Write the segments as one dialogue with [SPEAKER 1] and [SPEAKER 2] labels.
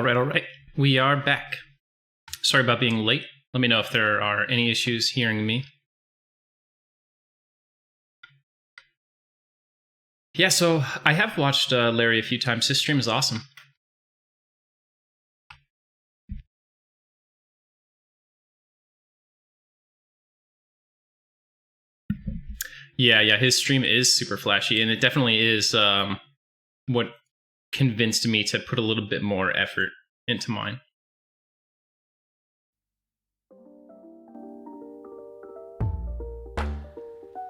[SPEAKER 1] All right. We are back. Sorry about being late. Let me know if there are any issues hearing me. Yeah, so I have watched Larry a few times. His stream is awesome. Yeah, his stream is super flashy, and it definitely is what convinced me to put a little bit more effort into mine.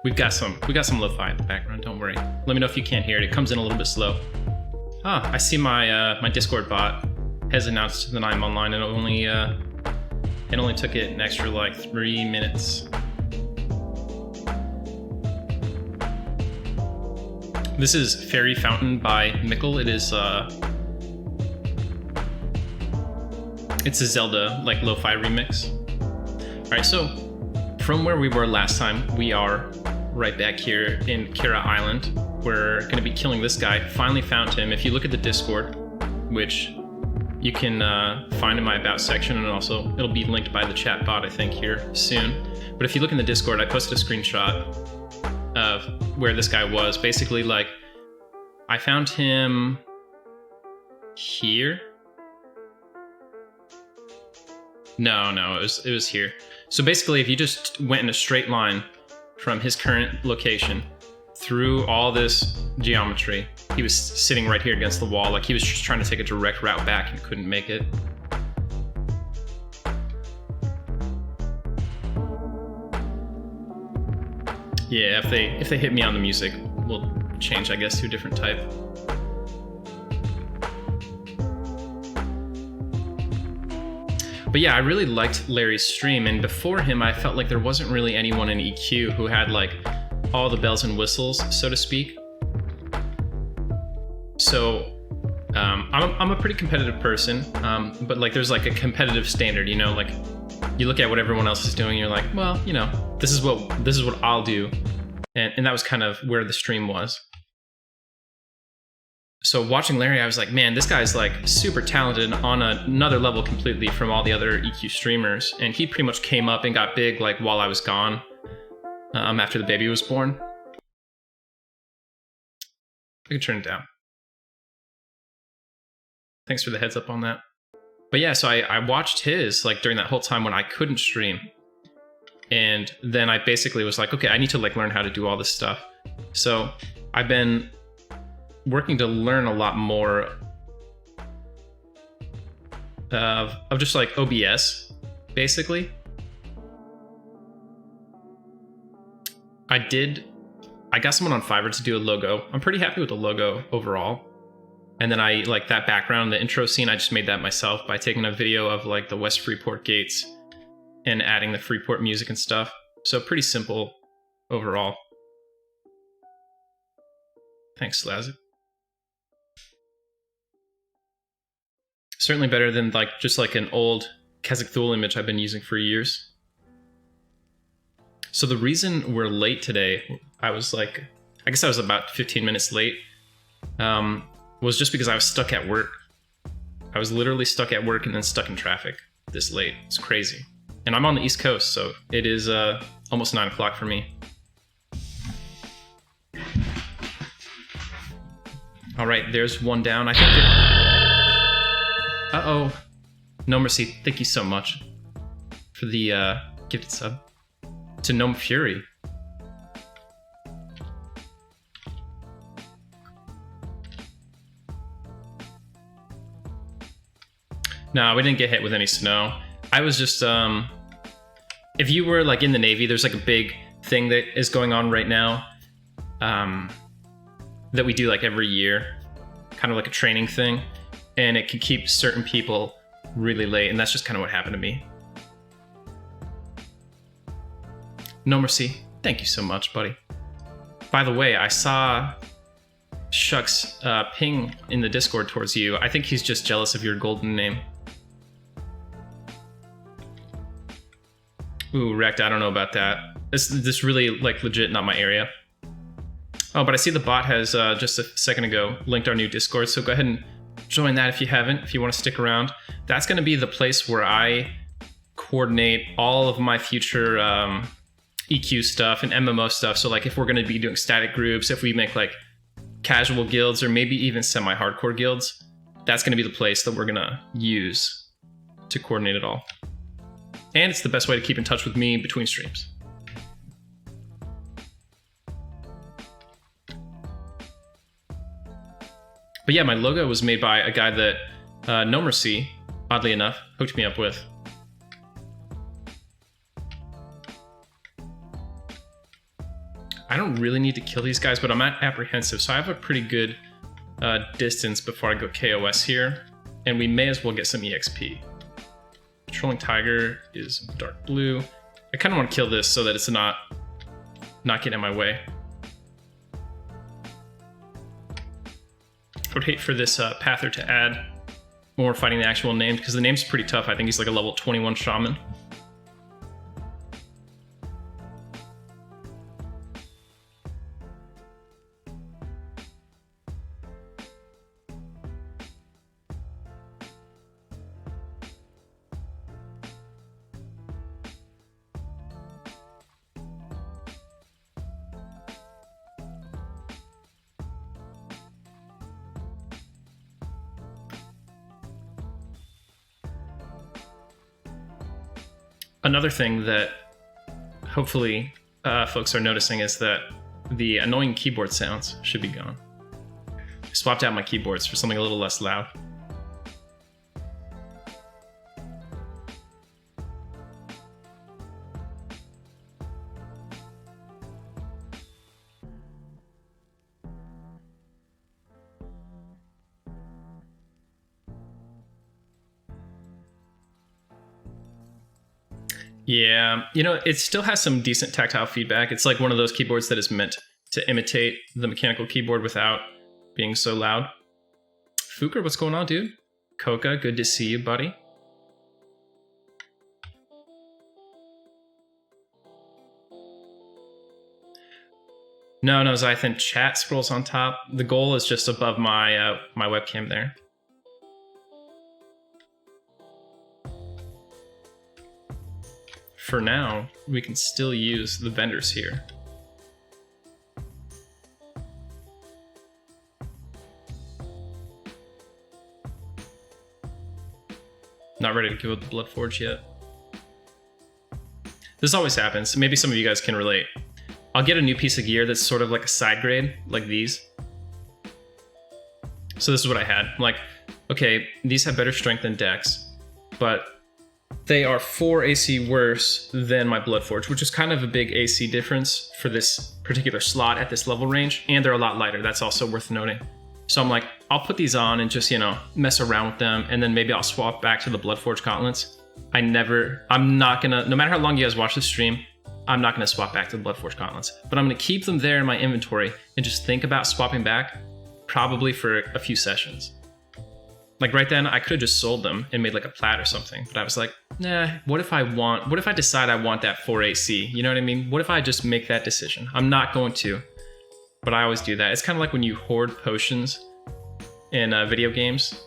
[SPEAKER 1] We got some lo-fi in the background, don't worry. Let me know if you can't hear it. It comes in a little bit slow. Ah, I see my my Discord bot has announced that I'm online, and it only took it an extra like 3 minutes. This is Fairy Fountain by Mickle. It is it's a Zelda like lo-fi remix. All right, so from where we were last time, we are right back here in Kira Island. We're going to be killing this guy. Finally found him. If you look at the Discord, which you can find in my About section, and also it'll be linked by the chat bot, I think, here soon. But if you look in the Discord, I posted a screenshot of where this guy was. Basically, like, I found him here. No, it was here. So basically, if you just went in a straight line from his current location through all this geometry, he was sitting right here against the wall. Like, he was just trying to take a direct route back and couldn't make it. Yeah, if they hit me on the music, we'll change, I guess, to a different type. But yeah, I really liked Larry's stream, and before him, I felt like there wasn't really anyone in EQ who had like all the bells and whistles, so to speak. So I'm a pretty competitive person, but like there's like a competitive standard, you know, like you look at what everyone else is doing, and you're like, well, you know, this is what I'll do, and that was kind of where the stream was. So watching Larry, I was like, man, this guy's like super talented on another level completely from all the other EQ streamers. And he pretty much came up and got big like while I was gone, after the baby was born. I can turn it down. Thanks for the heads up on that. But yeah, so I watched his like during that whole time when I couldn't stream. And then I basically was like, okay, I need to like learn how to do all this stuff. So I've been working to learn a lot more of just like OBS, basically. I got someone on Fiverr to do a logo. I'm pretty happy with the logo overall. And then I like that background, the intro scene, I just made that myself by taking a video of like the West Freeport gates and adding the Freeport music and stuff. So pretty simple overall. Thanks, Slazik. Certainly better than like just like an old Kazakh image I've been using for years. So the reason we're late today, I guess I was about 15 minutes late, was just because I was stuck at work. I was literally stuck at work and then stuck in traffic this late. It's crazy. And I'm on the East Coast, so it is almost 9 o'clock for me. All right, there's one down. I think uh-oh. No Mercy, thank you so much for the gifted sub to Gnome Fury. No, we didn't get hit with any snow. I was just, if you were like in the Navy, there's like a big thing that is going on right now that we do like every year, kind of like a training thing. And it can keep certain people really late, and that's just kind of what happened to me. No Mercy, thank you so much, buddy. By the way, I saw Shuck's ping in the Discord towards you. I think he's just jealous of your golden name. Ooh, Wrecked, I don't know about that. This really, like, legit not my area. Oh, but I see the bot has, just a second ago, linked our new Discord, so go ahead and join that if you haven't, if you want to stick around. That's going to be the place where I coordinate all of my future EQ stuff and MMO stuff. So like if we're going to be doing static groups, if we make like casual guilds or maybe even semi-hardcore guilds, that's going to be the place that we're going to use to coordinate it all. And it's the best way to keep in touch with me between streams. But yeah, my logo was made by a guy that No Mercy, oddly enough, hooked me up with. I don't really need to kill these guys, but I'm apprehensive, so I have a pretty good distance before I go KOS here, and we may as well get some EXP. Patrolling Tiger is dark blue. I kind of want to kill this so that it's not getting in my way. I would hate for this Pather to add more fighting the actual name, because the name's pretty tough. I think he's like a level 21 shaman. Another thing that hopefully folks are noticing is that the annoying keyboard sounds should be gone. I swapped out my keyboards for something a little less loud. Yeah, you know, it still has some decent tactile feedback. It's like one of those keyboards that is meant to imitate the mechanical keyboard without being so loud. Fuker, what's going on, dude? Coca, good to see you, buddy. No, Zythan, chat scrolls on top. The goal is just above my my webcam there. For now, we can still use the vendors here. Not ready to go with the Bloodforge yet. This always happens. Maybe some of you guys can relate. I'll get a new piece of gear that's sort of like a side grade, like these. So this is what I had. I'm like, okay, these have better strength than Dex, but they are 4 AC worse than my Bloodforge, which is kind of a big AC difference for this particular slot at this level range, and they're a lot lighter. That's also worth noting. So I'm like, I'll put these on and just, you know, mess around with them, and then maybe I'll swap back to the Bloodforge gauntlets. I'm not gonna, no matter how long you guys watch this stream, I'm not gonna swap back to the Bloodforge gauntlets, but I'm gonna keep them there in my inventory and just think about swapping back, probably for a few sessions. Like right then, I could have just sold them and made like a plat or something, but I was like, nah, what if I decide I want that 4 AC? You know what I mean? What if I just make that decision? I'm not going to, but I always do that. It's kind of like when you hoard potions in video games.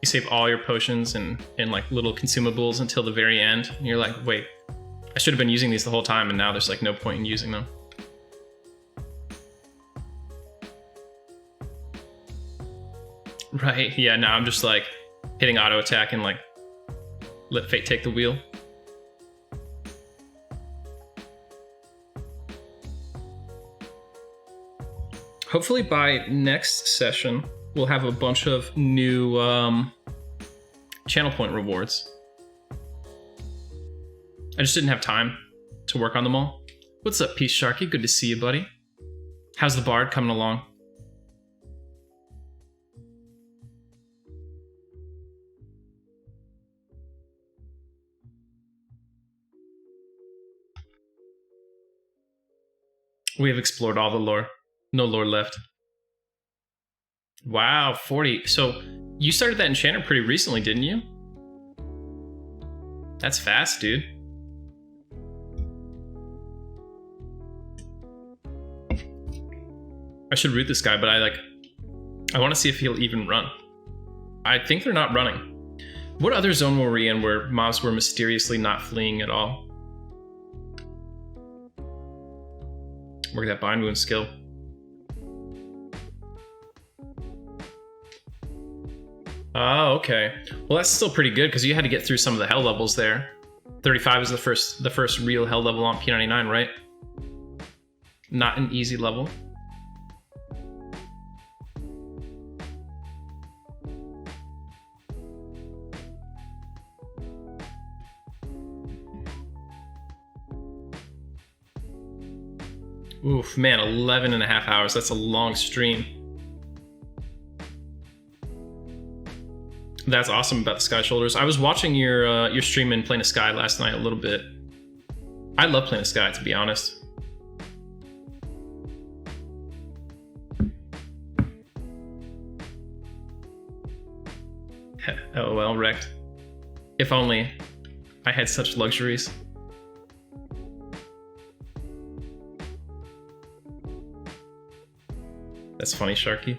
[SPEAKER 1] You save all your potions and like little consumables until the very end, and you're like, wait, I should have been using these the whole time, and now there's like no point in using them. Right, yeah, now I'm just like hitting auto attack and like let fate take the wheel. Hopefully by next session, we'll have a bunch of new channel point rewards. I just didn't have time to work on them all. What's up, Peace Sharky? Good to see you, buddy. How's the Bard coming along? We have explored all the lore. No lore left. Wow, 40. So you started that enchanter pretty recently, didn't you? That's fast, dude. I should root this guy, but I want to see if he'll even run. I think they're not running. What other zone were we in where mobs were mysteriously not fleeing at all? Work that bind wound skill. Oh, okay. Well, that's still pretty good because you had to get through some of the hell levels there. 35 is the first real hell level on P99, right? Not an easy level. Oof, man, 11 and a half hours. That's a long stream. That's awesome about the Sky Shoulders. I was watching your stream in Plane of Sky last night a little bit. I love Plane of Sky, to be honest. LOL, wrecked. If only I had such luxuries. That's funny, Sharky.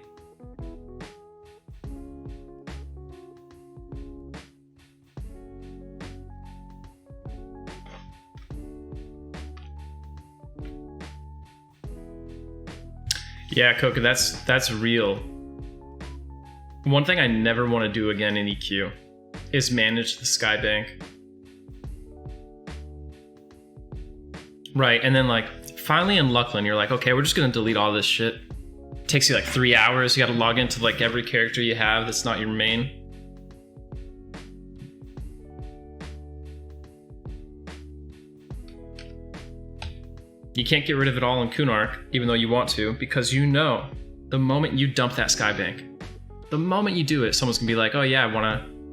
[SPEAKER 1] Yeah, Coca, that's real. One thing I never want to do again in EQ is manage the Skybank. Right, and then like finally in Luckland, you're like, okay, we're just gonna delete all this shit. It takes you like 3 hours. You gotta log into like every character you have that's not your main. You can't get rid of it all in Kunark, even though you want to, because you know the moment you dump that Skybank, the moment you do it, someone's gonna be like, oh yeah,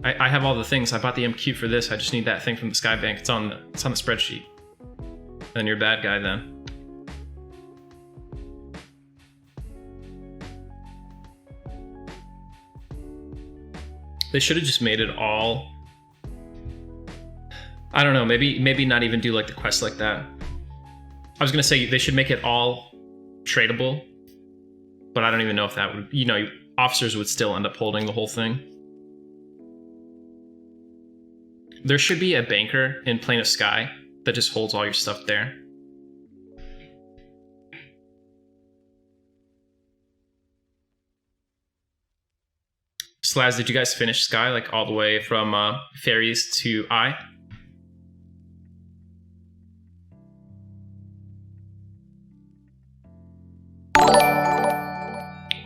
[SPEAKER 1] I have all the things. I bought the MQ for this. I just need that thing from the Skybank. It's on the spreadsheet. Then you're a bad guy then. They should have just made it all. I don't know, maybe not even do like the quest like that. I was gonna say they should make it all tradable, but I don't even know if that would, officers would still end up holding the whole thing. There should be a banker in Plane of Sky that just holds all your stuff there. Slaz, did you guys finish Sky like all the way from Fairies to I?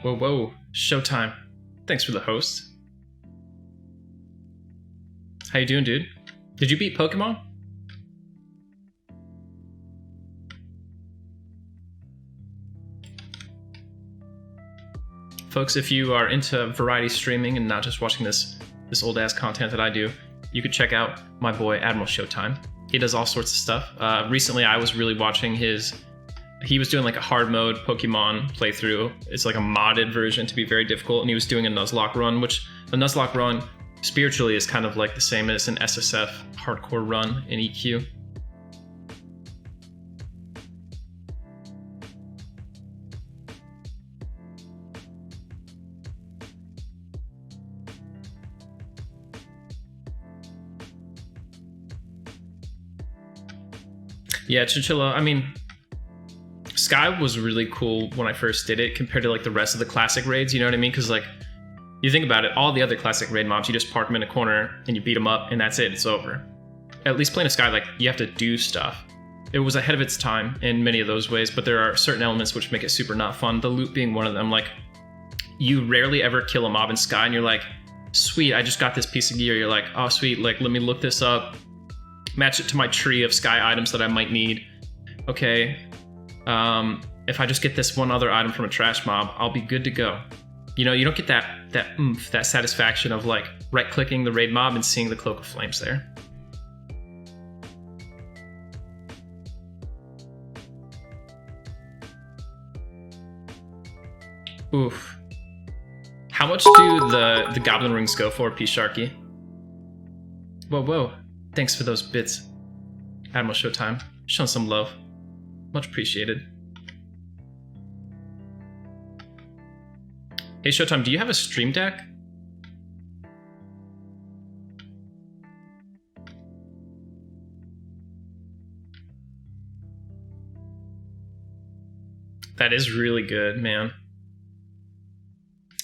[SPEAKER 1] Whoa, Showtime. Thanks for the host. How you doing, dude? Did you beat Pokemon? Folks, if you are into variety streaming and not just watching this old ass content that I do, you could check out my boy Admiral Showtime. He does all sorts of stuff. Recently, I was really watching he was doing like a hard mode Pokemon playthrough. It's like a modded version to be very difficult, and he was doing a Nuzlocke run, which a Nuzlocke run spiritually is kind of like the same as an SSF hardcore run in EQ. Yeah, Chinchilla, I mean, Sky was really cool when I first did it compared to like the rest of the classic raids, you know what I mean? Because like, you think about it, all the other classic raid mobs, you just park them in a corner and you beat them up and that's it, it's over. At least Plane of Sky, like, you have to do stuff. It was ahead of its time in many of those ways, but there are certain elements which make it super not fun, the loot being one of them. Like, you rarely ever kill a mob in Sky and you're like, sweet, I just got this piece of gear. You're like, oh sweet, like, let me look this up, match it to my tree of Sky items that I might need. Okay, if I just get this one other item from a trash mob, I'll be good to go. You know, you don't get that oomph, that satisfaction of like right-clicking the raid mob and seeing the Cloak of Flames there. Oof. How much do the Goblin Rings go for, P. Sharky? Whoa. Thanks for those bits, Admiral Showtime. Showing some love. Much appreciated. Hey Showtime, do you have a stream deck? That is really good, man.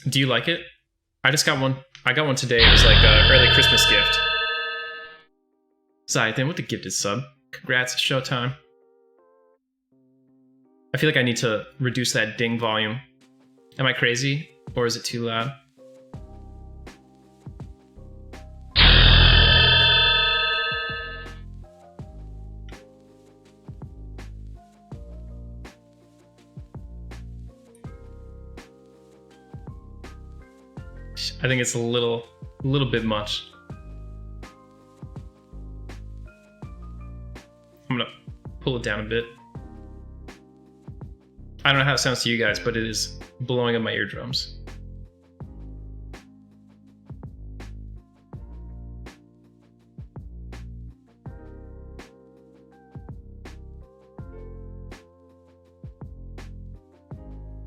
[SPEAKER 1] Do you like it? I just got one. I got one today. It was like an early Christmas gift. Zaide with the gifted sub. Congrats, Showtime. I feel like I need to reduce that ding volume. Am I crazy? Or is it too loud? I think it's a little bit much. I'm gonna pull it down a bit. I don't know how it sounds to you guys, but it is blowing up my eardrums.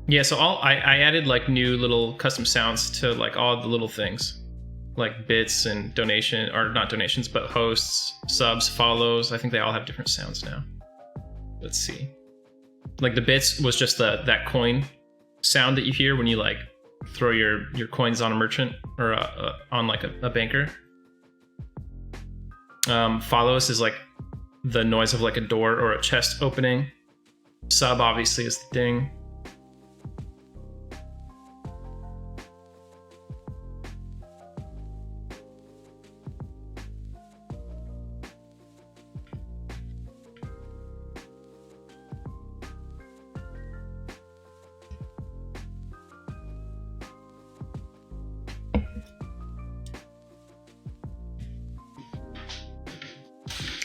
[SPEAKER 1] Yeah, so I added like new little custom sounds to like all the little things, like bits and donation, or not donations, but hosts, subs, follows. I think they all have different sounds now. Let's see. Like the bits was just that coin sound that you hear when you like throw your coins on a merchant or on like a banker. Follows is like the noise of like a door or a chest opening. Sub obviously is the ding.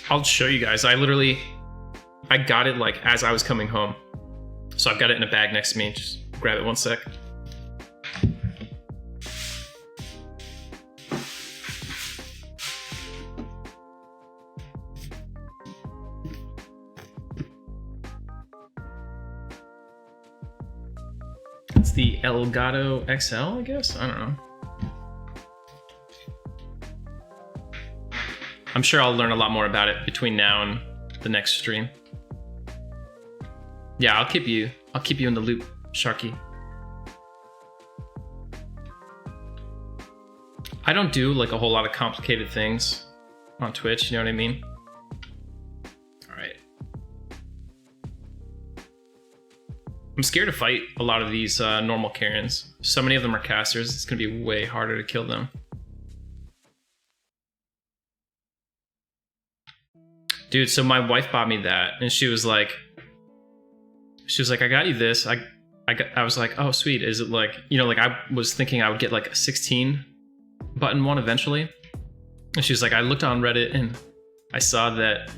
[SPEAKER 1] I'll show you guys. I got it like as I was coming home. So I've got it in a bag next to me. Just grab it one sec. It's the Elgato XL, I guess? I don't know. I'm sure I'll learn a lot more about it between now and the next stream. Yeah, I'll keep you in the loop, Sharky. I don't do like a whole lot of complicated things on Twitch, you know what I mean? All right. I'm scared to fight a lot of these normal Karens. So many of them are casters, it's gonna be way harder to kill them. Dude, so my wife bought me that, and she was like, I got you this. I was like, oh sweet. Is it like, you know, like I was thinking I would get like a 16 button one eventually. And she was like, I looked on Reddit and I saw that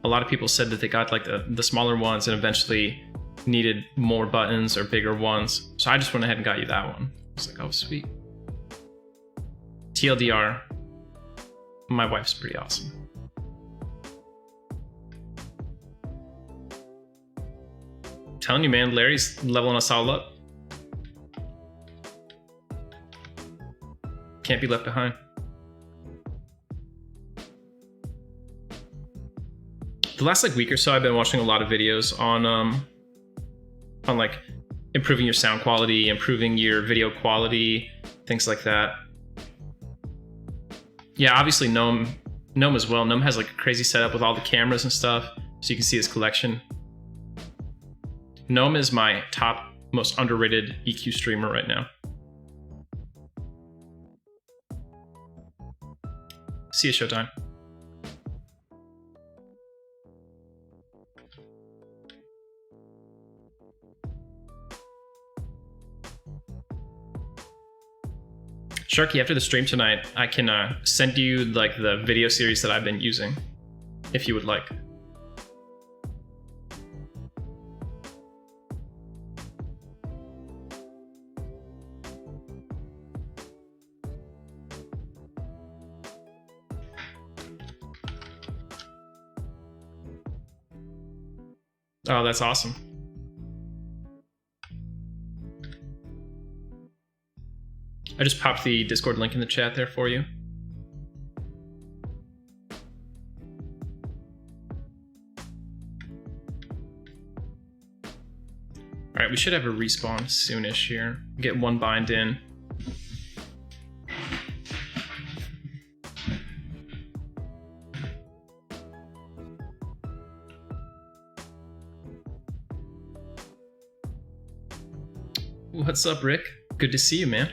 [SPEAKER 1] a lot of people said that they got like the smaller ones and eventually needed more buttons or bigger ones. So I just went ahead and got you that one. I was like, oh sweet. TLDR, my wife's pretty awesome. Telling you, man, Larry's leveling us all up. Can't be left behind. The last like week or so, I've been watching a lot of videos on like improving your sound quality, improving your video quality, things like that. Yeah, obviously Gnome as well. Gnome has like a crazy setup with all the cameras and stuff, so you can see his collection. Gnome is my top, most underrated EQ streamer right now. See you, Showtime. Sharky, after the stream tonight, I can send you like the video series that I've been using, if you would like. Oh, that's awesome. I just popped the Discord link in the chat there for you. All right, we should have a respawn soonish here. Get one bind in. What's up, Rick? Good to see you, man.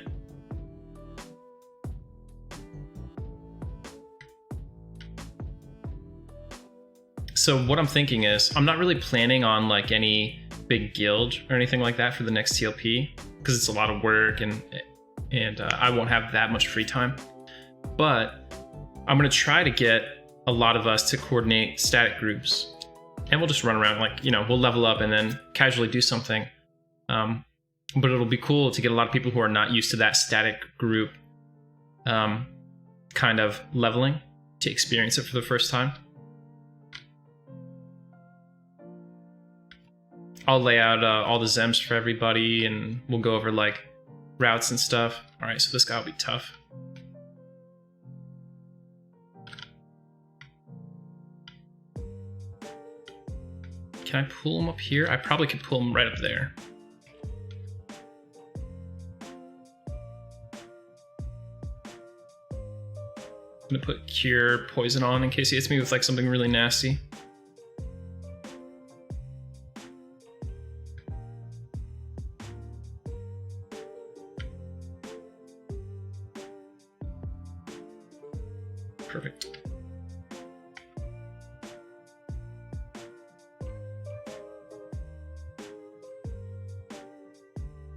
[SPEAKER 1] So what I'm thinking is, I'm not really planning on like any big guild or anything like that for the next TLP, because it's a lot of work and I won't have that much free time. But I'm gonna try to get a lot of us to coordinate static groups, and we'll just run around, like, you know, we'll level up and then casually do something. But it'll be cool to get a lot of people who are not used to that static group kind of leveling to experience it for the first time. I'll lay out all the Zems for everybody, and we'll go over like routes and stuff. All right, so this guy will be tough. Can I pull him up here? I probably could pull him right up there. I'm gonna put Cure Poison on in case he hits me with like something really nasty. Perfect.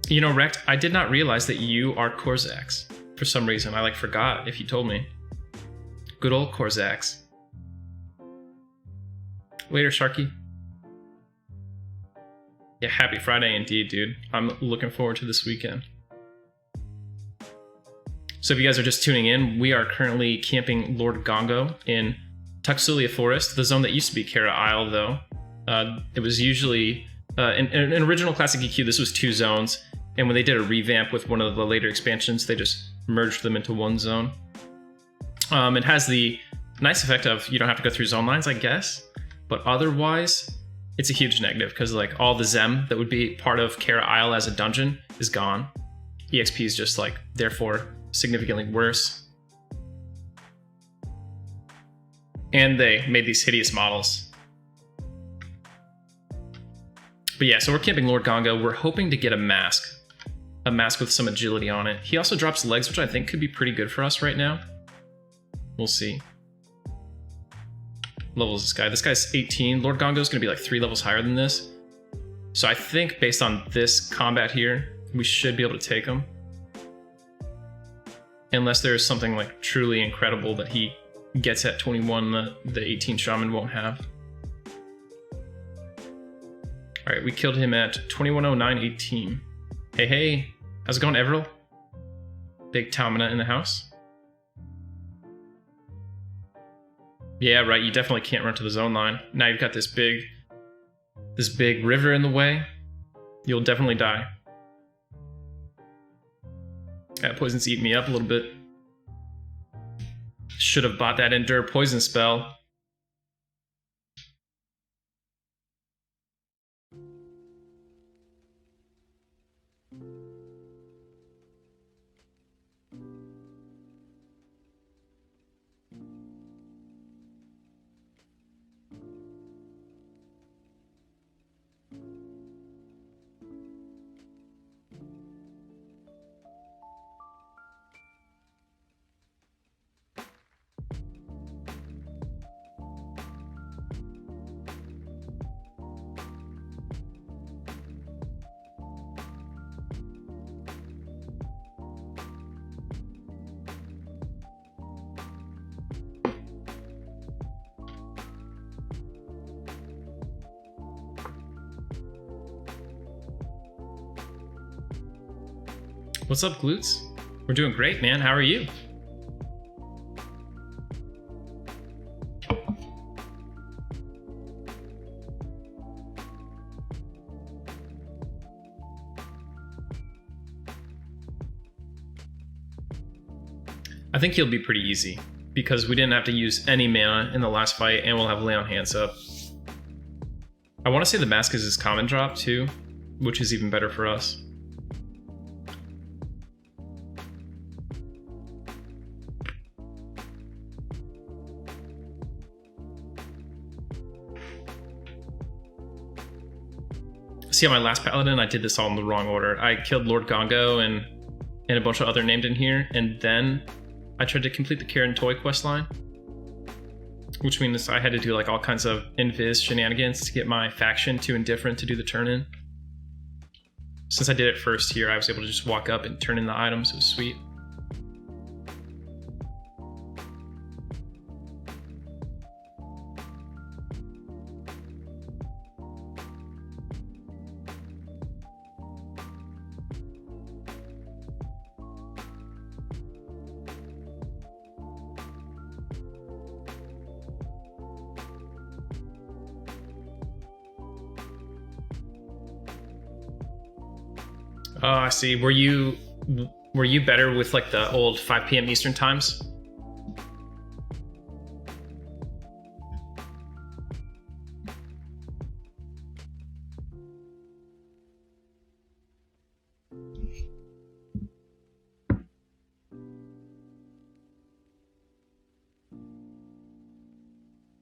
[SPEAKER 1] You know, Rect, I did not realize that you are Korzax. For some reason, I like forgot if you told me. Good old Korzax. Later, Sharky. Yeah, happy Friday indeed, dude. I'm looking forward to this weekend. So if you guys are just tuning in, we are currently camping Lord Gongo in Tuxulia Forest, the zone that used to be Kara Isle, though. It was usually, in original Classic EQ, this was 2 zones, and when they did a revamp with one of the later expansions, they just merged them into 1 zone. It has the nice effect of you don't have to go through zone lines, I guess, but otherwise, it's a huge negative, because like all the Zem that would be part of Kara Isle as a dungeon is gone. EXP is just like, therefore, significantly worse. And they made these hideous models. But yeah, so we're camping Lord Gongo. We're hoping to get a mask with some agility on it. He also drops legs, which I think could be pretty good for us right now. We'll see. Level is this guy? This guy's 18. Lord Gongo is going to be like 3 levels higher than this. So I think based on this combat here, we should be able to take him. Unless there's something like truly incredible that he gets at 21 the 18 Shaman won't have. Alright, we killed him at 2109.18. Hey, hey. How's it going, Everil? Big Tamina in the house. Yeah, right, you definitely can't run to the zone line. Now you've got this big river in the way. You'll definitely die. That poison's eating me up a little bit. Should have bought that Endure Poison spell. What's up, Glutes? We're doing great, man. How are you? I think he'll be pretty easy, because we didn't have to use any mana in the last fight, and we'll have Lay on Hands up. I want to say the Mask is his common drop too, which is even better for us. See, on my last Paladin, I did this all in the wrong order. I killed Lord Gongo and a bunch of other named in here, and then I tried to complete the Karen Toy questline, which means I had to do like all kinds of invis shenanigans to get my faction too indifferent to do the turn-in. Since I did it first here, I was able to just walk up and turn in the items. It was sweet. Oh, I see. Were you better with like the old 5 p.m. Eastern times?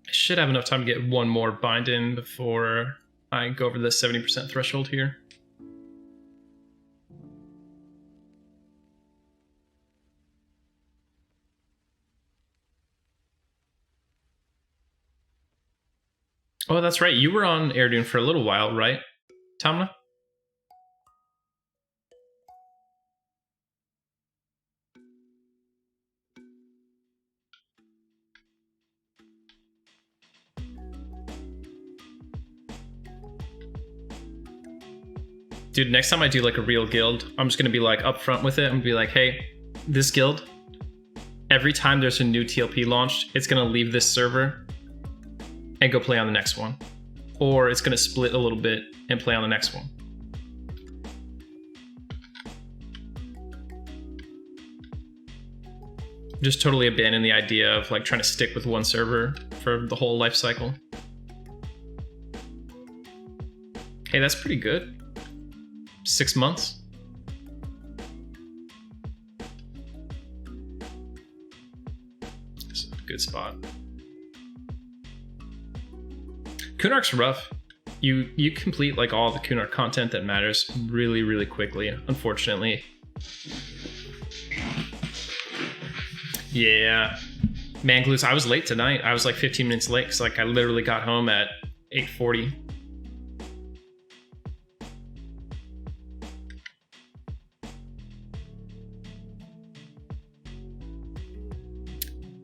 [SPEAKER 1] I should have enough time to get one more bind in before I go over the 70% threshold here. Oh, that's right. You were on Air Dune for a little while, right, Tamna? Dude, next time I do like a real guild, I'm just gonna be like upfront with it. I'm gonna be like, hey, this guild, every time there's a new TLP launched, it's gonna leave this server and go play on the next one. Or it's gonna split a little bit and play on the next one. Just totally abandon the idea of like trying to stick with one server for the whole life cycle. Hey, that's pretty good. 6 months. This is a good spot. Kunark's rough. You complete like all the Kunark content that matters really, really quickly, unfortunately. Yeah. Man, Glues, I was late tonight. I was like 15 minutes late because like I literally got home at 8:40.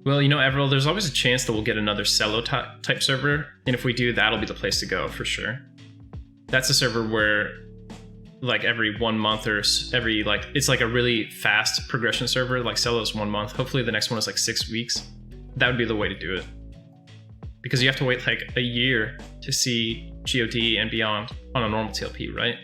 [SPEAKER 1] Well, you know, Everil, there's always a chance that we'll get another Cello type server, and if we do, that'll be the place to go for sure. That's a server where, like, every 1 month or every, like, it's like a really fast progression server, like Cello's 1 month. Hopefully the next one is like 6 weeks. That would be the way to do it. Because you have to wait like a year to see GOD and beyond on a normal TLP, right?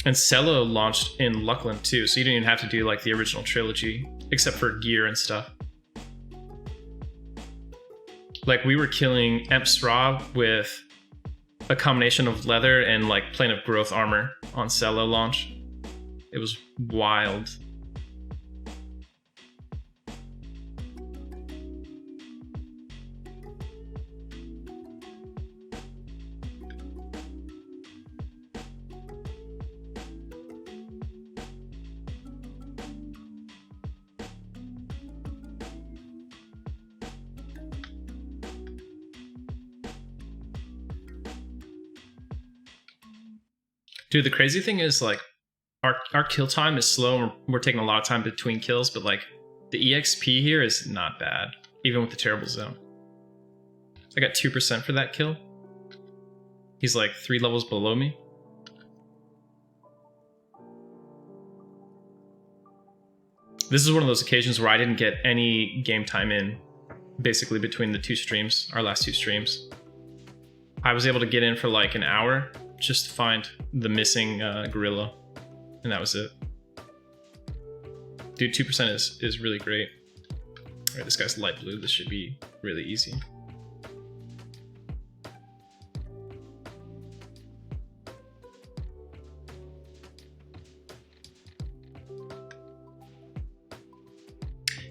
[SPEAKER 1] And Cello launched in Luckland too, so you didn't even have to do like the original trilogy, except for gear and stuff. Like we were killing Emp Straw with a combination of leather and like Plane of Growth armor on Cello launch. It was wild. Dude, the crazy thing is like our kill time is slow and we're taking a lot of time between kills, but like the EXP here is not bad, even with the terrible zone. I got 2% for that kill. He's like 3 levels below me. This is one of those occasions where I didn't get any game time in, basically between the 2 streams, our last 2 streams. I was able to get in for like an hour just to find the missing gorilla, and that was it. Dude, 2% is really great. All right, this guy's light blue. This should be really easy.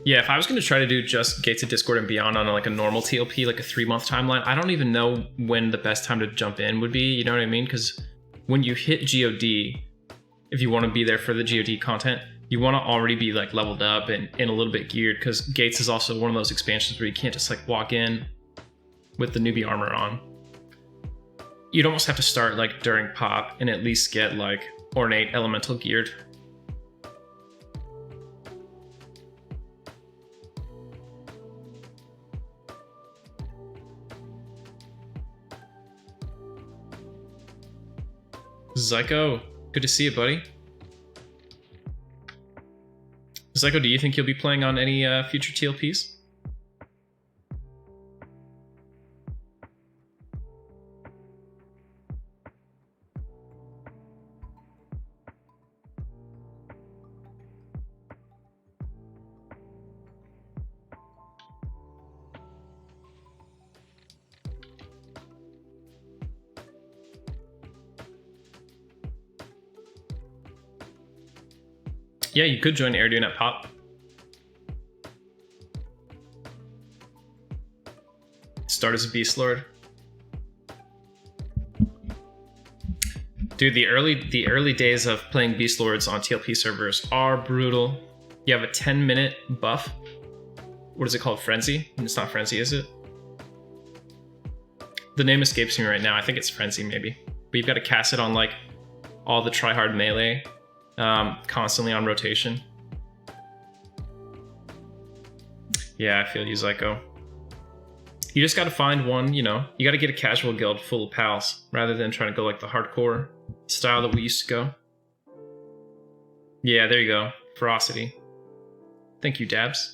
[SPEAKER 1] Yeah, if I was going to try to do just Gates of Discord and Beyond on like a normal TLP, like a 3-month timeline, I don't even know when the best time to jump in would be, you know what I mean? Because when you hit GOD, if you want to be there for the GOD content, you want to already be like leveled up and a little bit geared, because Gates is also one of those expansions where you can't just like walk in with the newbie armor on. You'd almost have to start like during pop and at least get like ornate elemental geared. Zyko, good to see you, buddy. Zyko, do you think you'll be playing on any future TLPs? Yeah, you could join Air Dune at Pop. Start as a Beast Lord. Dude, the early days of playing Beast Lords on TLP servers are brutal. You have a 10-minute buff. What is it called? Frenzy? It's not Frenzy, is it? The name escapes me right now. I think it's Frenzy, maybe. But you've got to cast it on like all the tryhard melee. Constantly on rotation. Yeah, I feel you, Zyko. You just gotta find one, you know, you gotta get a casual guild full of pals rather than trying to go like the hardcore style that we used to go. Yeah, there you go. Ferocity. Thank you, Dabs.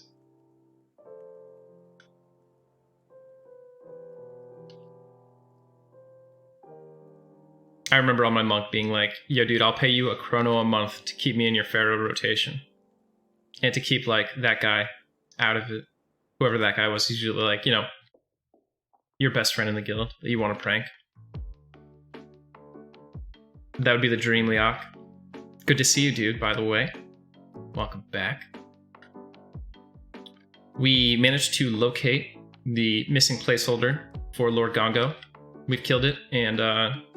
[SPEAKER 1] I remember on my monk being like, yo dude, I'll pay you a chrono a month to keep me in your Pharaoh rotation. And to keep like that guy out of it. Whoever that guy was, he's usually like, you know, your best friend in the guild that you want to prank. That would be the dream, Leok. Good to see you, dude, by the way. Welcome back. We managed to locate the missing placeholder for Lord Gongo. We've killed it, and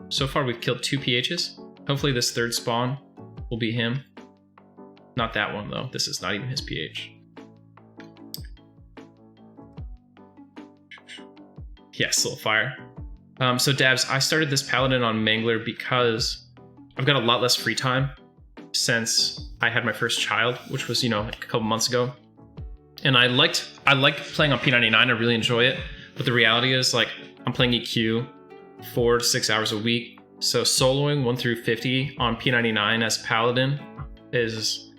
[SPEAKER 1] so far we've killed 2 PHs. Hopefully this third spawn will be him. Not that one, though. This is not even his PH. Yes, little fire. So Dabs, I started this Paladin on Mangler because I've got a lot less free time since I had my first child, which was, you know, like a couple months ago. And I liked playing on P99, I really enjoy it. But the reality is, like, I'm playing EQ 4 to 6 hours a week. So soloing 1 through 50 on P99 as Paladin it's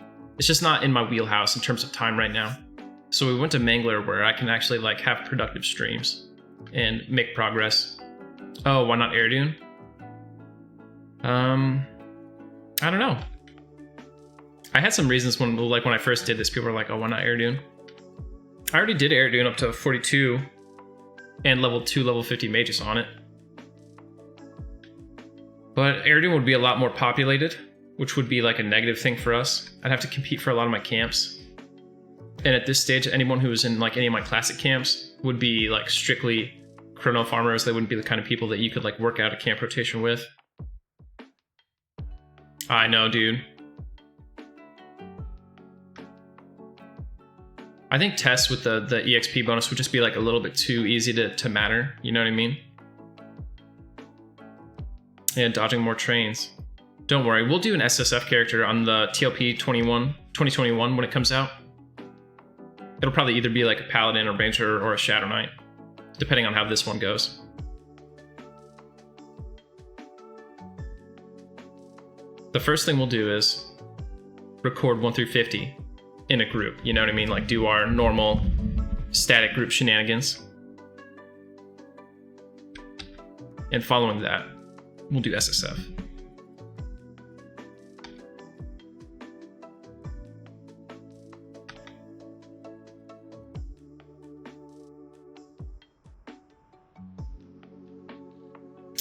[SPEAKER 1] just not in my wheelhouse in terms of time right now. So we went to Mangler where I can actually like have productive streams and make progress. Oh, why not Air Dune? I don't know. I had some reasons when I first did this, people were like, oh, why not Air Dune? I already did Air Dune up to 42 and level 2, level 50 mages on it. But Air Dune would be a lot more populated, which would be like a negative thing for us. I'd have to compete for a lot of my camps. And at this stage, anyone who was in like any of my classic camps would be like strictly chrono farmers. They wouldn't be the kind of people that you could like work out a camp rotation with. I know, dude. I think tests with the EXP bonus would just be like a little bit too easy to matter. You know what I mean? Yeah, dodging more trains. Don't worry, we'll do an SSF character on the TLP 2021 when it comes out. It'll probably either be like a Paladin or Ranger or a Shadow Knight, depending on how this one goes. The first thing we'll do is record 1 through 50 in a group, you know what I mean? Like do our normal static group shenanigans. And following that, we'll do SSF.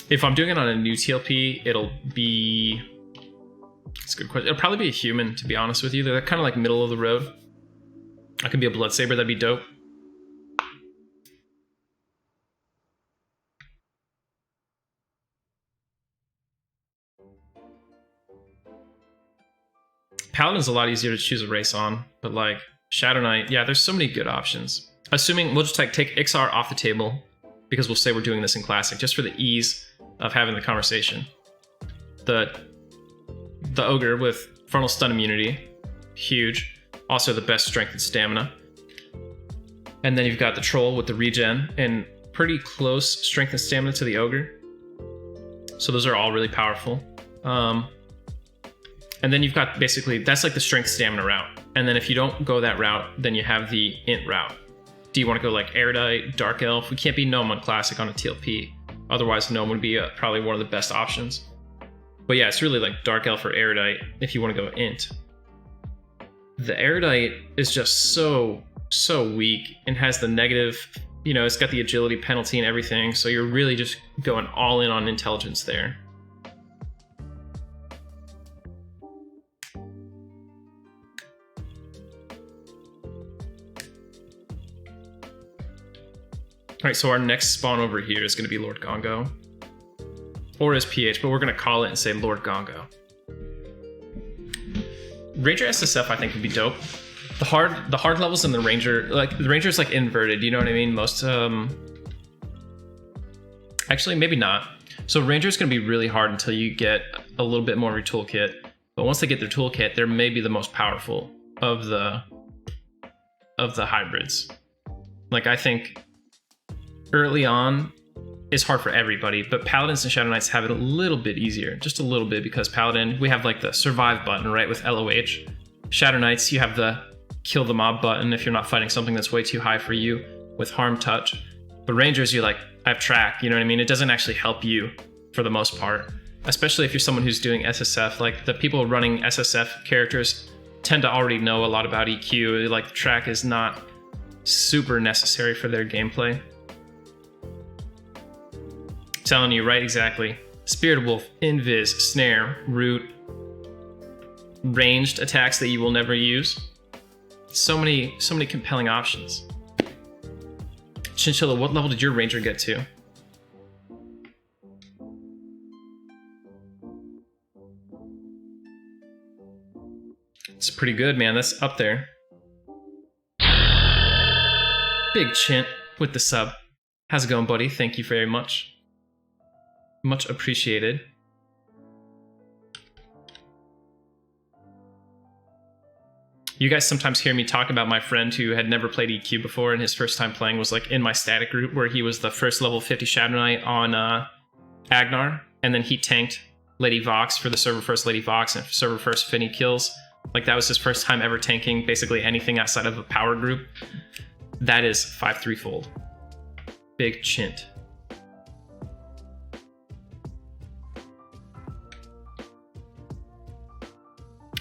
[SPEAKER 1] If I'm doing it on a new TLP, it'll be... It's a good question. It'll probably be a human, to be honest with you. They're kind of like middle of the road. I could be a Bloodsaber, that'd be dope. Paladin's a lot easier to choose a race on, but like Shadow Knight, yeah, there's so many good options. Assuming we'll just like take Ixar off the table because we'll say we're doing this in Classic just for the ease of having the conversation. The Ogre with Frontal Stun immunity, huge. Also the best strength and stamina. And then you've got the Troll with the regen and pretty close strength and stamina to the Ogre. So those are all really powerful. And then you've got basically, that's like the strength stamina route. And then if you don't go that route, then you have the int route. Do you want to go like Erudite, Dark Elf? We can't be Gnome on Classic on a TLP. Otherwise, Gnome would be probably one of the best options. But yeah, it's really like Dark Elf or Erudite if you want to go int. The Erudite is just so weak and has the negative, you know, it's got the agility penalty and everything. So you're really just going all in on intelligence there. All right, so our next spawn over here is going to be Lord Gongo. Or as PH, but we're going to call it and say Lord Gongo. Ranger SSF, I think, would be dope. The hard levels in the Ranger, like, the Ranger's like inverted, you know what I mean? Most, actually, maybe not. So Ranger's going to be really hard until you get a little bit more of your toolkit. But once they get their toolkit, they're maybe the most powerful of the hybrids. Like, I think early on is hard for everybody, but Paladins and Shadow Knights have it a little bit easier, just a little bit, because Paladin, we have like the survive button, right, with LOH. Shadow Knights, you have the kill the mob button if you're not fighting something that's way too high for you with harm touch. But Rangers, you're like, I have track, you know what I mean? It doesn't actually help you for the most part, especially if you're someone who's doing SSF. Like, the people running SSF characters tend to already know a lot about EQ. Like, track is not super necessary for their gameplay. Telling you, right? Exactly. Spirit Wolf, Invis, Snare, Root, ranged attacks that you will never use. So many compelling options. Chinchilla, what level did your Ranger get to? It's pretty good, man. That's up there. Big Chint with the sub. How's it going, buddy? Thank you very much. Much appreciated. You guys sometimes hear me talk about my friend who had never played EQ before, and his first time playing was like in my static group, where he was the first level 50 Shadow Knight on Agnar, and then he tanked Lady Vox for the server first Lady Vox and server first Finny kills. Like, that was his first time ever tanking basically anything outside of a power group. That is 5-3-fold. Big Chint.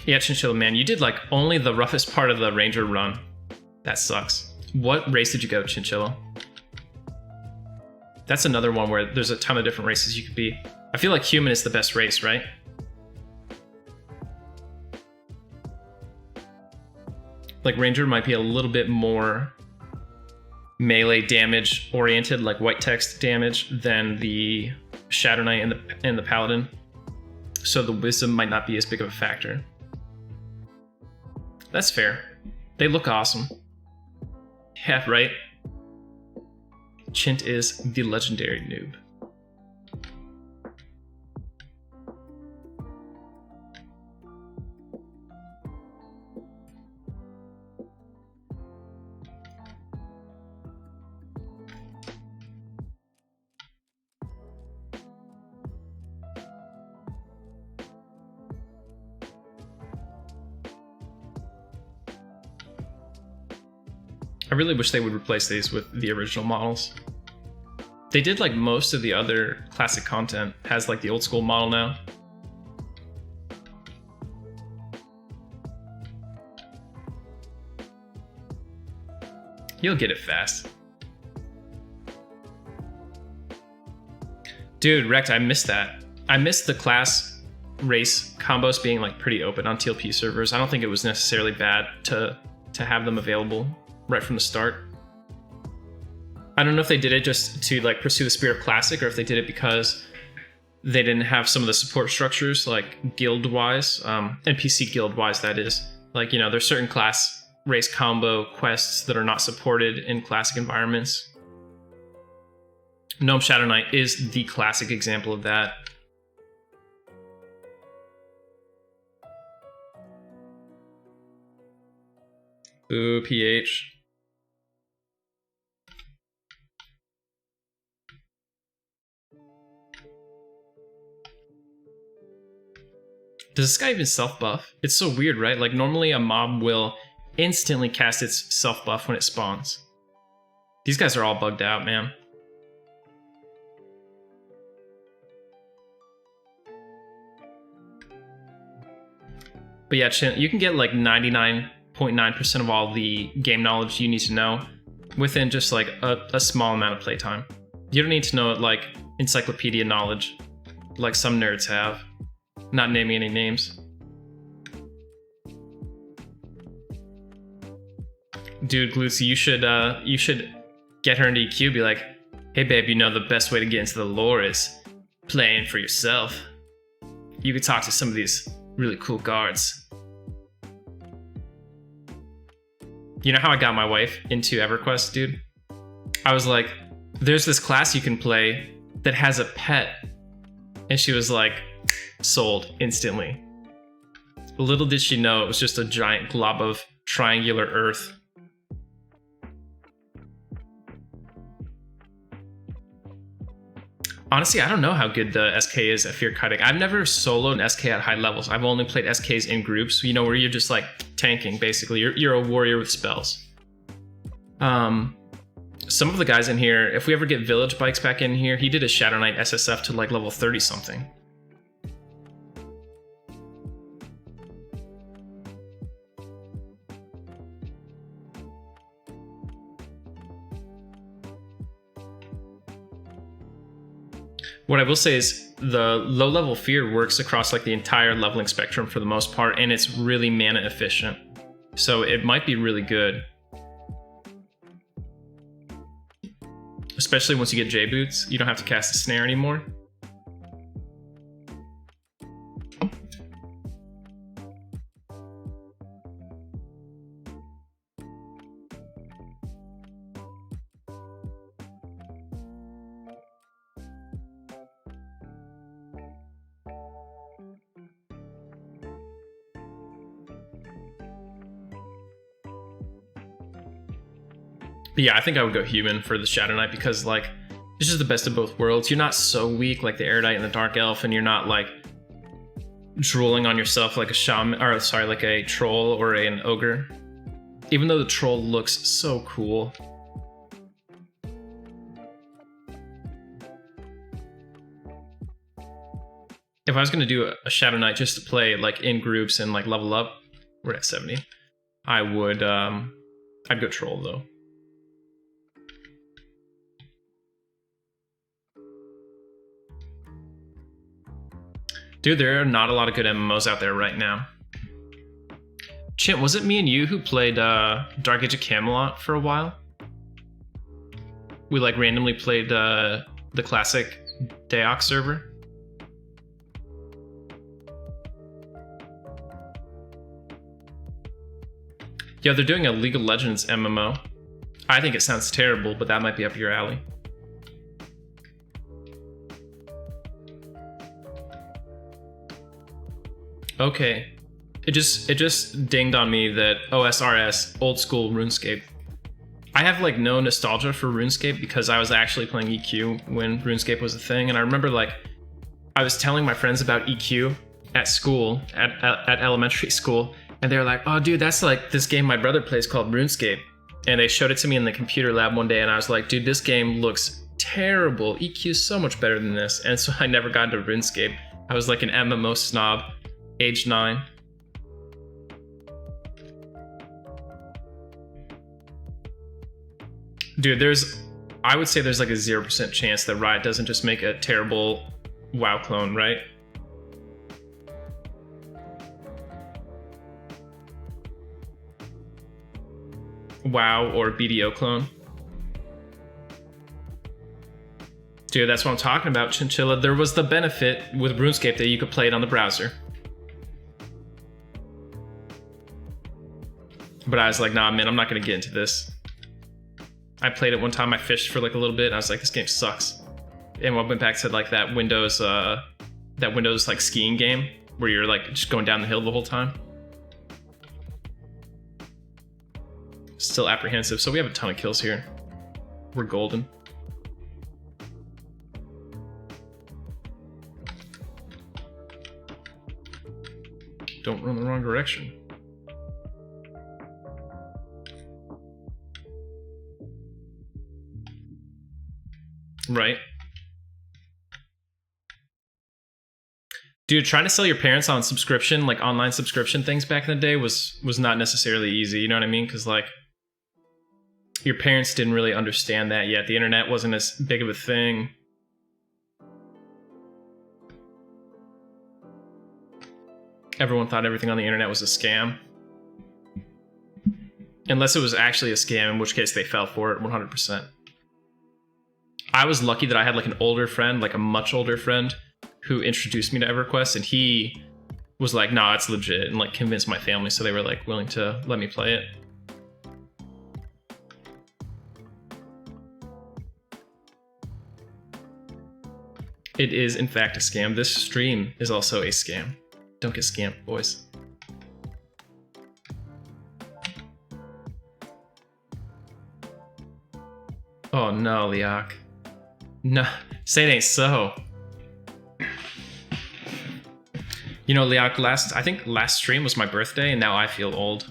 [SPEAKER 1] Yeah, Chinchilla, man, you did like only the roughest part of the Ranger run. That sucks. What race did you go, Chinchilla? That's another one where there's a ton of different races you could be. I feel like human is the best race, right? Like, Ranger might be a little bit more melee damage oriented, like white text damage, than the Shadow Knight and the Paladin. So the wisdom might not be as big of a factor. That's fair. They look awesome. Yeah, right? Chint is the legendary noob. I really wish they would replace these with the original models. They did like most of the other classic content has like the old school model now. You'll get it fast. Dude, Rect, I missed that. I missed the class race combos being like pretty open on TLP servers. I don't think it was necessarily bad to have them available right from the start. I don't know if they did it just to like pursue the spirit of Classic, or if they did it because they didn't have some of the support structures, like guild-wise, NPC guild-wise, that is. Like, you know, there's certain class race combo quests that are not supported in Classic environments. Gnome Shadow Knight is the classic example of that. Ooh, PH. Does this guy even self-buff? It's so weird, right? Like, normally a mob will instantly cast its self-buff when it spawns. These guys are all bugged out, man. But yeah, Chin, you can get like 99.9% of all the game knowledge you need to know within just like a small amount of playtime. You don't need to know like encyclopedia knowledge like some nerds have. Not naming any names. Dude, Glutzy, you should get her into EQ, be like, hey babe, you know the best way to get into the lore is playing for yourself. You could talk to some of these really cool guards. You know how I got my wife into Everquest, dude? I was like, there's this class you can play that has a pet. And she was like, sold instantly. Little did she know it was just a giant glob of triangular earth. Honestly, I don't know how good the SK is at fear cutting. I've never soloed an SK at high levels. I've only played SKs in groups, you know, where you're just like tanking, basically. You're a warrior with spells. Some of the guys in here, if we ever get Village Bikes back in here, he did a Shadow Knight SSF to like level 30 something. What I will say is the low level fear works across like the entire leveling spectrum for the most part, and it's really mana efficient. So it might be really good. Especially once you get J boots, you don't have to cast a snare anymore. But yeah, I think I would go human for the Shadow Knight because, like, it's just the best of both worlds. You're not so weak like the Erudite and the Dark Elf, and you're not, like, drooling on yourself like a shaman, or sorry, like a troll or an ogre. Even though the troll looks so cool. If I was going to do a Shadow Knight just to play, like, in groups and, like, level up, we're at 70, I would, I'd go troll, though. Dude, there are not a lot of good MMOs out there right now. Chint, was it me and you who played Dark Age of Camelot for a while? We like randomly played the classic Daox server. Yeah, they're doing a League of Legends MMO. I think it sounds terrible, but that might be up your alley. Okay, it just dinged on me that OSRS, old school RuneScape. I have like no nostalgia for RuneScape because I was actually playing EQ when RuneScape was a thing, and I remember like I was telling my friends about EQ at school, at elementary school, and they were like, "Oh, dude, that's like this game my brother plays called RuneScape," and they showed it to me in the computer lab one day, and I was like, "Dude, this game looks terrible. EQ is so much better than this," and so I never got into RuneScape. I was like an MMO snob. Age 9. Dude, there's I would say there's like a 0% chance that Riot doesn't just make a terrible WoW clone, right? WoW or BDO clone. Dude, that's what I'm talking about, Chinchilla. There was the benefit with RuneScape that you could play it on the browser. But I was like, nah, man, I'm not gonna get into this. I played it one time, I fished for like a little bit, and I was like, this game sucks. And I went back to like that Windows like skiing game where you're like just going down the hill the whole time. Still apprehensive, so we have a ton of kills here. We're golden. Don't run the wrong direction. Right. Dude, trying to sell your parents on subscription, like online subscription things back in the day was not necessarily easy, you know what I mean? Because like your parents didn't really understand that yet. The internet wasn't as big of a thing. Everyone thought everything on the internet was a scam. Unless it was actually a scam, in which case they fell for it 100%. I was lucky that I had like an older friend, like a much older friend, who introduced me to Everquest, and he was like, nah, it's legit, and like convinced my family, so they were like willing to let me play it. It is in fact a scam. This stream is also a scam. Don't get scammed, boys. Oh no, Liak. No, say it ain't so. You know, Liak, I think last stream was my birthday, and now I feel old.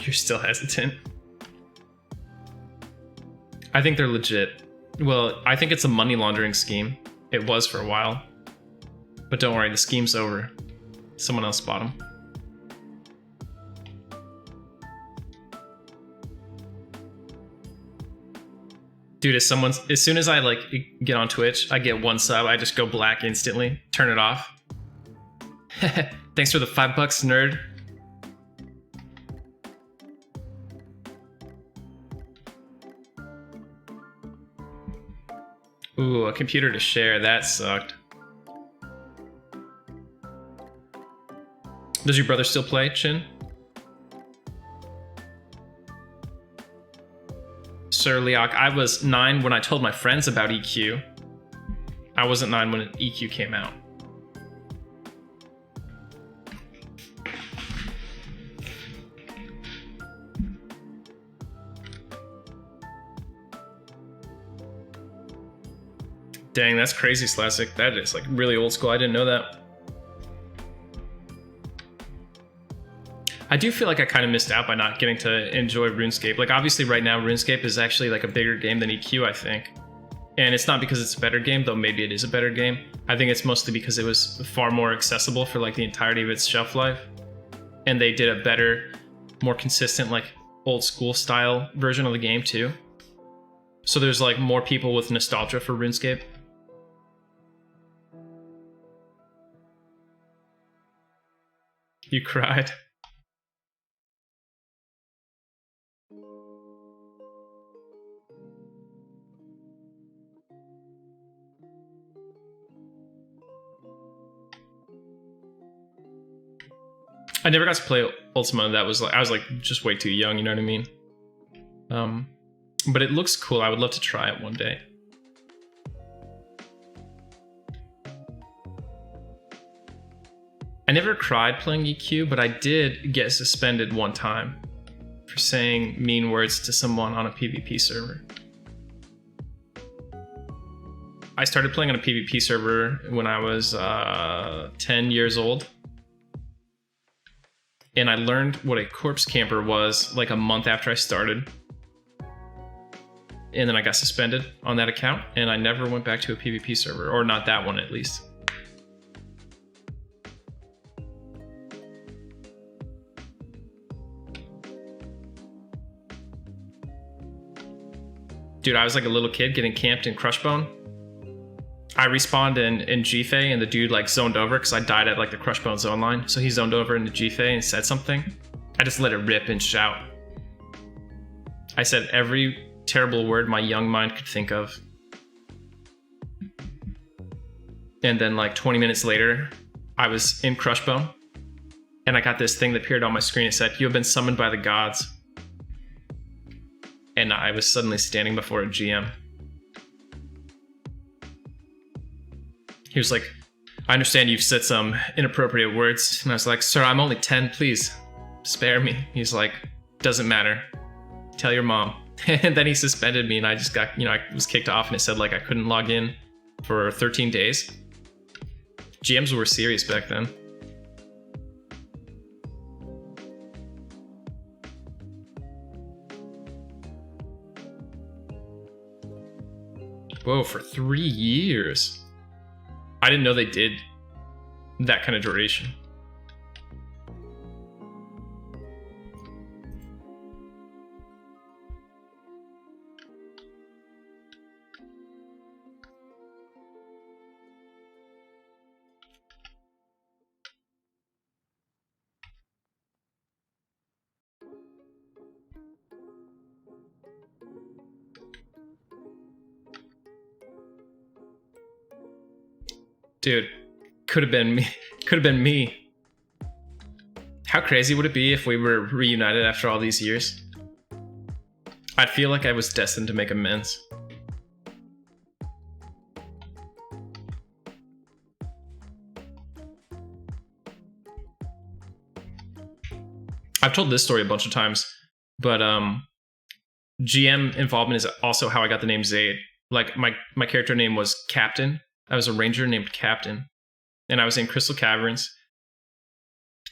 [SPEAKER 1] You're still hesitant. I think they're legit. Well, I think it's a money laundering scheme. It was for a while. But don't worry, the scheme's over. Someone else bought them. Dude, as soon as I like get on Twitch, I get one sub, I just go black instantly. Turn it off. Thanks for the $5, nerd. Ooh, a computer to share. That sucked. Does your brother still play, Chin? Sir Liak, I was 9 when I told my friends about EQ. I wasn't 9 when EQ came out. Dang, that's crazy, Slasic. That is like really old school. I didn't know that. I do feel like I kind of missed out by not getting to enjoy RuneScape. Like obviously right now RuneScape is actually like a bigger game than EQ, I think. And it's not because it's a better game, though maybe it is a better game. I think it's mostly because it was far more accessible for like the entirety of its shelf life. And they did a better, more consistent, like old school style version of the game too. So there's like more people with nostalgia for RuneScape. You cried. I never got to play Ultima. That was like I was like just way too young, you know what I mean? But it looks cool. I would love to try it one day. I never cried playing EQ, but I did get suspended one time for saying mean words to someone on a PvP server. I started playing on a PvP server when I was 10 years old. And I learned what a corpse camper was like a month after I started. And then I got suspended on that account, and I never went back to a PvP server, or not that one at least. Dude, I was like a little kid getting camped in Crushbone. I respawned in GFA and the dude like zoned over because I died at like the Crushbone zone line. So he zoned over into GFA and said something. I just let it rip and shout. I said every terrible word my young mind could think of. And then like 20 minutes later, I was in Crushbone and I got this thing that appeared on my screen. It said, "You have been summoned by the gods." And I was suddenly standing before a GM. He was like, "I understand you've said some inappropriate words." And I was like, "Sir, I'm only 10, please spare me." He's like, "Doesn't matter. Tell your mom." And then he suspended me and I just got, I was kicked off and it said like I couldn't log in for 13 days. GMs were serious back then. Whoa, for 3 years. I didn't know they did that kind of duration. Dude, could have been me. Could have been me. How crazy would it be if we were reunited after all these years? I'd feel like I was destined to make amends. I've told this story a bunch of times, but GM involvement is also how I got the name Zaide. Like my character name was Captain. I was a ranger named Captain, and I was in Crystal Caverns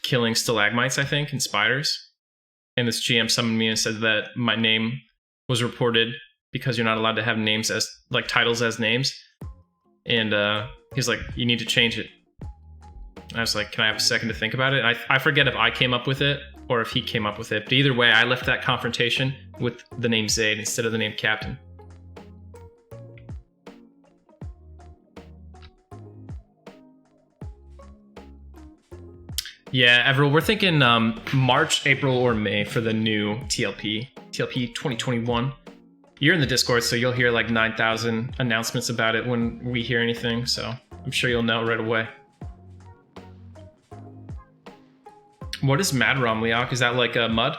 [SPEAKER 1] killing stalagmites, I think, and spiders. And this GM summoned me and said that my name was reported because you're not allowed to have names as like titles as names. And he's like, "You need to change it." I was like, "Can I have a second to think about it?" I forget if I came up with it or if he came up with it. But either way, I left that confrontation with the name Zaide instead of the name Captain. Yeah, Everil, we're thinking March, April, or May for the new TLP 2021. You're in the Discord, so you'll hear like 9,000 announcements about it when we hear anything, so I'm sure you'll know right away. What is Madrom, Leok? Is that like a mud?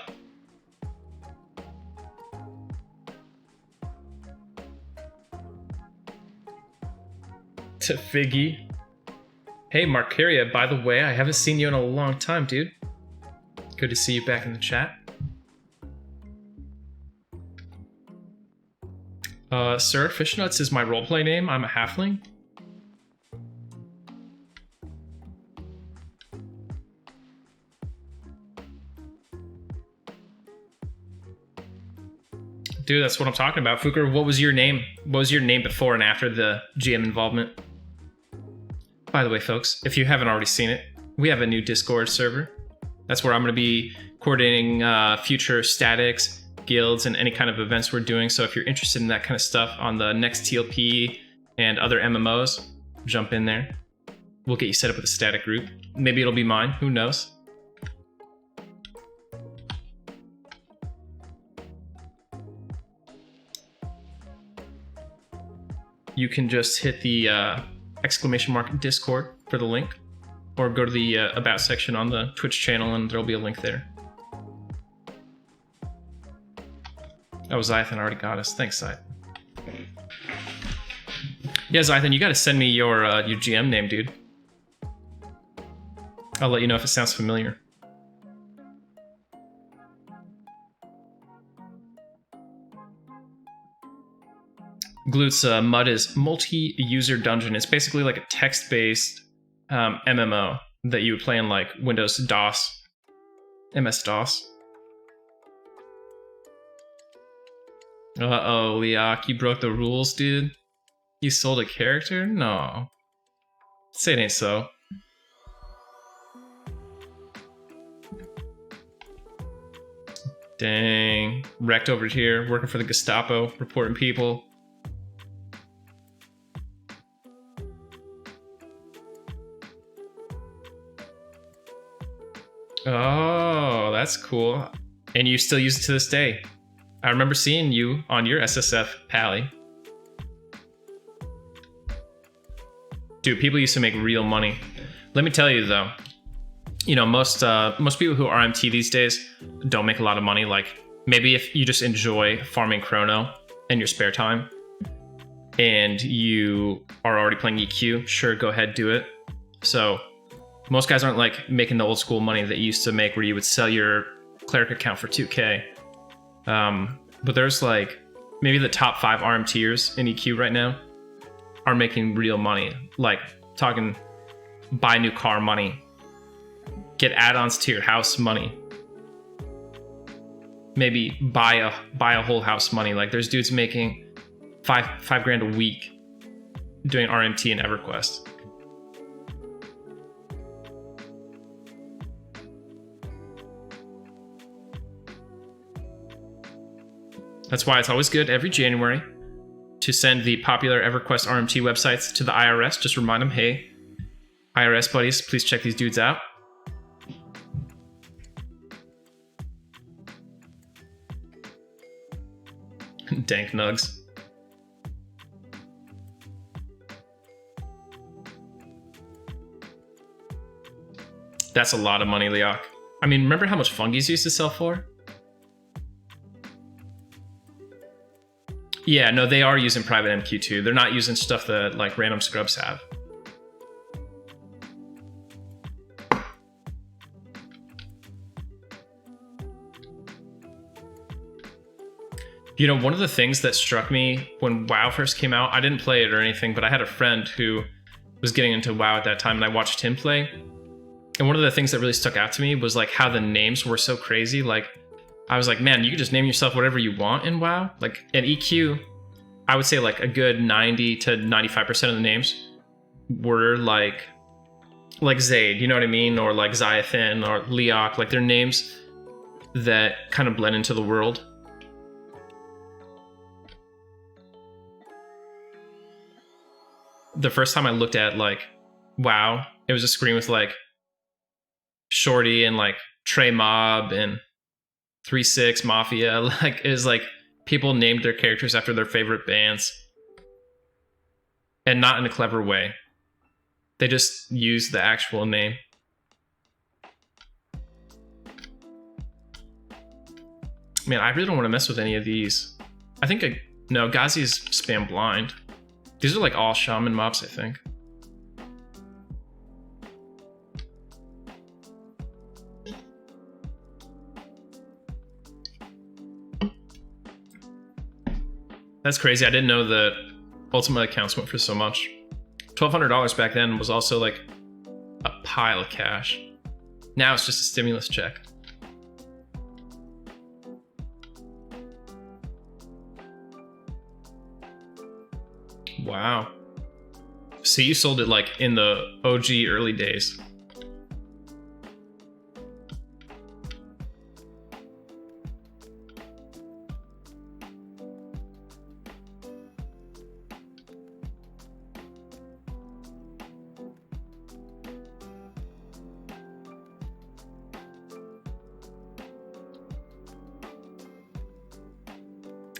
[SPEAKER 1] To Figgy. Hey, Marcaria, by the way, I haven't seen you in a long time, dude. Good to see you back in the chat. Sir, Fishnuts is my roleplay name. I'm a halfling. Dude, that's what I'm talking about. Fuker, what was your name? What was your name before and after the GM involvement? By the way, folks, if you haven't already seen it, we have a new Discord server. That's where I'm going to be coordinating future statics, guilds, and any kind of events we're doing. So if you're interested in that kind of stuff on the next TLP and other MMOs, jump in there. We'll get you set up with a static group. Maybe it'll be mine. Who knows? You can just hit the ! Discord for the link, or go to the about section on the Twitch channel and there'll be a link there. Oh, Zythan already got us. Thanks, Zythan. Yeah, Zythan, you gotta send me your GM name, dude. I'll let you know if it sounds familiar. Glute's MUD is multi-user dungeon. It's basically like a text-based MMO that you would play in like Windows DOS, MS-DOS. Uh-oh, Leok, you broke the rules, dude. You sold a character? No. Say it ain't so. Dang. Wrecked over here, working for the Gestapo, reporting people. Oh, that's cool. And you still use it to this day. I remember seeing you on your SSF Pally. Dude, people used to make real money. Let me tell you though, you know, most people who RMT these days don't make a lot of money. Like maybe if you just enjoy farming chrono in your spare time and you are already playing EQ, sure, go ahead, do it. So most guys aren't like making the old school money that you used to make where you would sell your cleric account for 2K. But there's like maybe the top 5 RMTers in EQ right now are making real money. Like talking buy new car money, get add-ons to your house money, maybe buy a whole house money. Like there's dudes making five grand a week doing RMT and EverQuest. That's why it's always good every January to send the popular EverQuest RMT websites to the IRS. Just remind them, hey, IRS buddies, please check these dudes out. Dank nugs. That's a lot of money, Leok. I mean, remember how much fungies used to sell for? Yeah, no, they are using private MQ2. They're not using stuff that like random scrubs have. You know, one of the things that struck me when WoW first came out, I didn't play it or anything, but I had a friend who was getting into WoW at that time and I watched him play. And one of the things that really stuck out to me was like how the names were so crazy. Like I was like, man, you could just name yourself whatever you want in WoW. Like in EQ, I would say like a good 90 to 95% of the names were like Zaide, you know what I mean? Or like Zaide or Leok, like they're names that kind of blend into the world. The first time I looked at like WoW, it was a screen with like Shorty and like Trey Mob and 3-6 Mafia. Like it was like people named their characters after their favorite bands, and not in a clever way. They just used the actual name. Man, I really don't want to mess with any of these. I think no, Ghazi's spam blind. These are like all shaman mobs, I think. That's crazy. I didn't know that Ultimate accounts went for so much. $1,200 back then was also like a pile of cash. Now it's just a stimulus check. Wow. So you sold it like in the OG early days.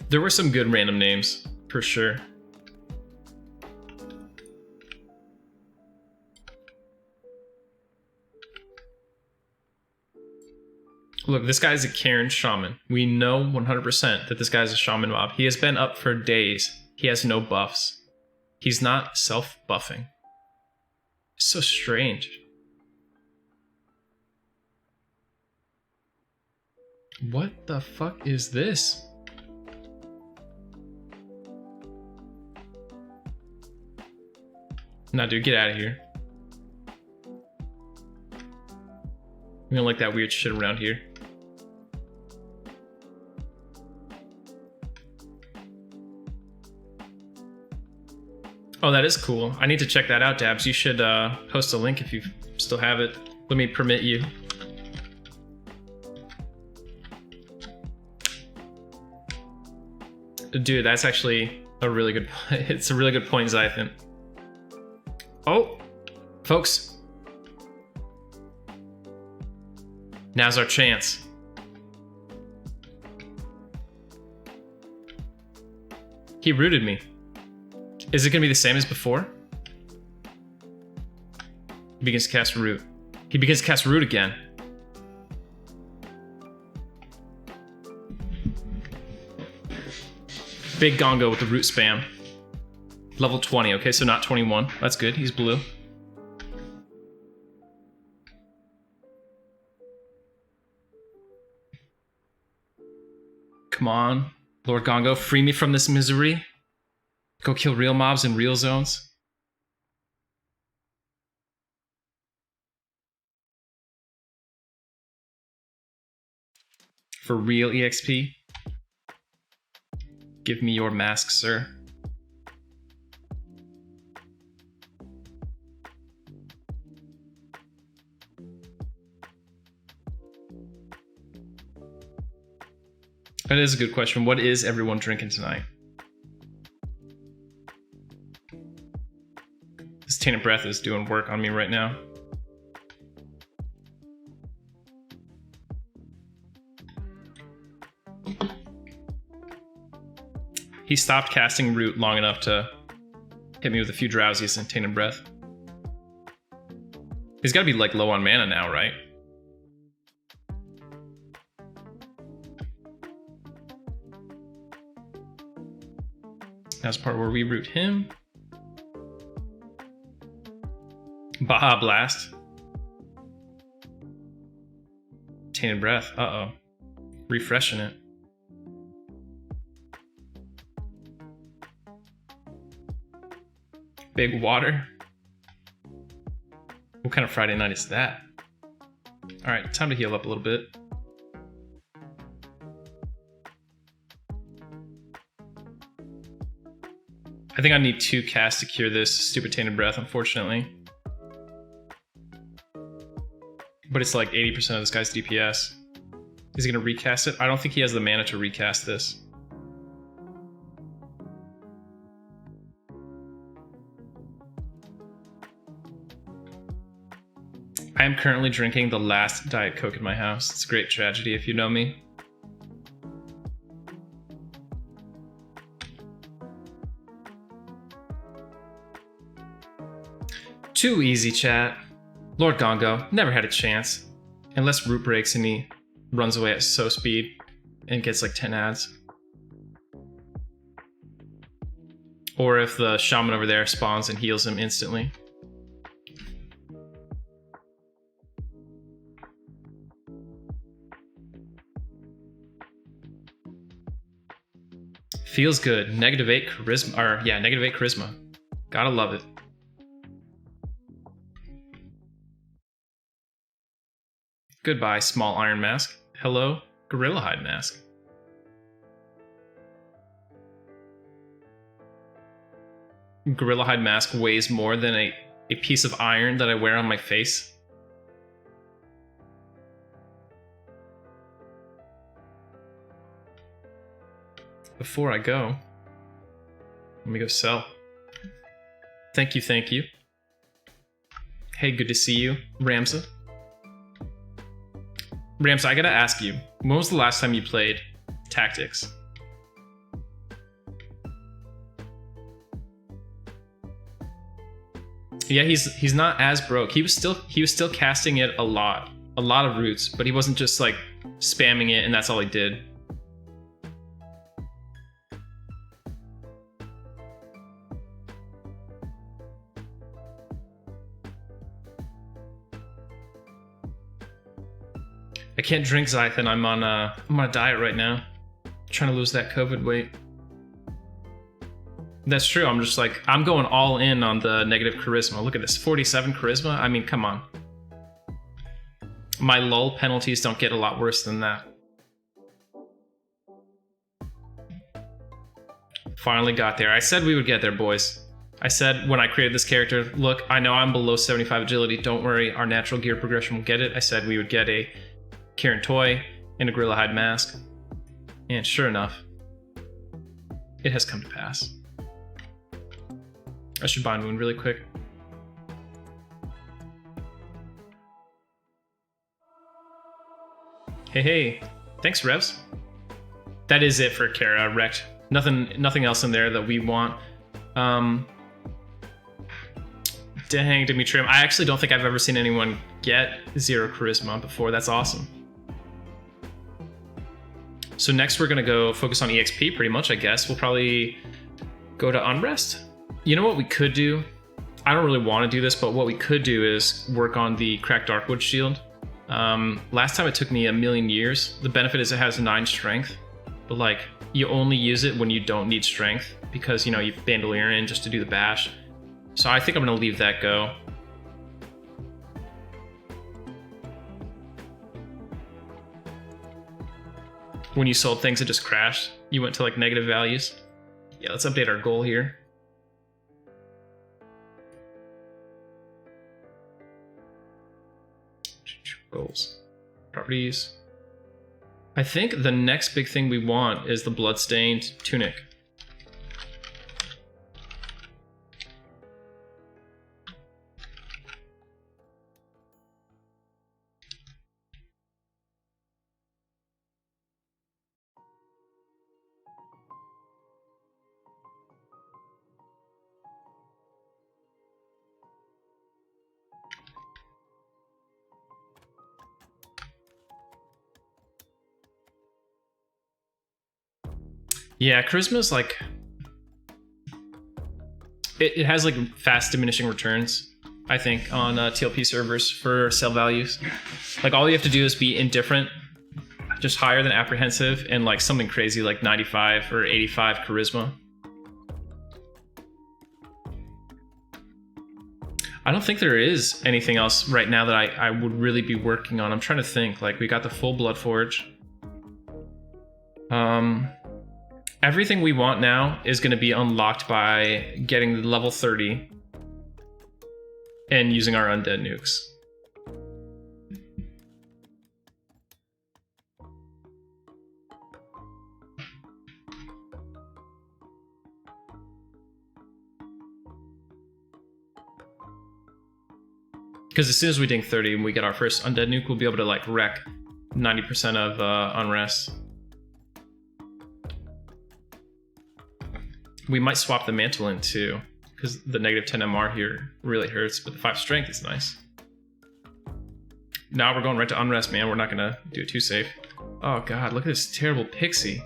[SPEAKER 1] There were some good random names, for sure. Look, this guy's a Karen shaman. We know 100% that this guy's a shaman mob. He has been up for days. He has no buffs. He's not self-buffing. It's so strange. What the fuck is this? Nah, dude, get out of here. We don't like that weird shit around here. Oh, that is cool. I need to check that out, Dabs. You should post a link if you still have it. Let me permit you. Dude, that's actually a really good point. It's a really good point, Zython. Oh, folks. Now's our chance. He rooted me. Is it gonna be the same as before? He begins to cast root. He begins to cast root again. Big Gongo with the root spam. Level 20, okay, so not 21. That's good, he's blue. Come on, Lord Gongo, free me from this misery. Go kill real mobs in real zones. For real EXP. Give me your mask, sir. That is a good question. What is everyone drinking tonight? This tainted breath is doing work on me right now. He stopped casting root long enough to hit me with a few drowsies and tainted breath. He's got to be like low on mana now, right? That's the part where we root him. Baja Blast. Tainted breath. Uh-oh. Refreshing it. Big water. What kind of Friday night is that? Alright, time to heal up a little bit. I think I need 2 casts to cure this stupid tainted breath, unfortunately. But it's like 80% of this guy's DPS. Is he gonna recast it? I don't think he has the mana to recast this. I am currently drinking the last Diet Coke in my house. It's a great tragedy if you know me. Too easy, chat. Lord Gongo never had a chance. Unless root breaks and he runs away at so speed and gets like 10 ads. Or if the shaman over there spawns and heals him instantly. Feels good. -8 charisma, or yeah, -8 charisma. Gotta love it. Goodbye, small iron mask. Hello, gorilla hide mask. Gorilla hide mask weighs more than a piece of iron that I wear on my face. Before I go, let me go sell. Thank you, thank you. Hey, good to see you, Ramza. Ramza, I gotta ask you, when was the last time you played Tactics? Yeah, he's not as broke. He was still casting it a lot of roots, but he wasn't just like spamming it and that's all he did. I can't drink Zython. I'm on a diet right now. Trying to lose that COVID weight. That's true. I'm going all in on the negative charisma. Look at this, 47 charisma. I mean, come on. My lull penalties don't get a lot worse than that. Finally got there. I said we would get there, boys. I said when I created this character, look, I know I'm below 75 agility. Don't worry, our natural gear progression will get it. I said we would get a Kieran toy and a gorilla hide mask. And sure enough, It has come to pass. I should bind wound really quick. Hey, thanks, Revs. That is it for Kara wrecked. Nothing else in there that we want. Dang, Dimitrium. I actually don't think I've ever seen anyone get 0 charisma before. That's awesome. So next we're gonna go focus on EXP pretty much, I guess. We'll probably go to Unrest. You know what we could do? I don't really want to do this, but what we could do is work on the Cracked Darkwood shield. Last time it took me 1,000,000 years. The benefit is it has 9 strength, but like you only use it when you don't need strength because, you know, you bandolier in just to do the bash. So I think I'm gonna leave that go. When you sold things, it just crashed. You went to like negative values. Yeah, let's update our goal here. Goals. Properties. I think the next big thing we want is the Bloodstained Tunic. Yeah, Charisma's like... It has like fast diminishing returns, I think, on TLP servers for sell values. Like all you have to do is be indifferent, just higher than apprehensive, and like something crazy like 95 or 85 charisma. I don't think there is anything else right now that I would really be working on. I'm trying to think. Like we got the full Bloodforge. Everything we want now is going to be unlocked by getting level 30 and using our undead nukes. Because as soon as we ding 30 and we get our first undead nuke, we'll be able to like wreck 90% of unrest. We might swap the mantle in too, because the negative 10 MR here really hurts, but the 5 strength is nice. Now we're going right to unrest, man. We're not gonna do it too safe. Oh god, look at this terrible pixie.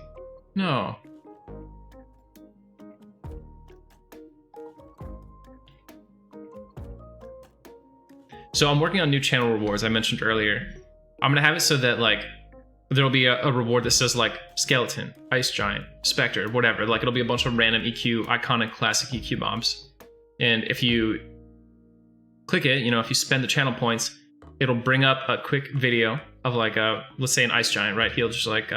[SPEAKER 1] No. So I'm working on new channel rewards I mentioned earlier. I'm gonna have it so that like there'll be a reward that says like Skeleton, Ice Giant, Spectre, whatever. Like it'll be a bunch of random EQ, iconic classic EQ mobs. And if you click it, you know, if you spend the channel points, it'll bring up a quick video of like let's say an Ice Giant, right? He'll just like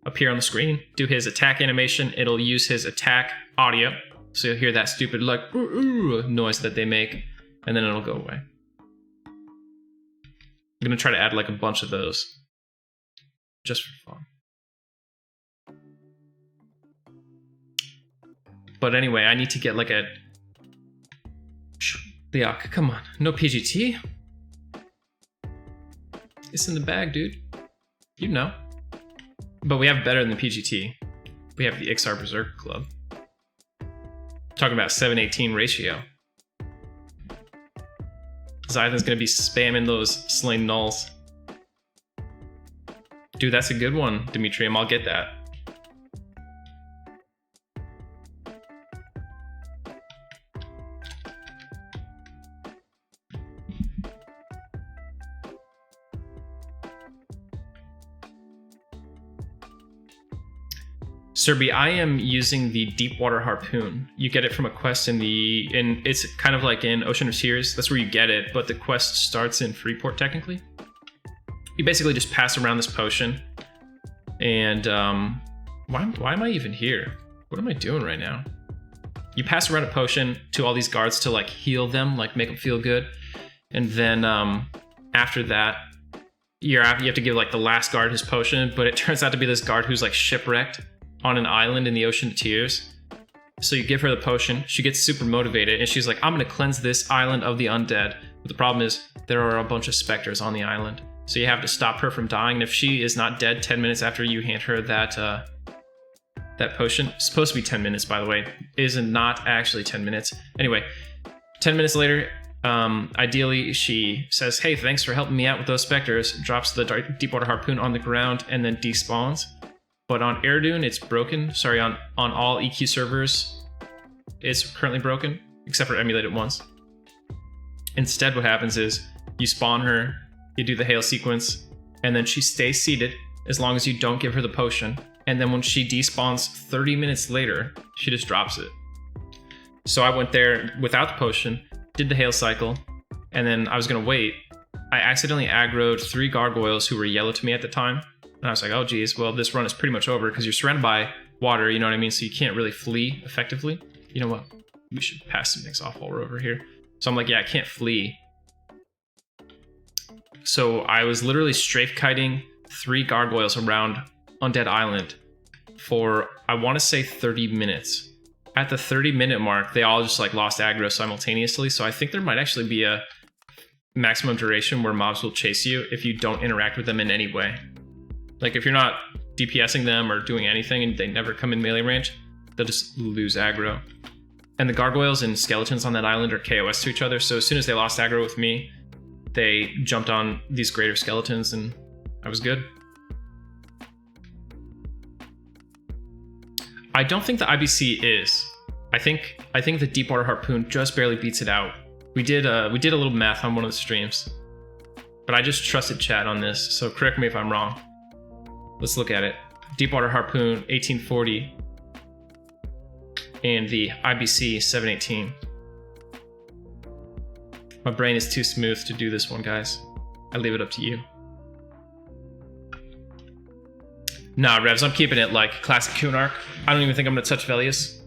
[SPEAKER 1] appear on the screen, do his attack animation. It'll use his attack audio. So you'll hear that stupid like noise that they make, and then it'll go away. I'm gonna try to add like a bunch of those. Just for fun. But anyway, I need to get like a... Leok, come on. No PGT? It's in the bag, dude. You know. But we have better than the PGT. We have the XR Berserker Club. Talking about 7:18 ratio. Zaide's gonna be spamming those slain nulls. Dude, that's a good one, Dimitrium. I'll get that. Serbi, I am using the Deepwater Harpoon. You get it from a quest in it's kind of like in Ocean of Tears. That's where you get it, but the quest starts in Freeport technically. You basically just pass around this potion, and why am I even here? What am I doing right now? You pass around a potion to all these guards to like heal them, like make them feel good, and then after that, you have to give like the last guard his potion, but it turns out to be this guard who's like shipwrecked on an island in the Ocean of Tears, So you give her the potion, she gets super motivated, and she's like, I'm gonna cleanse this island of the undead. But the problem is, there are a bunch of specters on the island. So you have to stop her from dying, and if she is not dead 10 minutes after you hand her that potion, it's supposed to be 10 minutes, by the way, is not actually 10 minutes. Anyway, 10 minutes later, ideally, she says, hey, thanks for helping me out with those specters, drops the Deepwater Harpoon on the ground, and then despawns. But on Airdoon, it's broken. Sorry, on all EQ servers, it's currently broken, except for emulated once. Instead, what happens is you spawn her, you do the hail sequence, and then she stays seated as long as you don't give her the potion. And then when she despawns 30 minutes later, she just drops it. So I went there without the potion, did the hail cycle, and then I was gonna wait. I accidentally aggroed 3 gargoyles who were yellow to me at the time. And I was like, oh geez, well this run is pretty much over because you're surrounded by water, you know what I mean? So you can't really flee effectively. You know what? We should pass some things off while we're over here. So I'm like, yeah, I can't flee. So I was literally strafe kiting 3 gargoyles around Undead Island for, I want to say 30 minutes. At the 30-minute mark, they all just like lost aggro simultaneously. So I think there might actually be a maximum duration where mobs will chase you if you don't interact with them in any way. Like if you're not DPSing them or doing anything and they never come in melee range, they'll just lose aggro. And the gargoyles and skeletons on that island are KOS to each other. So as soon as they lost aggro with me, they jumped on these greater skeletons and I was good. I don't think the IBC is. I think the Deepwater Harpoon just barely beats it out. We did a little math on one of the streams, but I just trusted chat on this, so correct me if I'm wrong. Let's look at it. Deepwater Harpoon 1840 and the IBC 718. My brain is too smooth to do this one, guys. I leave it up to you. Nah, Revs, I'm keeping it like classic Kunark. I don't even think I'm gonna touch Velius.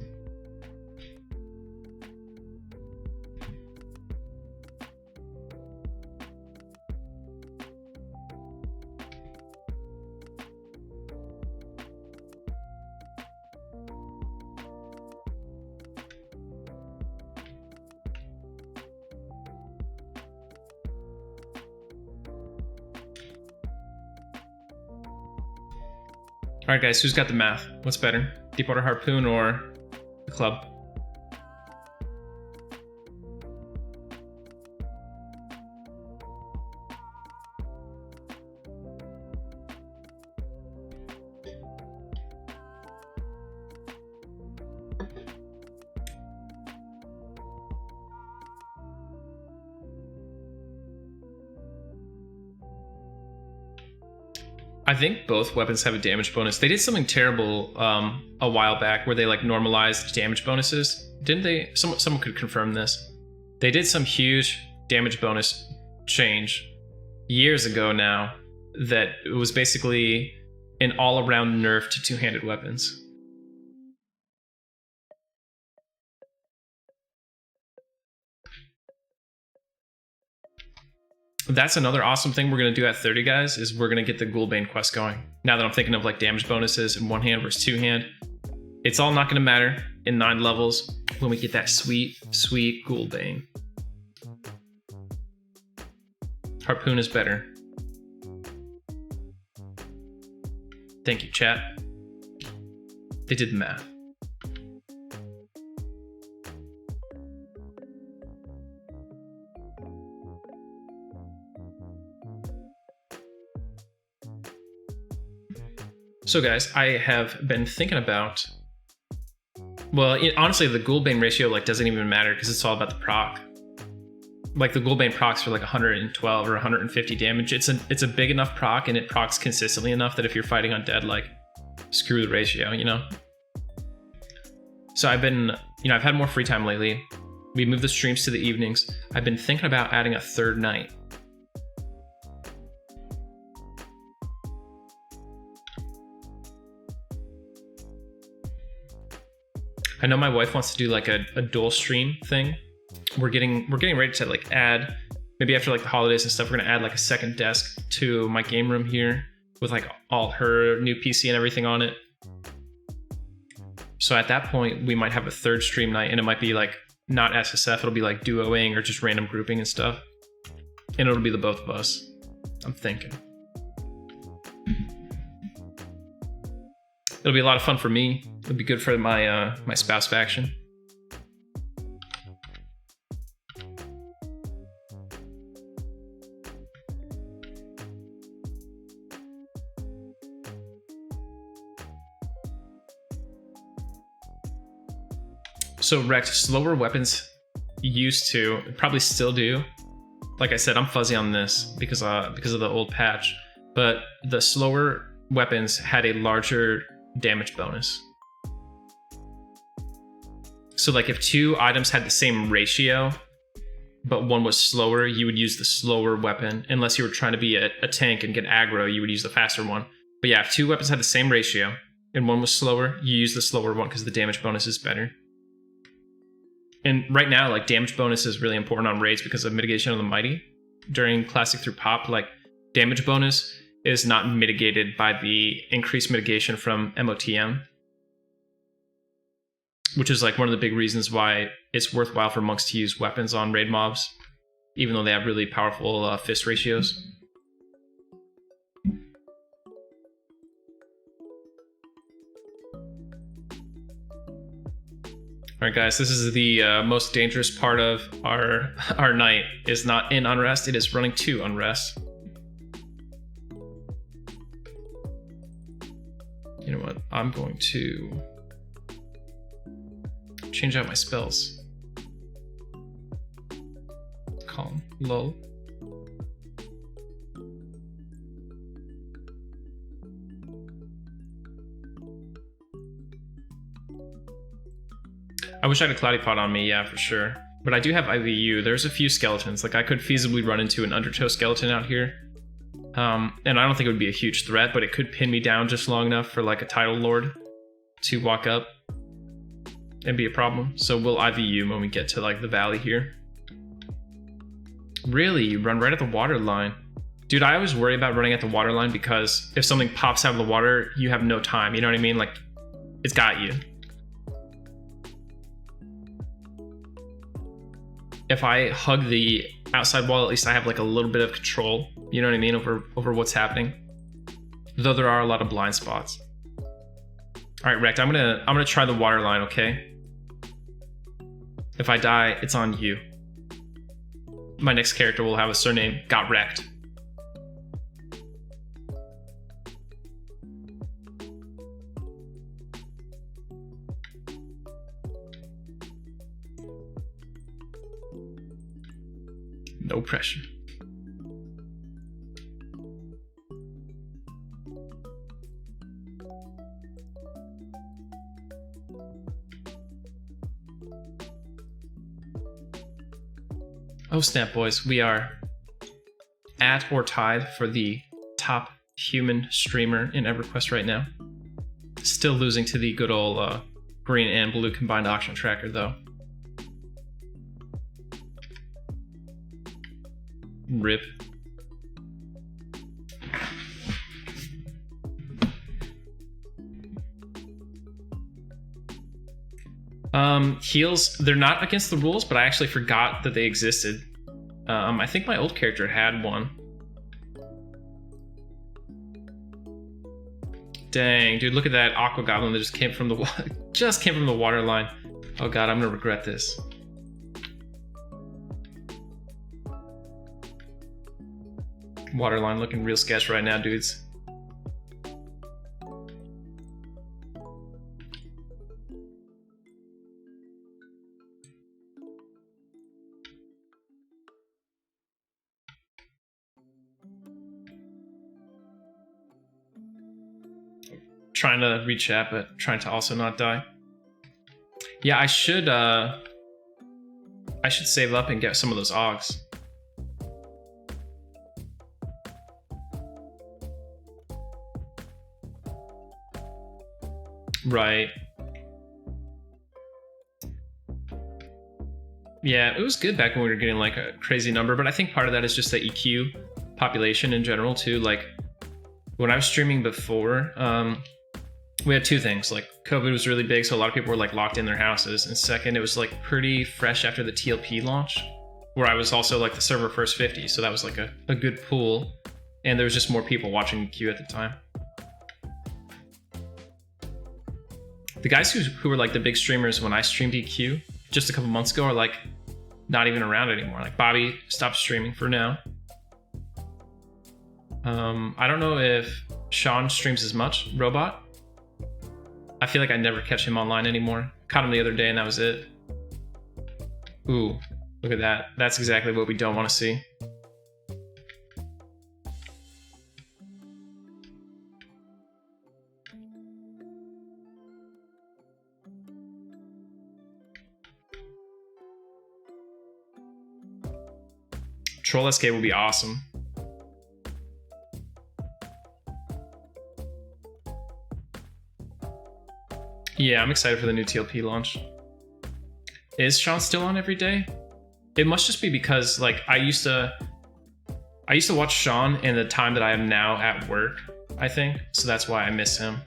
[SPEAKER 1] All right, guys, who's got the math? What's better, Deepwater Harpoon or the club? I think both weapons have a damage bonus. They did something terrible a while back where they like normalized damage bonuses. Didn't they? Someone could confirm this. They did some huge damage bonus change years ago now that it was basically an all-around nerf to two-handed weapons. That's another awesome thing we're going to do at 30, guys, is we're going to get the Ghoulbane quest going. Now that I'm thinking of like damage bonuses in one hand versus two hand, it's all not going to matter in 9 levels when we get that sweet, sweet Ghoulbane. Harpoon is better. Thank you, chat. They did the math. So guys, I have been thinking about, well, honestly, the Ghoulbane ratio like doesn't even matter because it's all about the proc. Like the Ghoulbane procs for like 112 or 150 damage. It's a big enough proc and it procs consistently enough that if you're fighting undead, like screw the ratio, you know? So I've been, I've had more free time lately. We moved the streams to the evenings. I've been thinking about adding a third night. I know my wife wants to do like a dual stream thing. We're getting ready to like add, maybe after like the holidays and stuff, we're gonna add like a second desk to my game room here with like all her new PC and everything on it. So at that point, we might have a third stream night, and it might be like not SSF, it'll be like duoing or just random grouping and stuff. And it'll be the both of us, I'm thinking. It'll be a lot of fun for me. It'll be good for my my spouse faction. So Rect, slower weapons used to, probably still do. Like I said, I'm fuzzy on this because of the old patch, but the slower weapons had a larger damage bonus. So like if two items had the same ratio, but one was slower, you would use the slower weapon. Unless you were trying to be a tank and get aggro, you would use the faster one. But yeah, if two weapons had the same ratio and one was slower, you use the slower one because the damage bonus is better. And right now, like, damage bonus is really important on raids because of mitigation of the mighty. During classic through pop, like, damage bonus is not mitigated by the increased mitigation from MOTM, which is like one of the big reasons why it's worthwhile for monks to use weapons on raid mobs, even though they have really powerful fist ratios. All right, guys, this is the most dangerous part of our night. Is not in Unrest, it is running to Unrest. You know what? I'm going to change out my spells. Calm, lull. I wish I had a Cloudy Pot on me, yeah, for sure. But I do have IVU. There's a few skeletons. Like, I could feasibly run into an Undertow skeleton out here. And I don't think it would be a huge threat, but it could pin me down just long enough for, like, a Tidal Lord to walk up and be a problem. So we'll IVU when we get to, like, the valley here. Really? You run right at the water line. Dude, I always worry about running at the water line because if something pops out of the water, you have no time. You know what I mean? Like, it's got you. If I hug the outside wall, at least I have like a little bit of control, you know what I mean, over what's happening. Though there are a lot of blind spots. All right, Rect, I'm gonna try the water line, okay? If I die, it's on you. My next character will have a surname, Got Wrecked. No pressure. Oh snap, boys. We are at or tied for the top human streamer in Everquest right now. Still losing to the good old green and blue combined auction tracker, though. Rip. Heals, they're not against the rules, but I actually forgot that they existed. I think my old character had one. Dang, dude, look at that aqua goblin that just came from the water line. Oh god, I'm gonna regret this. Waterline looking real sketch right now, dudes. Trying to read chat, but trying to also not die. Yeah, I should save up and get some of those Augs. Right. Yeah, it was good back when we were getting like a crazy number, but I think part of that is just the EQ population in general too. Like when I was streaming before, we had two things. Like, COVID was really big, so a lot of people were like locked in their houses. And second, it was like pretty fresh after the TLP launch, where I was also like the server first 50. So that was like a good pool. And there was just more people watching Q at the time. The guys who were like the big streamers when I streamed EQ just a couple months ago are like not even around anymore. Like Bobby stopped streaming for now. I don't know if Sean streams as much. Robot. I feel like I never catch him online anymore. Caught him the other day and that was it. Ooh, look at that. That's exactly what we don't want to see. Troll SK will be awesome. Yeah, I'm excited for the new TLP launch. Is Sean still on every day? It must just be because like I used to watch Sean in the time that I am now at work, I think. So that's why I miss him.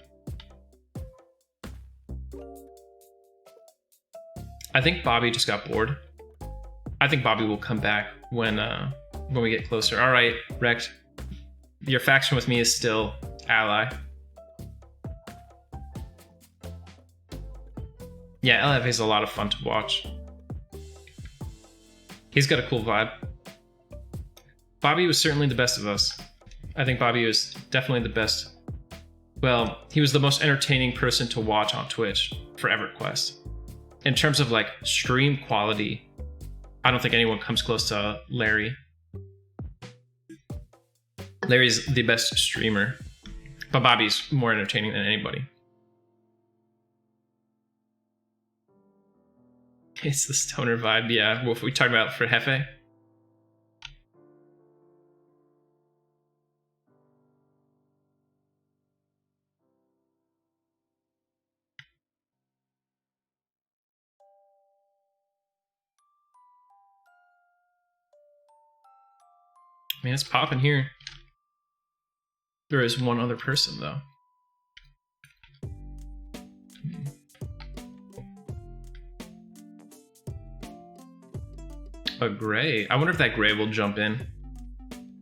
[SPEAKER 1] I think Bobby just got bored. I think Bobby will come back when we get closer. All right, Rect, your faction with me is still ally. Yeah, LF is a lot of fun to watch. He's got a cool vibe. Bobby was certainly the best of us. I think Bobby was definitely the best. Well, he was the most entertaining person to watch on Twitch for Everquest. In terms of like stream quality, I don't think anyone comes close to Larry. Larry's the best streamer, but Bobby's more entertaining than anybody. It's the stoner vibe, yeah. What we talked about for Hefe. Man, it's popping here. There is one other person, though. A Gray. I wonder if that Gray will jump in.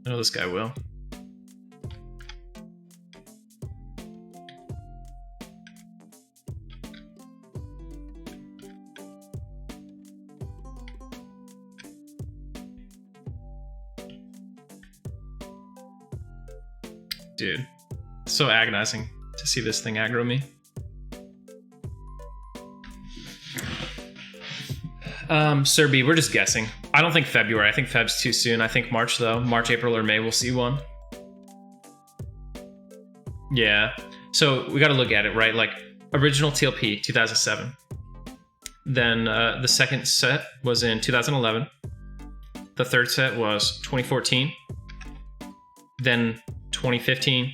[SPEAKER 1] I know this guy will. Dude, so agonizing to see this thing aggro me. Sir B, we're just guessing. I don't think February. I think Feb's too soon. I think March, though. March, April, or May, we'll see one. Yeah. So we got to look at it, right? Like, original TLP, 2007. Then the second set was in 2011. The third set was 2014. Then 2015,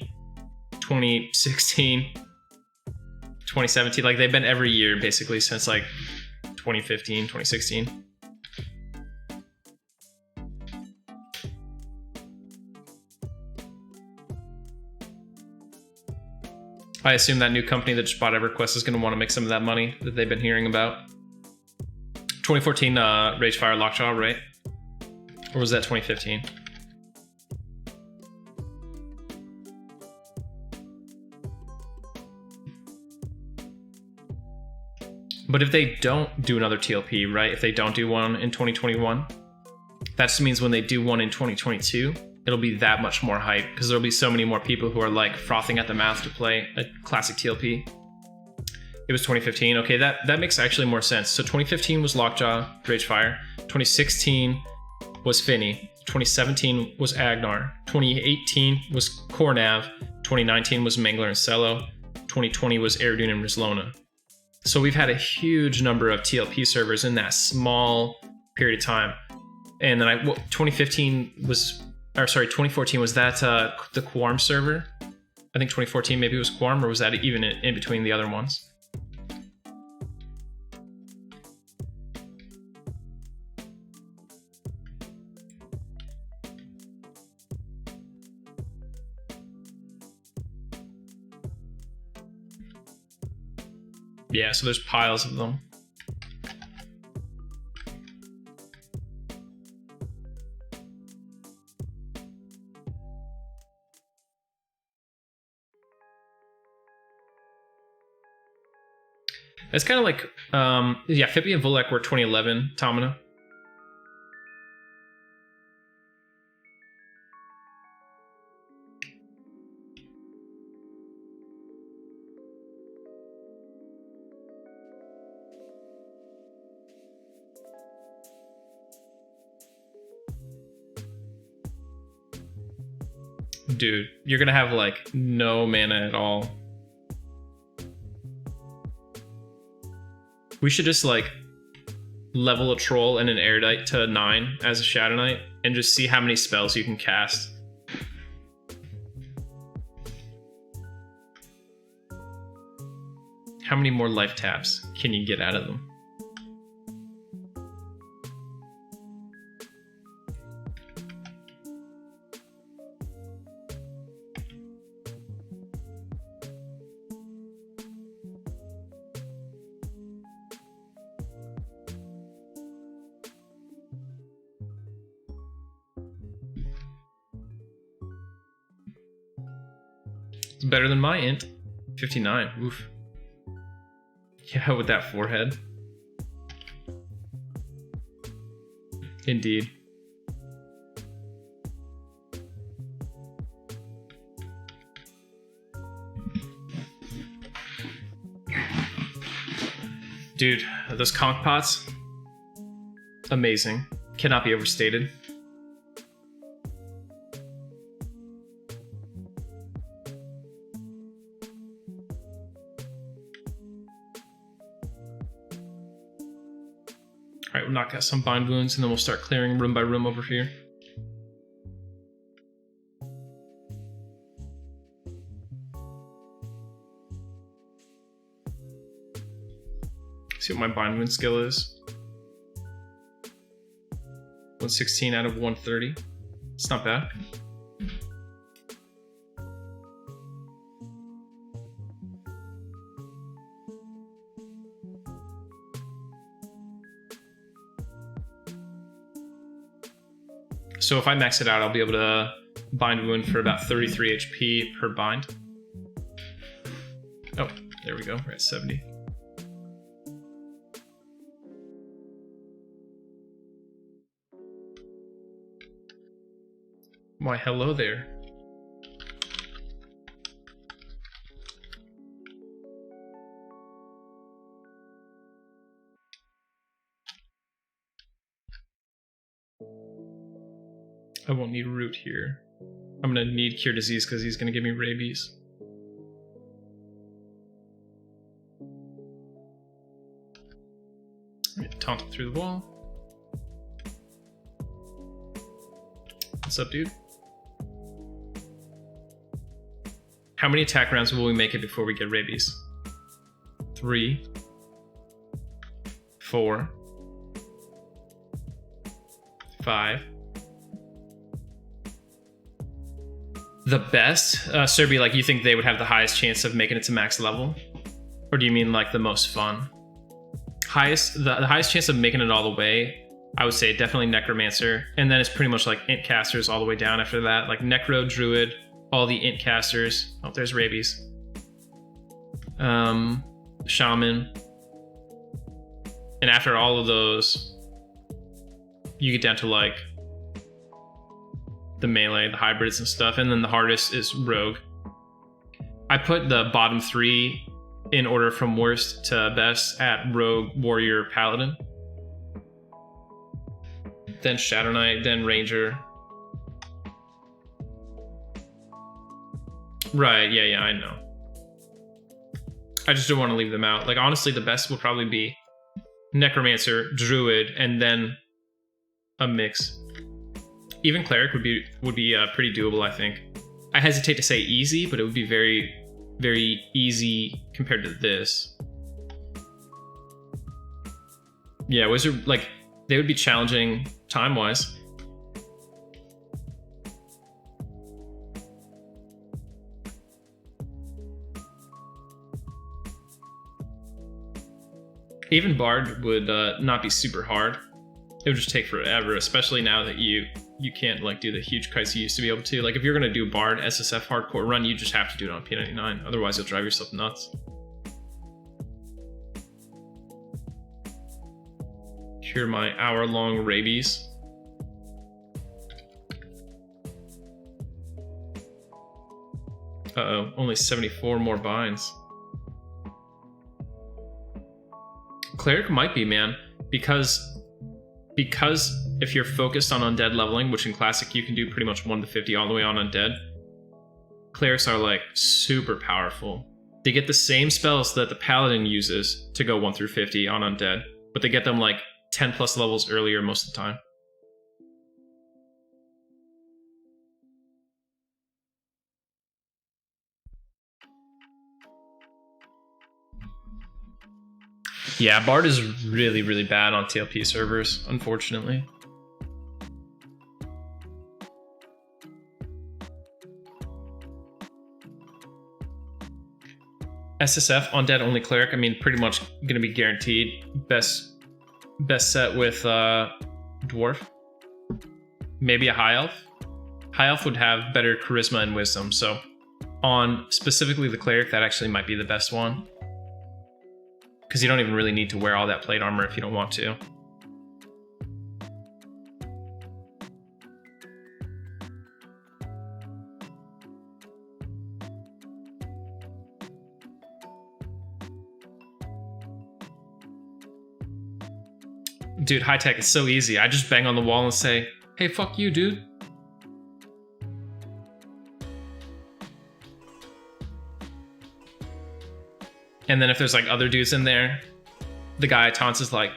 [SPEAKER 1] 2016, 2017. Like, they've been every year, basically, since, like, 2015, 2016. I assume that new company that just bought Everquest is going to want to make some of that money that they've been hearing about. 2014 Ragefire Lockjaw, right? Or was that 2015? But if they don't do another TLP, right? If they don't do one in 2021, that just means when they do one in 2022, it'll be that much more hype because there'll be so many more people who are like frothing at the mouth to play a classic TLP. It was 2015. Okay, that makes actually more sense. So 2015 was Lockjaw, Ragefire. 2016 was Finny. 2017 was Agnar. 2018 was Cornav. 2019 was Mangler and Cello. 2020 was Airdoon and Rizlona. So we've had a huge number of TLP servers in that small period of time. And then 2014 was that the Quorum server? I think 2014 maybe it was Quorum, or was that even in between the other ones? Yeah, so there's piles of them. It's kind of like, yeah, Pippi and Volek were 2011 Tamina. Dude, you're gonna have like no mana at all. We should just like level a troll and an Erudite to 9 as a Shadow Knight and just see how many spells you can cast. How many more life taps can you get out of them? It's better than my int. 59. Oof. Yeah, with that forehead. Indeed. Dude, those conch pots, amazing. Cannot be overstated. Alright, we'll knock out some bind wounds and then we'll start clearing room by room over here. See what my bind wound skill is. 116 out of 130. It's not bad. So if I max it out, I'll be able to bind wound for about 33 HP per bind. Oh, there we go. We're at 70. Why, hello there. I won't need root here. I'm gonna need cure disease because he's gonna give me rabies. Taunt him through the wall. What's up, dude? How many attack rounds will we make it before we get rabies? 3, 4, 5. The best? Serby, like, you think they would have the highest chance of making it to max level? Or do you mean, like, the most fun? The highest chance of making it all the way, I would say definitely Necromancer. And then it's pretty much, like, Int casters all the way down after that. Like, Necro, Druid, all the Int casters. Oh, there's rabies. Shaman. And after all of those, you get down to, like, the melee, the hybrids and stuff, and then the hardest is rogue. I put the bottom 3 in order from worst to best at rogue, warrior, paladin, then shadow knight, then ranger. Right, yeah, I know. I just don't want to leave them out. Like, honestly, the best would probably be necromancer, druid, and then a mix. Even cleric would be pretty doable, I think. I hesitate to say easy, but it would be very, very easy compared to this. Yeah, wizard, like, they would be challenging time-wise. Even Bard would not be super hard. It would just take forever, especially now that you can't like do the huge kites you used to be able to. Like if you're gonna do Bard SSF hardcore run, you just have to do it on P99. Otherwise you'll drive yourself nuts. Cure my hour-long rabies. Uh-oh, only 74 more binds. Cleric might be, man, because if you're focused on undead leveling, which in Classic you can do pretty much 1 to 50 all the way on undead, clerics are like super powerful. They get the same spells that the Paladin uses to go 1 through 50 on undead, but they get them like 10 plus levels earlier most of the time. Yeah, Bard is really, really bad on TLP servers, unfortunately. SSF, Undead Only Cleric, I mean, pretty much going to be guaranteed. Best set with Dwarf. Maybe a High Elf. High Elf would have better Charisma and Wisdom, so on specifically the Cleric, that actually might be the best one. Because you don't even really need to wear all that plate armor if you don't want to. Dude, high tech is so easy. I just bang on the wall and say, hey, fuck you, dude. And then if there's like other dudes in there, the guy taunts is like,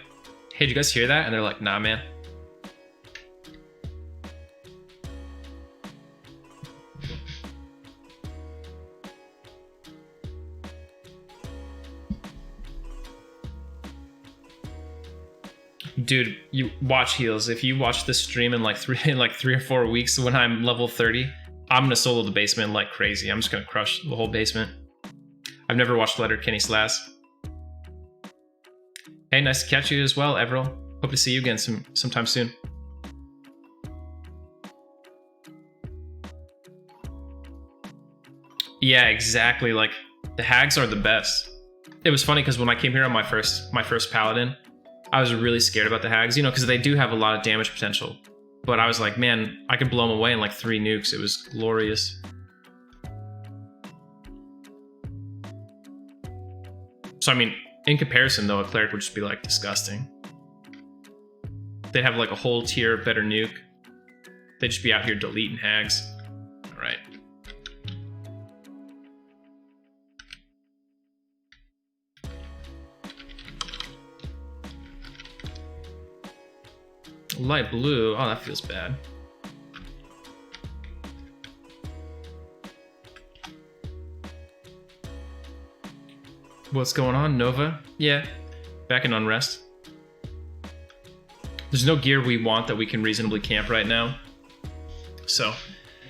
[SPEAKER 1] hey, did you guys hear that? And they're like, nah, man. Dude, you watch heals. If you watch this stream in like 3 or 4 weeks when I'm level 30, I'm gonna solo the basement like crazy. I'm just gonna crush the whole basement. I've never watched Letterkenny Slash. Hey, nice to catch you as well, Everil. Hope to see you again sometime soon. Yeah, exactly. Like the hags are the best. It was funny because when I came here on my first Paladin, I was really scared about the hags, you know, because they do have a lot of damage potential. But I was like, man, I could blow them away in like 3 nukes. It was glorious. So, I mean, in comparison, though, a cleric would just be, like, disgusting. They'd have, like, a whole tier better nuke. They'd just be out here deleting hags. All right. Light blue. Oh, that feels bad. What's going on, Nova? Yeah, back in Unrest. There's no gear we want that we can reasonably camp right now. So,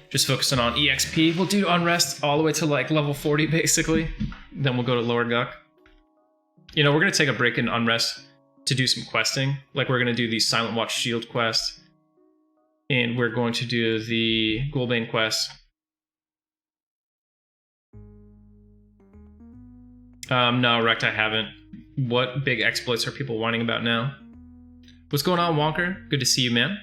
[SPEAKER 1] just focusing on EXP. We'll do Unrest all the way to like level 40, basically. Then we'll go to Lower Guck. You know, we're going to take a break in Unrest to do some questing. Like, we're going to do the Silent Watch Shield quest. And we're going to do the Ghoulbane quest. No, Rect, I haven't. What big exploits are people whining about now? What's going on, Wonker? Good to see you, man.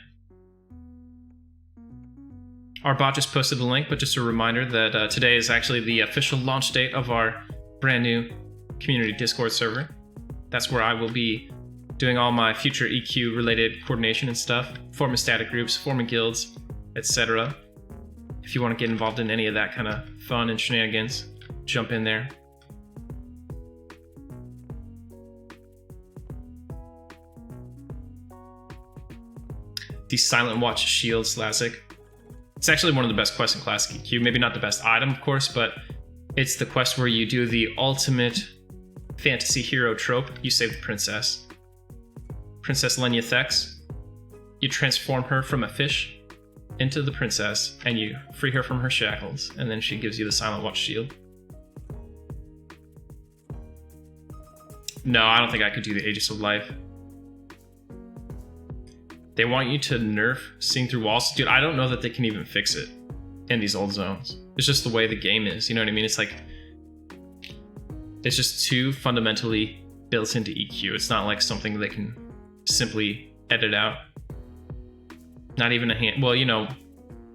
[SPEAKER 1] Our bot just posted the link, but just a reminder that today is actually the official launch date of our brand new community Discord server. That's where I will be doing all my future EQ related coordination and stuff, forming static groups, forming guilds, etc. If you want to get involved in any of that kind of fun and shenanigans, jump in there. The Silent Watch Shield Slassic. It's actually one of the best quests in Classic EQ. Maybe not the best item, of course, but it's the quest where you do the ultimate fantasy hero trope. You save the princess. Princess Lenya Thex. You transform her from a fish into the princess, and you free her from her shackles, and then she gives you the Silent Watch Shield. No, I don't think I could do the Aegis of Life. They want you to nerf seeing through walls. Dude, I don't know that they can even fix it in these old zones. It's just the way the game is, you know what I mean? It's like, it's just too fundamentally built into EQ. It's not like something they can simply edit out. Not even a hand, well, you know,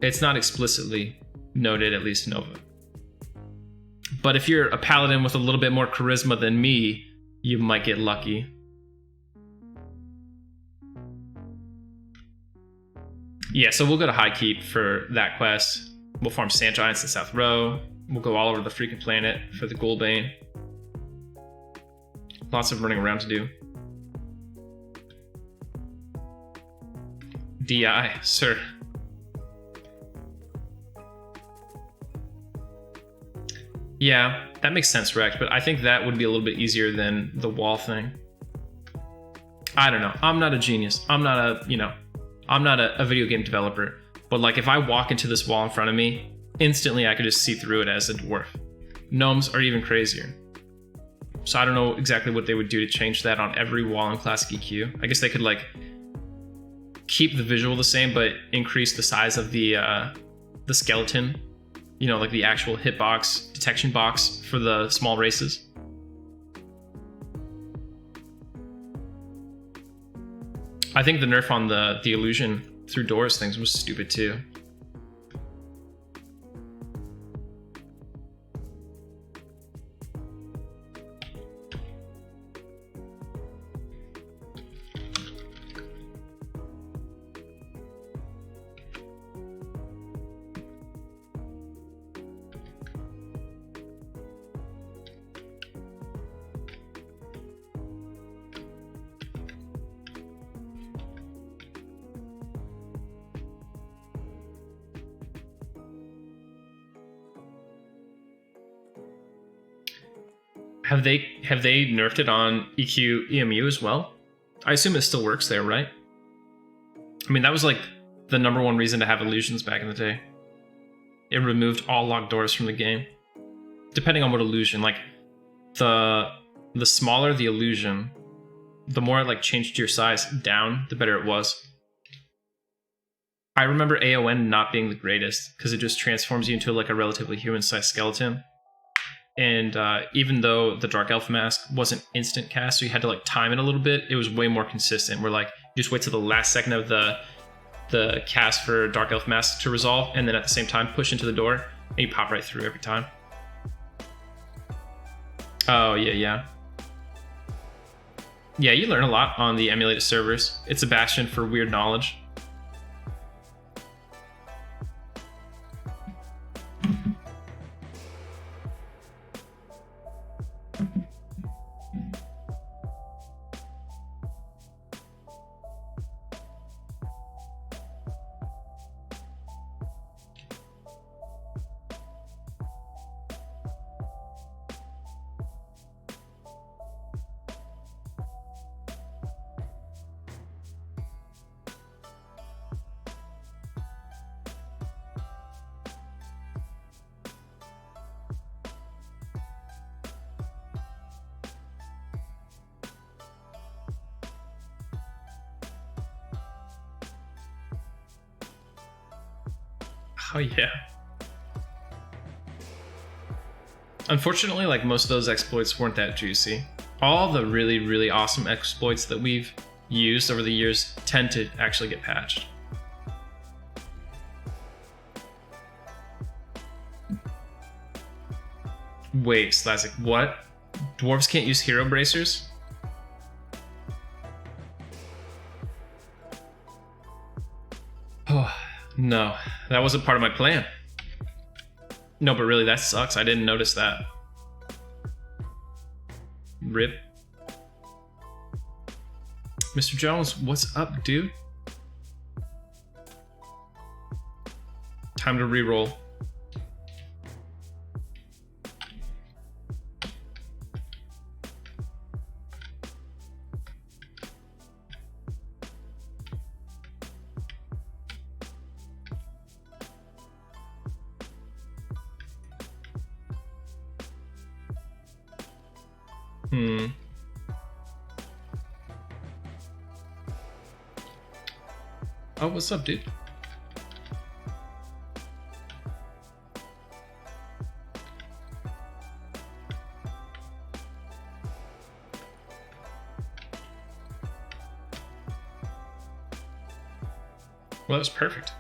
[SPEAKER 1] it's not explicitly noted, at least Nova. But if you're a paladin with a little bit more charisma than me, you might get lucky. Yeah, so we'll go to High Keep for that quest. We'll farm Sand Giants in South Row. We'll go all over the freaking planet for the Ghoulbane. Lots of running around to do. DI, sir. Yeah, that makes sense, Rex, but I think that would be a little bit easier than the wall thing. I don't know. I'm not a genius. I'm not a, you know, I'm not a video game developer. But like if I walk into this wall in front of me, instantly I could just see through it as a dwarf. Gnomes are even crazier. So I don't know exactly what they would do to change that on every wall in Classic EQ. I guess they could like keep the visual the same, but increase the size of the skeleton. You know, like the actual hitbox detection box for the small races. I think the nerf on the illusion through doors things was stupid too. Have they nerfed it on EQ EMU as well? I assume it still works there, right? I mean, that was like the #1 reason to have illusions back in the day. It removed all locked doors from the game. Depending on what illusion, like the smaller the illusion, the more it like changed your size down, the better it was. I remember AON not being the greatest because it just transforms you into like a relatively human-sized skeleton. And even though the Dark Elf Mask wasn't instant cast, so you had to like time it a little bit, it was way more consistent. Where like you just wait till the last second of the cast for Dark Elf Mask to resolve, and then at the same time push into the door, and you pop right through every time. Oh yeah. Yeah, you learn a lot on the emulated servers. It's a bastion for weird knowledge. Oh yeah. Unfortunately, like most of those exploits weren't that juicy. All the really, really awesome exploits that we've used over the years tend to actually get patched. Wait, Slazik, what? Dwarves can't use hero bracers? Oh, no, that wasn't part of my plan. No, but really, that sucks. I didn't notice that. RIP. Mr. Jones, what's up, dude? Time to reroll. Oh, what's up, dude? Well, that was perfect.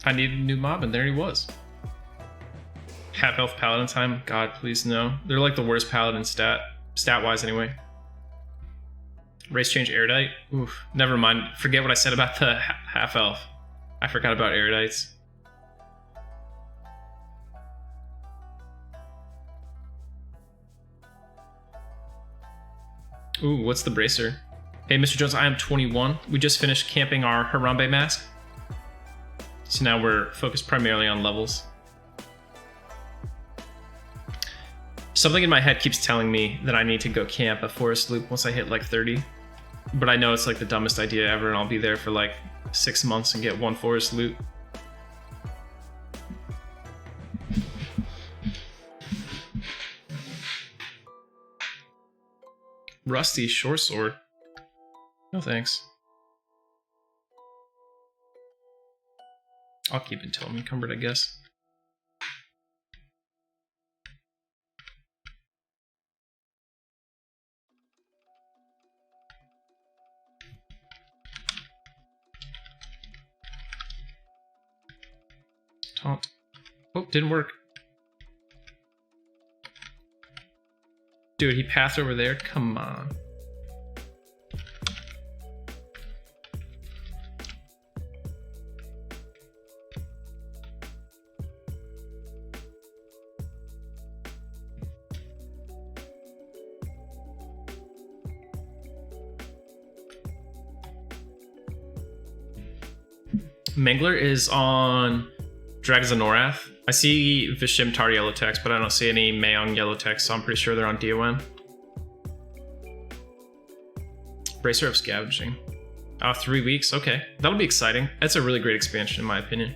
[SPEAKER 1] I needed a new mob, and there he was. Half health Paladin time? God, please no. They're like the worst Paladin stat-wise anyway. Race change Erudite? Oof, never mind. Forget what I said about the half elf. I forgot about Erudites. Ooh, what's the bracer? Hey, Mr. Jones, I am 21. We just finished camping our Harambe mask. So now we're focused primarily on levels. Something in my head keeps telling me that I need to go camp a forest loop once I hit like 30. But I know it's like the dumbest idea ever, and I'll be there for like 6 months and get one forest loot. Rusty short sword. No thanks. I'll keep it until I'm encumbered, I guess. Taunt. Oh, didn't work. Dude, he passed over there? Come on. Mangler is on Dragons of Norath. I see Vishimtar yellow text, but I don't see any Mayong yellow text, so I'm pretty sure they're on DON. Bracer of Scavenging. 3 weeks, okay. That'll be exciting. That's a really great expansion in my opinion.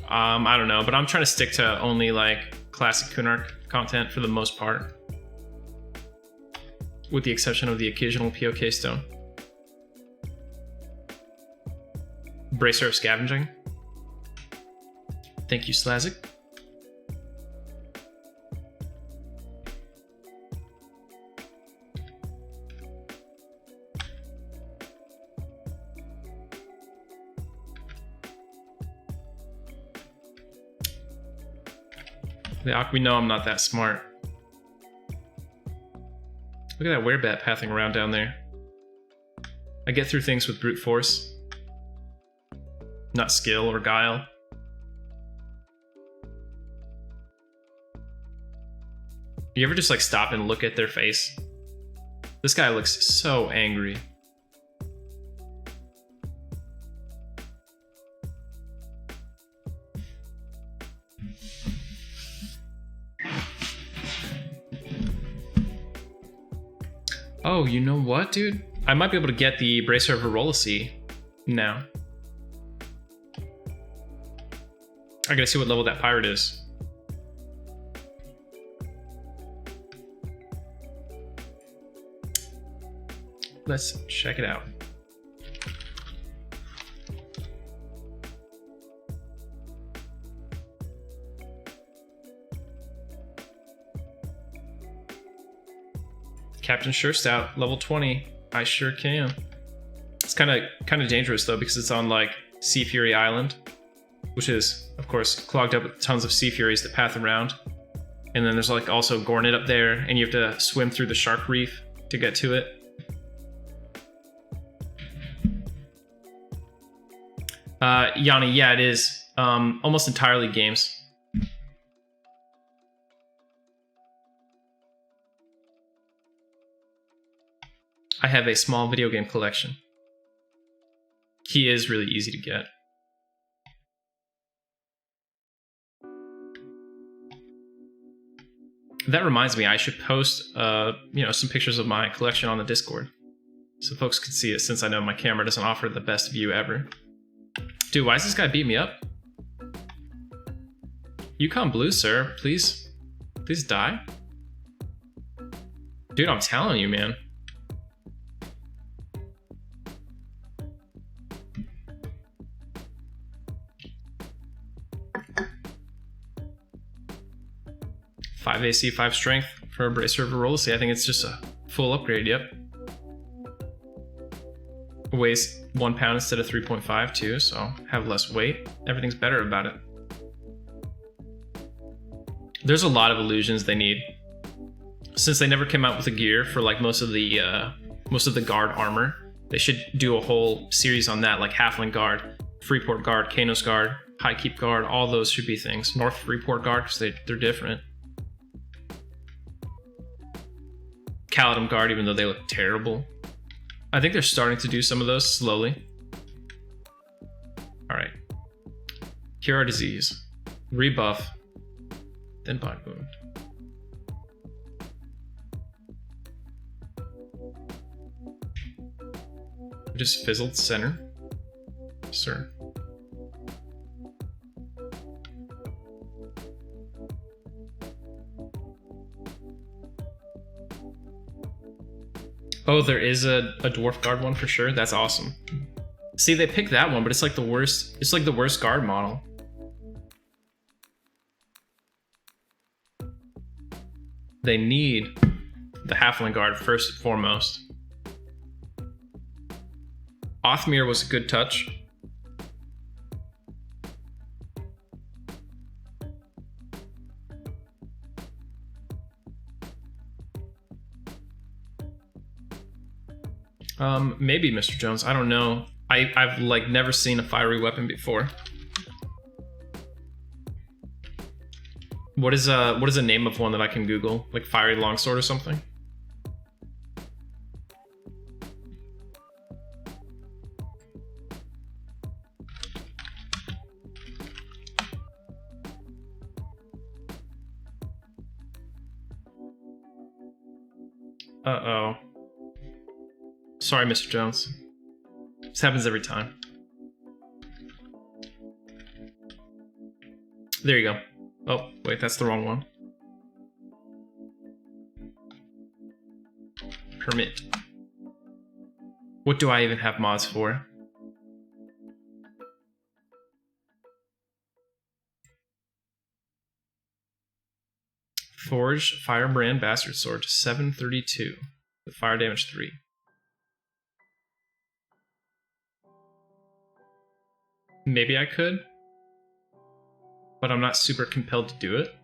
[SPEAKER 1] I don't know, but I'm trying to stick to only like classic Kunark content for the most part. With the exception of the occasional POK stone. Bracer of Scavenging. Thank you, Slazik. We know I'm not that smart. Look at that werebat pathing around down there. I get through things with brute force. Not skill or guile. You ever just like stop and look at their face? This guy looks so angry. Oh, you know what, dude? I might be able to get the Bracer of Virolocy now. I gotta see what level that pirate is. Let's check it out. Captain Surestout, level 20. I sure can. It's kind of dangerous though because it's on like Sea Fury Island, which is of course clogged up with tons of Sea Furies that path around. And then there's like also Gornet up there, and you have to swim through the Shark Reef to get to it. Yanni, yeah, it is almost entirely games. I have a small video game collection. He is really easy to get. That reminds me, I should post some pictures of my collection on the Discord so folks can see it, since I know my camera doesn't offer the best view ever. Dude, why does this guy beat me up? Yukon Blue, sir, please die. Dude, I'm telling you, man. Five AC, 5 strength for a Bracer of Verolisi. I think it's just a full upgrade, yep. Weighs 1 pound instead of 3.5 too, so have less weight. Everything's better about it. There's a lot of illusions they need. Since they never came out with a gear for like most of the guard armor, they should do a whole series on that, like Halfling Guard, Freeport Guard, Kanos Guard, High Keep Guard, all those should be things. North Freeport Guard, because they're different. Paladin Guard, even though they look terrible. I think they're starting to do some of those slowly. Alright. Cure our disease. Rebuff. Then Body Wound. Just fizzled center. Sir. Oh, there is a dwarf guard one for sure. That's awesome. See, they picked that one, but it's like the worst. It's like the worst guard model. They need the halfling guard first and foremost. Othmir was a good touch. Maybe Mr. Jones. I don't know. I've like never seen a fiery weapon before. What is a name of one that I can Google? Like fiery longsword or something? Uh-oh. Sorry, Mr. Jones. This happens every time. There you go. Oh, wait, that's the wrong one. Permit. What do I even have mods for? Forge Firebrand Bastard Sword to 732 with fire damage 3. Maybe I could, but I'm not super compelled to do it.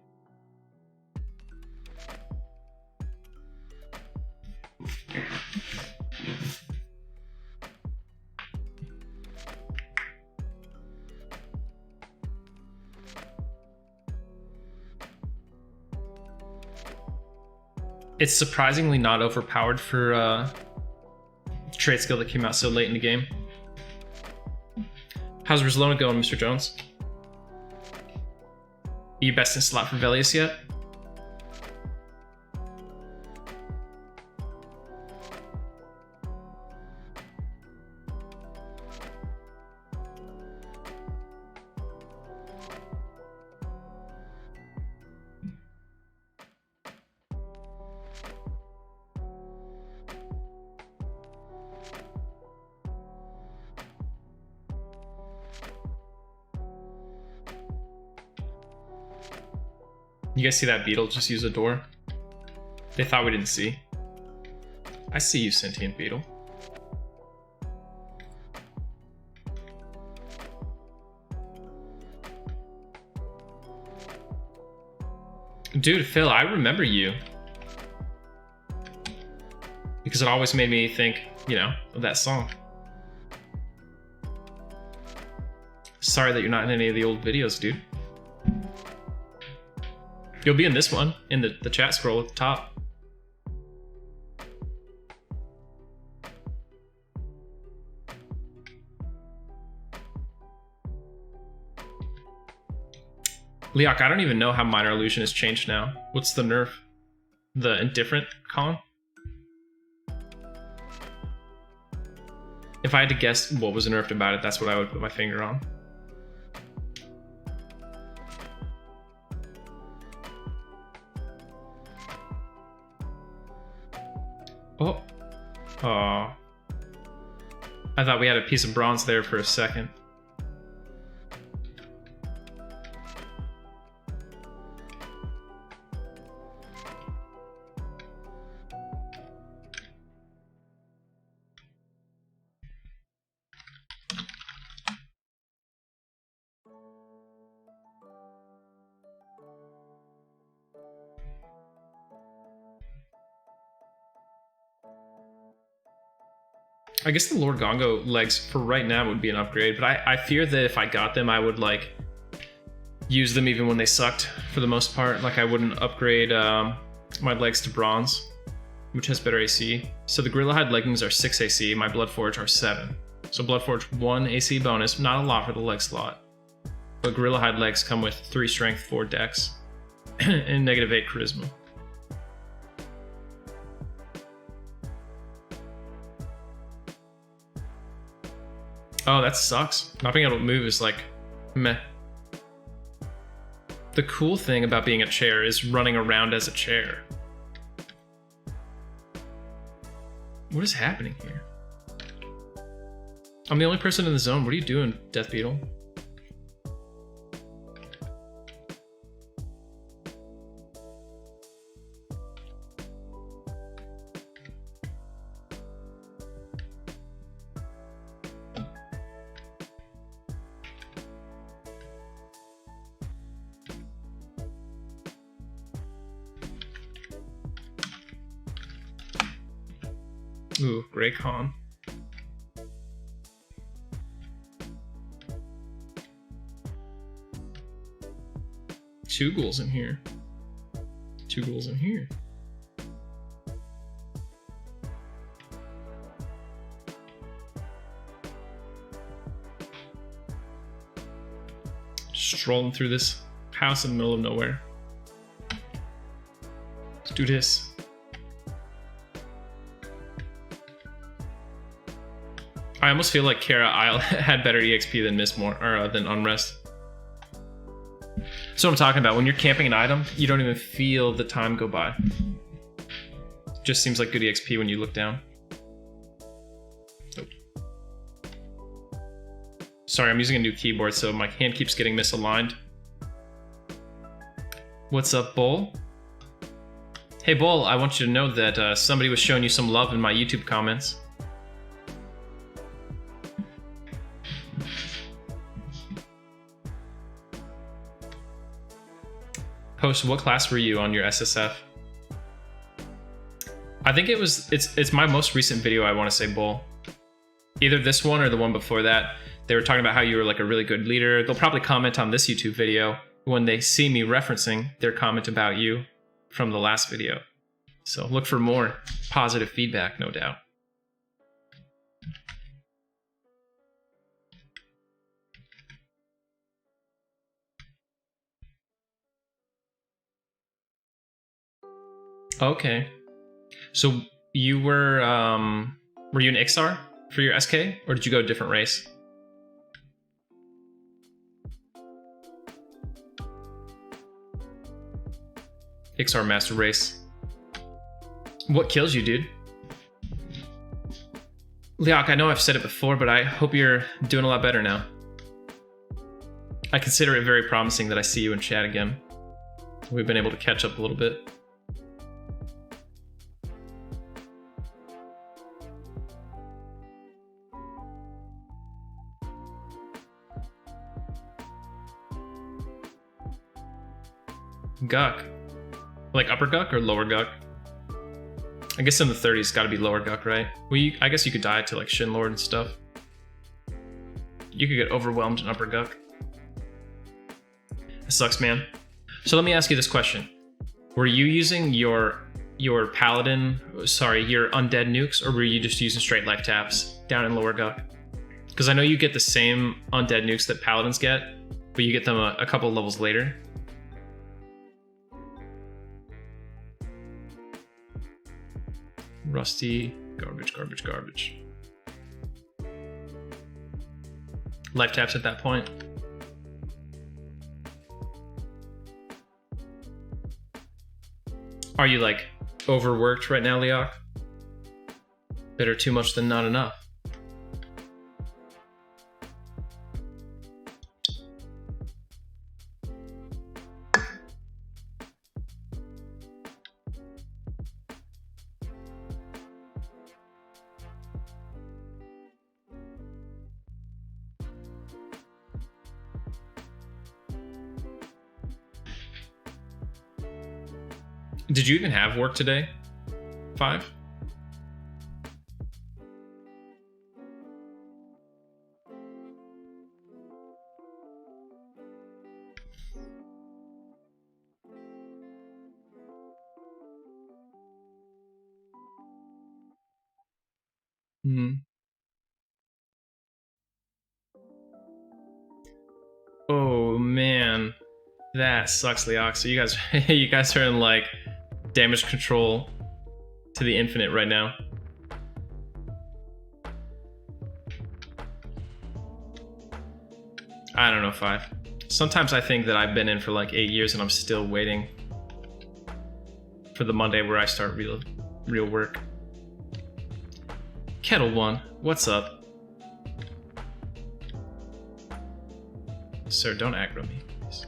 [SPEAKER 1] It's surprisingly not overpowered for a trait skill that came out so late in the game. How's Rizlona going, Mr. Jones? Are you best in slot for Velius yet? You guys see that beetle just use a door? They thought we didn't see. I see you, sentient beetle. Dude, Phil, I remember you. Because it always made me think, you know, of that song. Sorry that you're not in any of the old videos, dude. You'll be in this one, in the chat scroll at the top. Leok, I don't even know how Minor Illusion has changed now. What's the nerf? The indifferent con? If I had to guess what was nerfed about it, that's what I would put my finger on. Oh. Aw. I thought we had a piece of bronze there for a second. I guess the Lord Gongo legs for right now would be an upgrade, but I fear that if I got them, I would like use them even when they sucked for the most part. Like I wouldn't upgrade my legs to bronze, which has better AC. So the Gorilla Hide leggings are 6 AC, my Bloodforge are 7. So Bloodforge 1 AC bonus, not a lot for the leg slot. But Gorilla Hide legs come with 3 strength, 4 dex, and -8 charisma. Oh, that sucks. Not being able to move is like, meh. The cool thing about being a chair is running around as a chair. What is happening here? I'm the only person in the zone. What are you doing, Death Beetle? Ooh, Grey Con. Two ghouls in here. Two ghouls in here. Strolling through this house in the middle of nowhere. Let's do this. I almost feel like Kara Isle had better EXP than than Unrest. So I'm talking about when you're camping an item, you don't even feel the time go by. Just seems like good EXP when you look down. Oh. Sorry, I'm using a new keyboard, so my hand keeps getting misaligned. What's up, Bull? Hey, Bull, I want you to know that somebody was showing you some love in my YouTube comments. Post, what class were you on your SSF? I think it's my most recent video, I want to say, Bull. Either this one or the one before that. They were talking about how you were like a really good leader. They'll probably comment on this YouTube video when they see me referencing their comment about you from the last video. So look for more positive feedback, no doubt. Okay. So you were you an Ixar for your SK, or did you go a different race? Ixar Master Race. What kills you, dude? Liak, I know I've said it before, but I hope you're doing a lot better now. I consider it very promising that I see you in chat again. We've been able to catch up a little bit. Guck. Like upper Guck or lower Guck? I guess in the 30s it's gotta be lower Guck, right? Well, I guess you could die to like Shin Lord and stuff. You could get overwhelmed in upper Guck. It sucks, man. So let me ask you this question. Were you using your Paladin, sorry, your undead nukes, or were you just using straight life taps down in lower Guck? Because I know you get the same undead nukes that Paladins get, but you get them a couple levels later. Rusty, garbage, garbage, garbage. Life taps at that point. Are you like overworked right now, Liak? Better too much than not enough. Did you even have work today? 5? Oh man, that sucks, Leox. So you guys are in like damage control to the infinite right now. I don't know, 5. Sometimes I think that I've been in for like 8 years and I'm still waiting for the Monday where I start real work. Kettle 1, what's up? Sir, don't aggro me, please.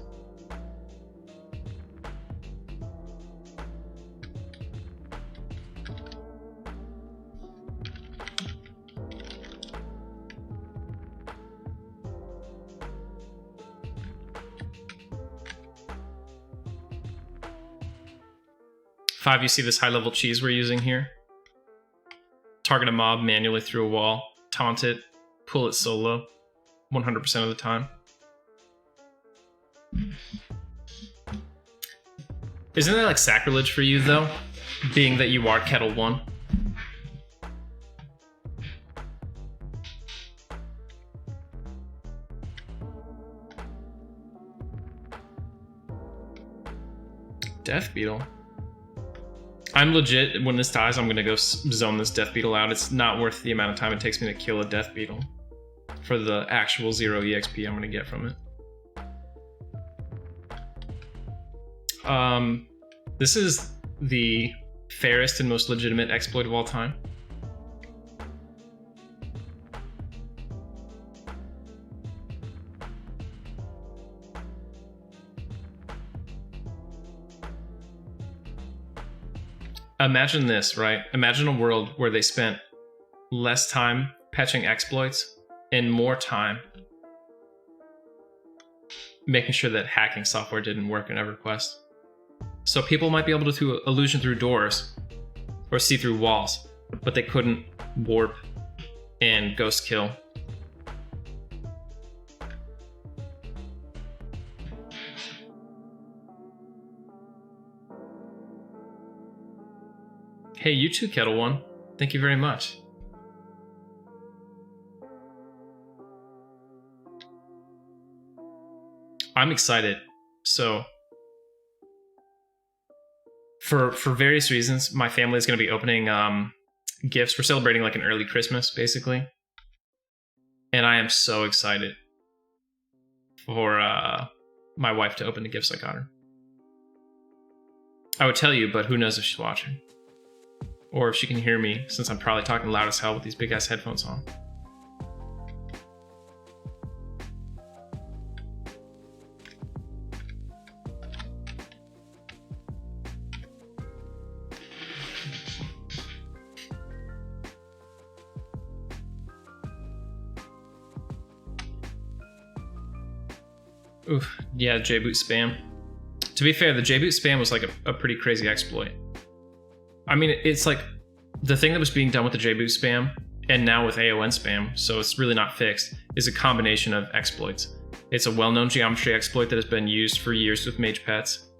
[SPEAKER 1] Five, you see this high-level cheese we're using here? Target a mob manually through a wall, taunt it, pull it solo, 100% of the time. Isn't that like sacrilege for you though, being that you are Kettle 1? Death Beetle. I'm legit, when this dies, I'm gonna go zone this Death Beetle out. It's not worth the amount of time it takes me to kill a Death Beetle for the actual 0 EXP I'm gonna get from it. This is the fairest and most legitimate exploit of all time. Imagine this, right? Imagine a world where they spent less time patching exploits and more time making sure that hacking software didn't work in Everquest. So people might be able to do illusion through doors or see through walls, but they couldn't warp and ghost kill. Hey, you too, Kettle 1. Thank you very much. I'm excited. So, for various reasons, my family is going to be opening gifts. We're celebrating like an early Christmas, basically. And I am so excited for my wife to open the gifts I got her. I would tell you, but who knows if she's watching. Or if she can hear me, since I'm probably talking loud as hell with these big-ass headphones on. Oof, yeah, J-boot spam. To be fair, the J-boot spam was like a pretty crazy exploit. I mean, it's like the thing that was being done with the J-boot spam and now with AON spam, so it's really not fixed, is a combination of exploits. It's a well-known geometry exploit that has been used for years with mage pets,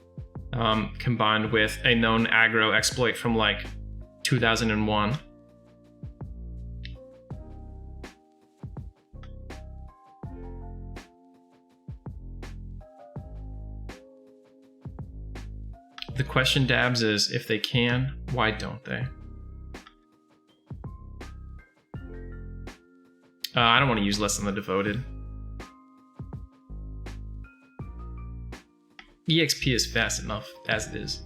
[SPEAKER 1] combined with a known aggro exploit from like 2001. The question, Dabs, is if they can, why don't they? I don't want to use less than the devoted. EXP is fast enough as it is.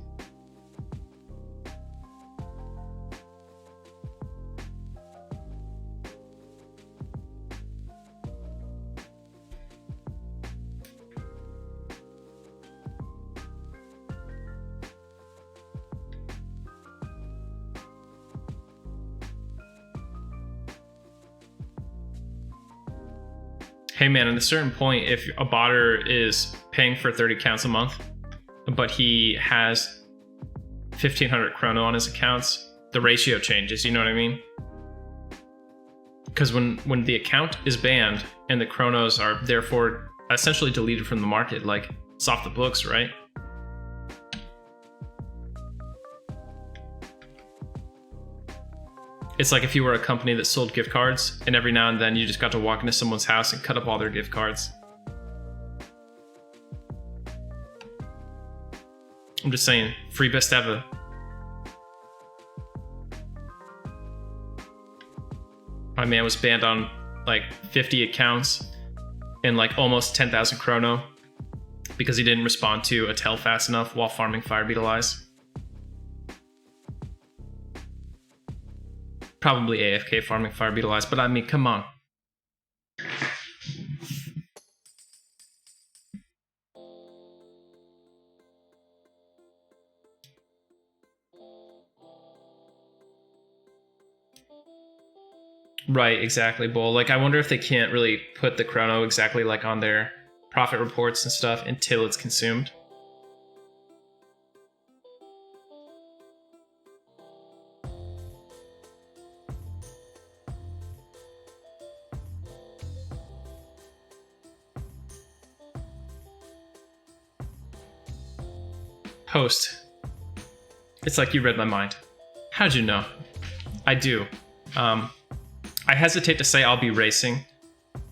[SPEAKER 1] Hey man, at a certain point, if a botter is paying for 30 counts a month, but he has 1,500 chrono on his accounts, the ratio changes, you know what I mean? Because when the account is banned and the chronos are therefore essentially deleted from the market, like, it's off the books, right? It's like if you were a company that sold gift cards and every now and then you just got to walk into someone's house and cut up all their gift cards. I'm just saying, free best ever. My man was banned on like 50 accounts and like almost 10,000 chrono because he didn't respond to a tell fast enough while farming fire beetle eyes. Probably AFK farming fire beetle eyes, but I mean, come on. Right, exactly, Bull. Like, I wonder if they can't really put the chrono exactly like on their profit reports and stuff until it's consumed. Host. It's like you read my mind. How'd you know? I do. I hesitate to say I'll be racing,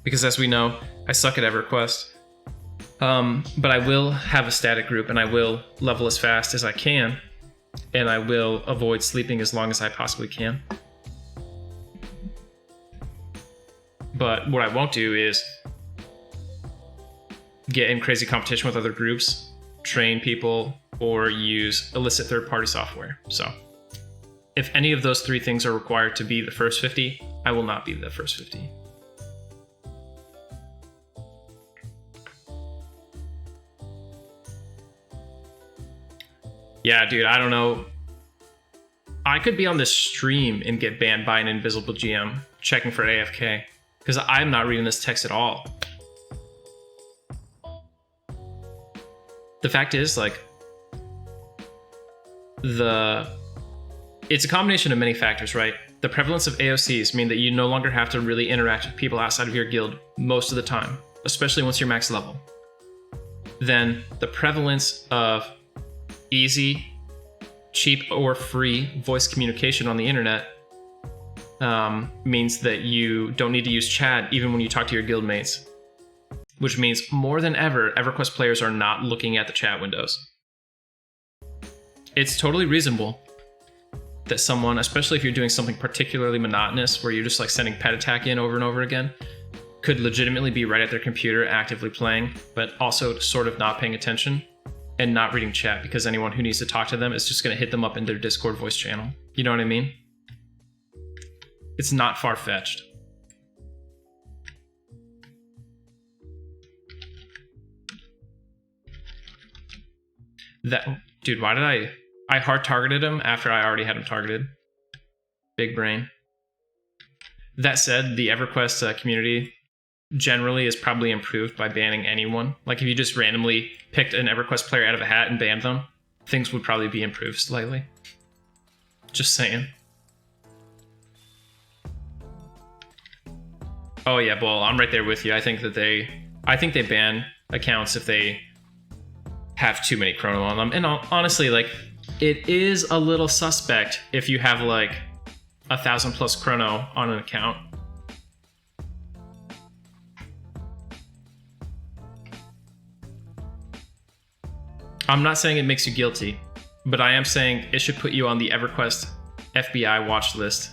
[SPEAKER 1] because as we know, I suck at EverQuest. But I will have a static group, and I will level as fast as I can, and I will avoid sleeping as long as I possibly can. But what I won't do is get in crazy competition with other groups, train people, or use illicit third-party software. So if any of those three things are required to be the first 50, I will not be the first 50. Yeah, dude, I don't know. I could be on this stream and get banned by an invisible GM checking for AFK, because I'm not reading this text at all. The fact is, like, it's a combination of many factors, right? The prevalence of AOCs mean that you no longer have to really interact with people outside of your guild most of the time, especially once you're max level. Then the prevalence of easy, cheap, or free voice communication on the internet means that you don't need to use chat even when you talk to your guild mates, which means more than ever, EverQuest players are not looking at the chat windows. It's totally reasonable that someone, especially if you're doing something particularly monotonous where you're just like sending pet attack in over and over again, could legitimately be right at their computer actively playing, but also sort of not paying attention and not reading chat, because anyone who needs to talk to them is just going to hit them up in their Discord voice channel. You know what I mean? It's not far-fetched. That dude, why did I hard targeted him after I already had him targeted? Big brain. That said, the EverQuest community generally is probably improved by banning anyone. Like, if you just randomly picked an EverQuest player out of a hat and banned them, things would probably be improved slightly. Just saying. Oh yeah, Bull, I'm right there with you. I think they ban accounts if they have too many chrono on them. And honestly, like, it is a little suspect if you have like 1,000+ chrono on an account. I'm not saying it makes you guilty, but I am saying it should put you on the EverQuest FBI watch list.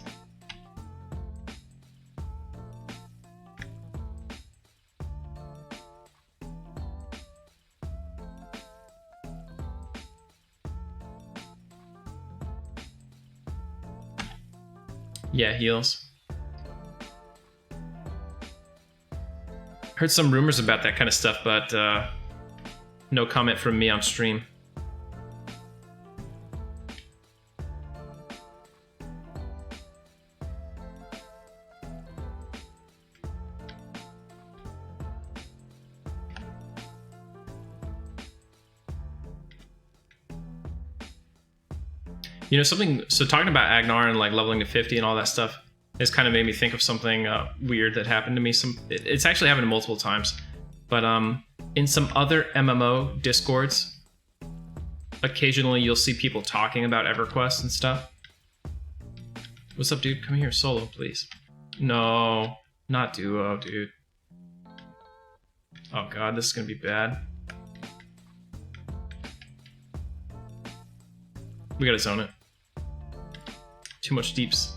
[SPEAKER 1] Yeah, heals. Heard some rumors about that kind of stuff, but no comment from me on stream. You know, something, so talking about Agnar and like leveling to 50 and all that stuff has kind of made me think of something weird that happened to me. It's actually happened multiple times, but in some other MMO discords, occasionally you'll see people talking about Everquest and stuff. What's up, dude? Come here, solo, please. No, not duo, dude. Oh god, this is gonna be bad. We gotta zone it. Too much deeps.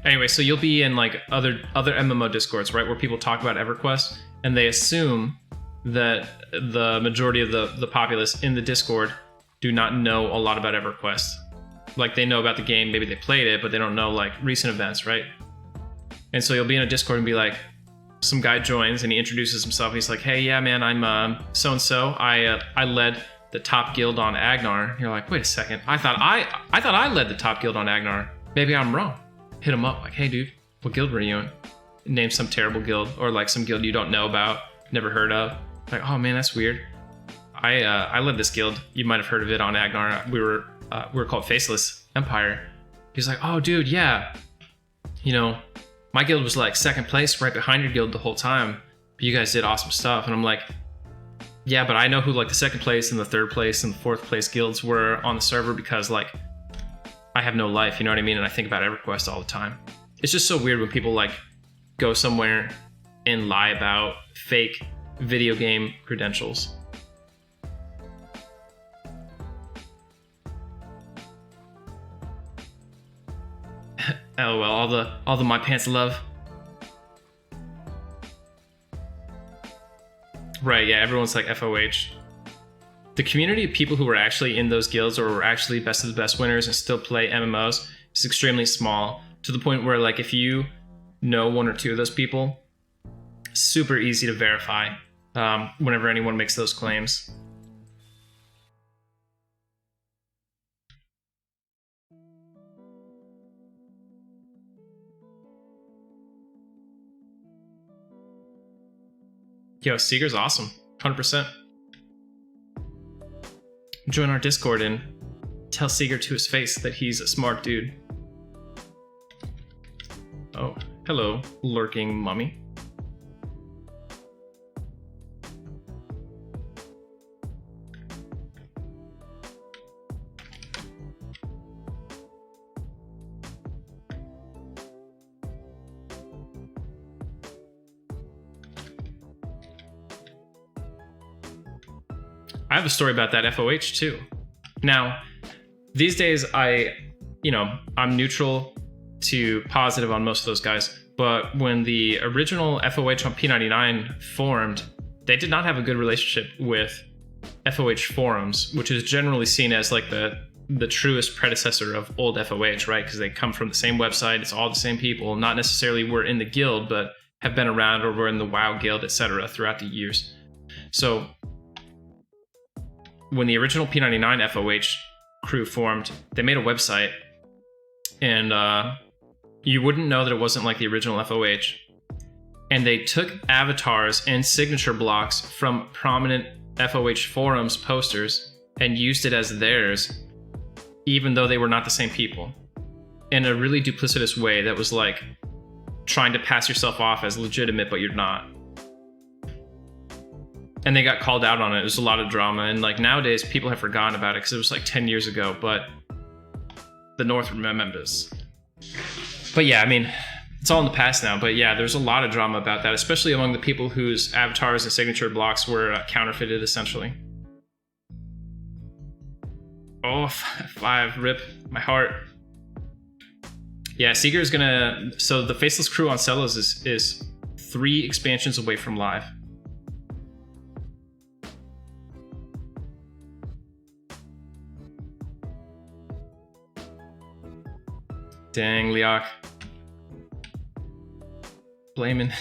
[SPEAKER 1] Anyway, so you'll be in like other MMO discords, right, where people talk about Everquest, and they assume that the majority of the populace in the Discord do not know a lot about Everquest. Like, they know about the game, maybe they played it, but they don't know like recent events, right? And so you'll be in a Discord and be like, some guy joins and he introduces himself. He's like, hey, yeah, man, I'm so-and-so. I led the top guild on Agnar. You're like, wait a second. I thought I led the top guild on Agnar. Maybe I'm wrong. Hit him up like, hey, dude, what guild were you in? Name some terrible guild, or like some guild you don't know about, never heard of. Like, oh man, that's weird. I led this guild. You might have heard of it on Agnar. We were called Faceless Empire. He's like, oh, dude, yeah. You know, my guild was like second place, right behind your guild the whole time. But you guys did awesome stuff. And I'm like, yeah, but I know who like the second place and the third place and the fourth place guilds were on the server because like I have no life, you know what I mean? And I think about Everquest all the time. It's just so weird when people like go somewhere and lie about fake video game credentials. LOL, all the my pants love. Right, yeah, everyone's like FOH. The community of people who were actually in those guilds or were actually best of the best winners and still play MMOs is extremely small, to the point where like if you know one or two of those people, super easy to verify whenever anyone makes those claims. Yo, Seeger's awesome, 100%. Join our Discord and tell Seeger to his face that he's a smart dude. Oh, hello, lurking mummy. I have a story about that FOH too. Now, these days I'm neutral to positive on most of those guys, but when the original FOH on P99 formed, they did not have a good relationship with FOH forums, which is generally seen as like the truest predecessor of old FOH, right? Because they come from the same website, it's all the same people, not necessarily were in the guild, but have been around or were in the WoW guild, etc. throughout the years. So when the original P99 FOH crew formed, they made a website, and you wouldn't know that it wasn't like the original FOH. And they took avatars and signature blocks from prominent FOH forums posters and used it as theirs, even though they were not the same people, in a really duplicitous way that was like trying to pass yourself off as legitimate, but you're not. And they got called out on it. It was a lot of drama, and like nowadays people have forgotten about it because it was like 10 years ago, but the North remembers. But yeah, I mean, it's all in the past now, but yeah, there's a lot of drama about that, especially among the people whose avatars and signature blocks were counterfeited, essentially. Oh, 5, rip, my heart. Yeah, Seeger is gonna, so the Faceless crew on Celos is 3 expansions away from live. Dang, Liak. Blaming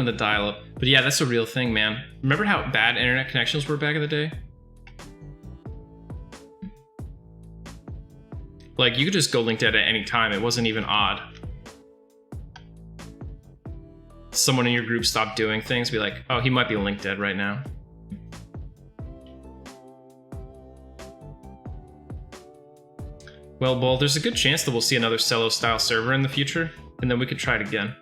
[SPEAKER 1] the dial-up. But yeah, that's a real thing, man. Remember how bad internet connections were back in the day? Like, you could just go link dead at any time. It wasn't even odd. Someone in your group stopped doing things, be like, oh, he might be link dead right now. Well, Bull, there's a good chance that we'll see another Cello-style server in the future, and then we could try it again.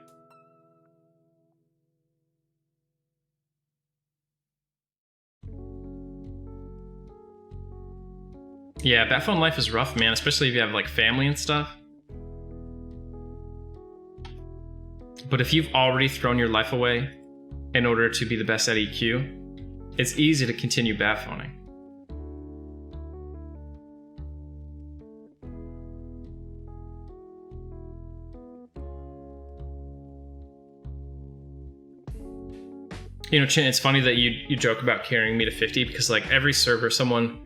[SPEAKER 1] Yeah, bat phone life is rough, man, especially if you have like family and stuff. But if you've already thrown your life away in order to be the best at EQ, it's easy to continue bat phoning. You know, Chin, it's funny that you joke about carrying me to 50 because like every server, someone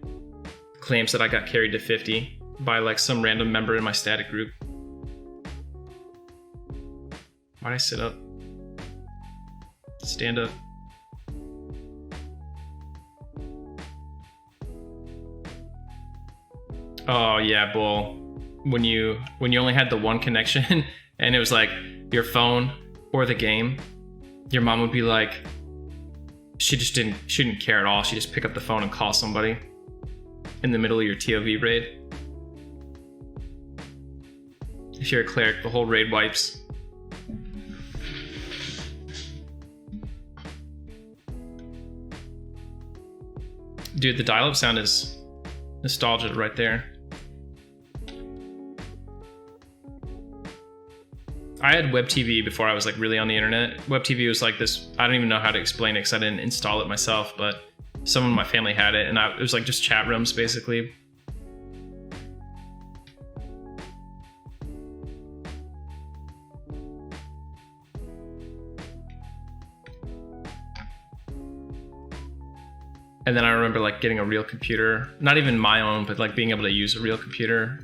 [SPEAKER 1] claims that I got carried to 50 by like some random member in my static group. Why'd I sit up? Stand up. Oh yeah, Bull. When you only had the one connection and it was like your phone or the game, your mom would be like, she didn't care at all. She just pick up the phone and call somebody in the middle of your TOV raid. If you're a cleric, the whole raid wipes. Dude, the dial-up sound is nostalgia right there. I had web TV before I was like really on the internet. Web TV was like this, I don't even know how to explain it because I didn't install it myself, but someone in my family had it, and it was like just chat rooms basically. And then I remember like getting a real computer, not even my own, but like being able to use a real computer,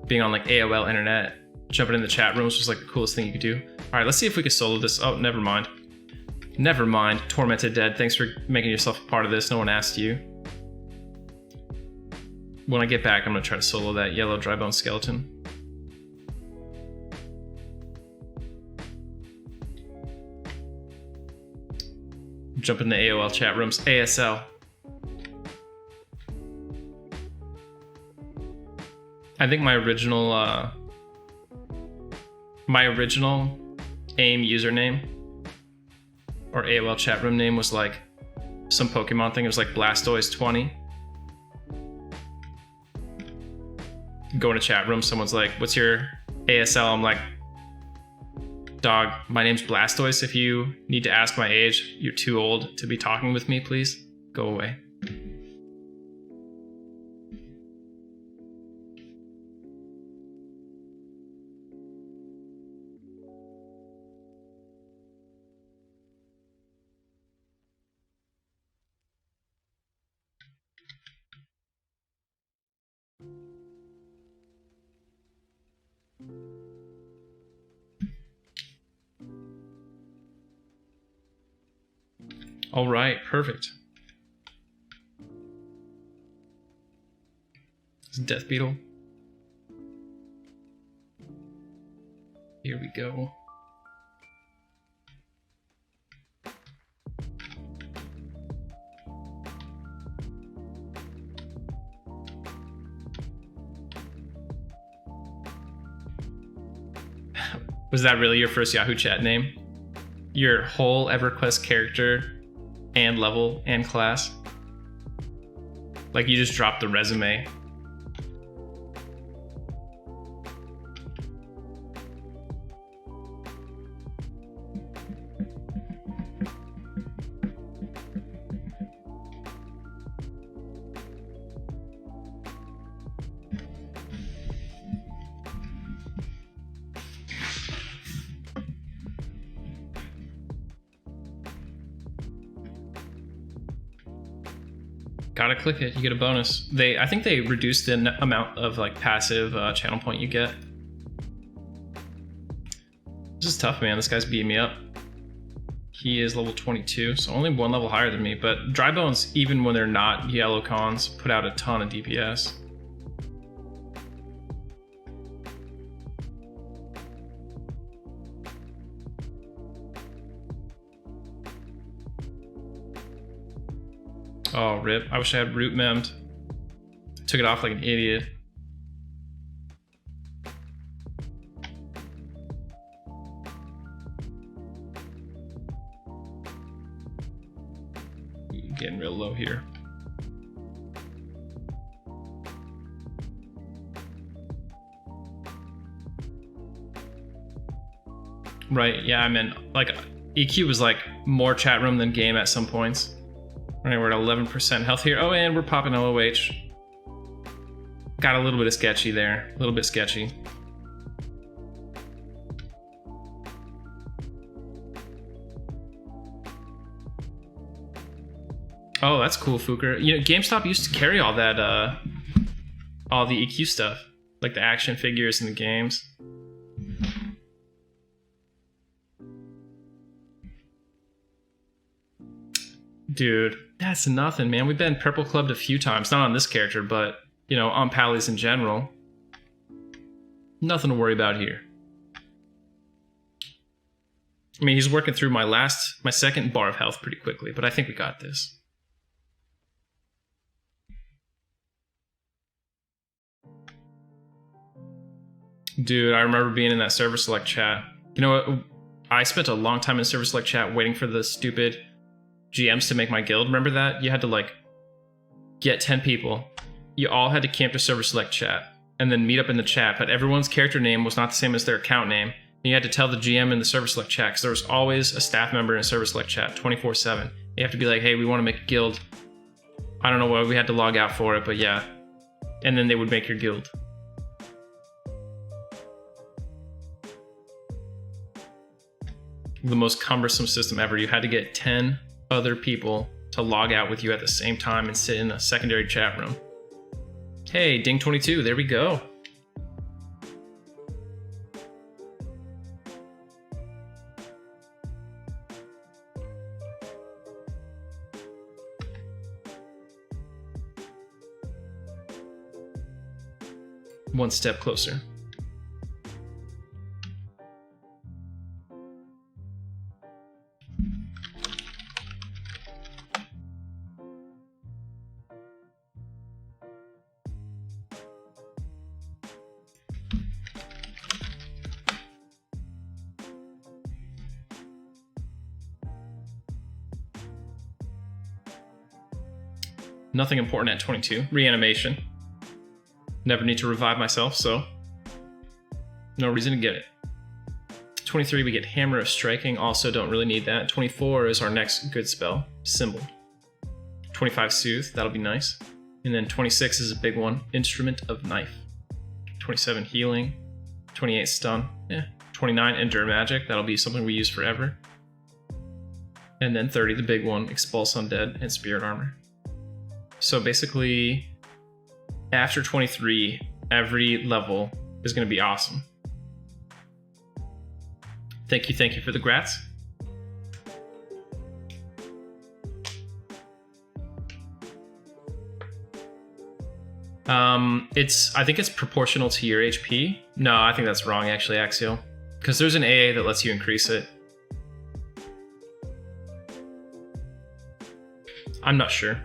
[SPEAKER 1] being on like AOL internet, jumping in the chat rooms was like the coolest thing you could do. All right, let's see if we can solo this. Oh, never mind. Never mind. Tormented Dead, thanks for making yourself a part of this. No one asked you. When I get back, I'm gonna try to solo that yellow dry bone skeleton. Jump in the AOL chat rooms. ASL. I think my original AIM username or AOL chat room name was like some Pokemon thing. It was like Blastoise20. Go in a chat room, someone's like, what's your ASL? I'm like, dog, my name's Blastoise. If you need to ask my age, you're too old to be talking with me, please go away. All right, perfect. It's Death Beetle. Here we go. Was that really your first Yahoo chat name? Your whole Everquest character and level and class? Like you just dropped the resume. Gotta click it, you get a bonus. I think they reduced the amount of like passive channel point you get. This is tough, man. This guy's beating me up. He is level 22, so only one level higher than me, but dry bones, even when they're not yellow cons, put out a ton of DPS. Oh, rip. I wish I had root memmed. Took it off like an idiot. Getting real low here. Right, yeah, I mean, like, EQ was like more chat room than game at some points. Alright, we're at 11% health here. Oh, and we're popping LOH. Got a little bit of sketchy there. A little bit sketchy. Oh, that's cool, Fuker. You know, GameStop used to carry all that, all the EQ stuff. Like the action figures in the games. Dude, that's nothing, man. We've been purple clubbed a few times. Not on this character, but, you know, on Pallies in general. Nothing to worry about here. I mean, he's working through my second bar of health pretty quickly, but I think we got this. Dude, I remember being in that server select chat. You know what? I spent a long time in server select chat waiting for the stupid GMs to make my guild. Remember that? You had to, like, get 10 people. You all had to camp to server select chat and then meet up in the chat, but everyone's character name was not the same as their account name. And you had to tell the GM in the server select chat, because there was always a staff member in server select chat 24/7. You have to be like, hey, we want to make a guild. I don't know why we had to log out for it, but yeah. And then they would make your guild. The most cumbersome system ever. You had to get 10 other people to log out with you at the same time and sit in a secondary chat room. Hey, Ding22, there we go. One step closer. Nothing important at 22. Reanimation. Never need to revive myself, so no reason to get it. 23, we get Hammer of Striking. Also don't really need that. 24 is our next good spell. Symbol. 25, Soothe. That'll be nice. And then 26 is a big one. Instrument of Knife. 27, Healing. 28, Stun. Yeah. 29, Endure Magic. That'll be something we use forever. And then 30, the big one. Expulse Undead and Spirit Armor. So basically, after 23, every level is going to be awesome. Thank you for the grats. I think it's proportional to your HP. No, I think that's wrong actually, Axial. Because there's an AA that lets you increase it. I'm not sure.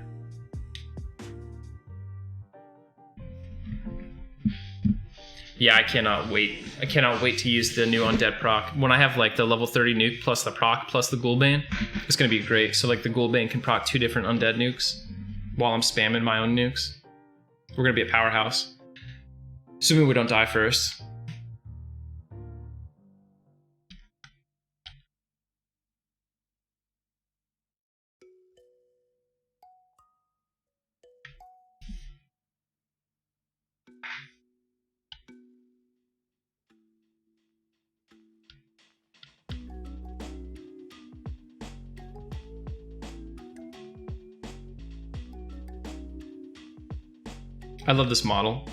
[SPEAKER 1] Yeah, I cannot wait. I cannot wait to use the new Undead proc. When I have like the level 30 nuke plus the proc plus the Ghoulbane, it's going to be great. So like the Ghoulbane can proc 2 different Undead nukes while I'm spamming my own nukes. We're going to be a powerhouse. Assuming we don't die first. I love this model.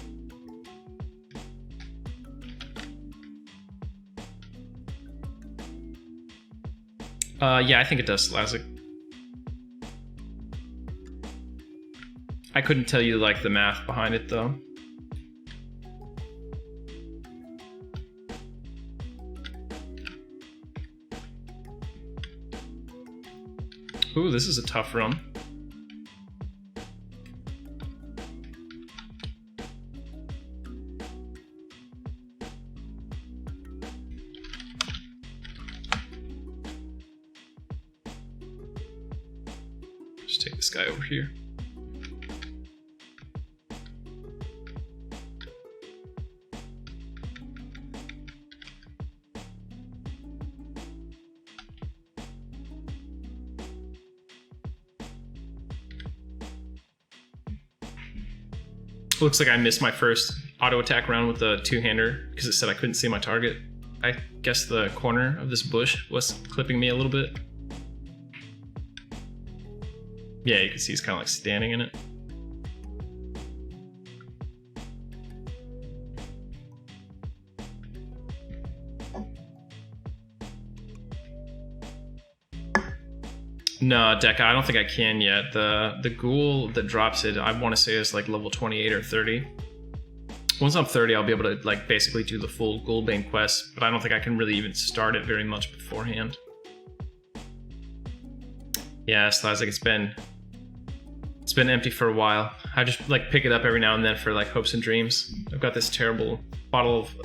[SPEAKER 1] Yeah, I think it does, Slazik. I couldn't tell you like the math behind it though. Ooh, this is a tough run. take this guy over here. Looks like I missed my first auto attack round with the two-hander because it said I couldn't see my target. I guess the corner of this bush was clipping me a little bit. Yeah, you can see he's kind of like standing in it. No, Deca, I don't think I can yet. The ghoul that drops it, I want to say is like level 28 or 30. Once I'm 30, I'll be able to like basically do the full Ghoulbane quest, but I don't think I can really even start it very much beforehand. Yeah, Slazik, it's been empty for a while. I just like pick it up every now and then for like hopes and dreams. I've got this terrible bottle of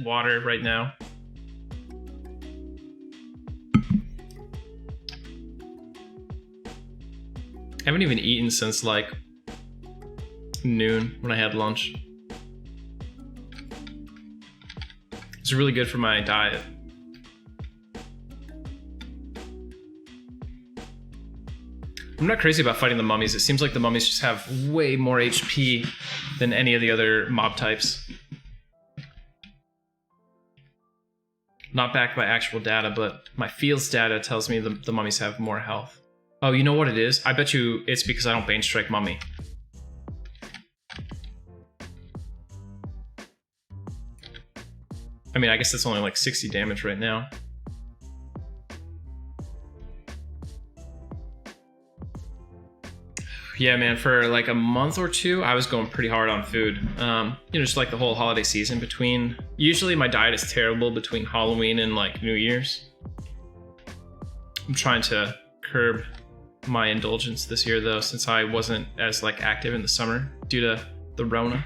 [SPEAKER 1] water right now. I haven't even eaten since like noon when I had lunch. It's really good for my diet. I'm not crazy about fighting the mummies. It seems like the mummies just have way more HP than any of the other mob types. Not backed by actual data, but my fields data tells me the mummies have more health. Oh, you know what it is? I bet you it's because I don't Bane Strike Mummy. I mean, I guess that's only like 60 damage right now. Yeah, man, for like a month or two, I was going pretty hard on food. You know, just like the whole holiday season between... Usually my diet is terrible between Halloween and like New Year's. I'm trying to curb my indulgence this year though, since I wasn't as like active in the summer due to the Rona.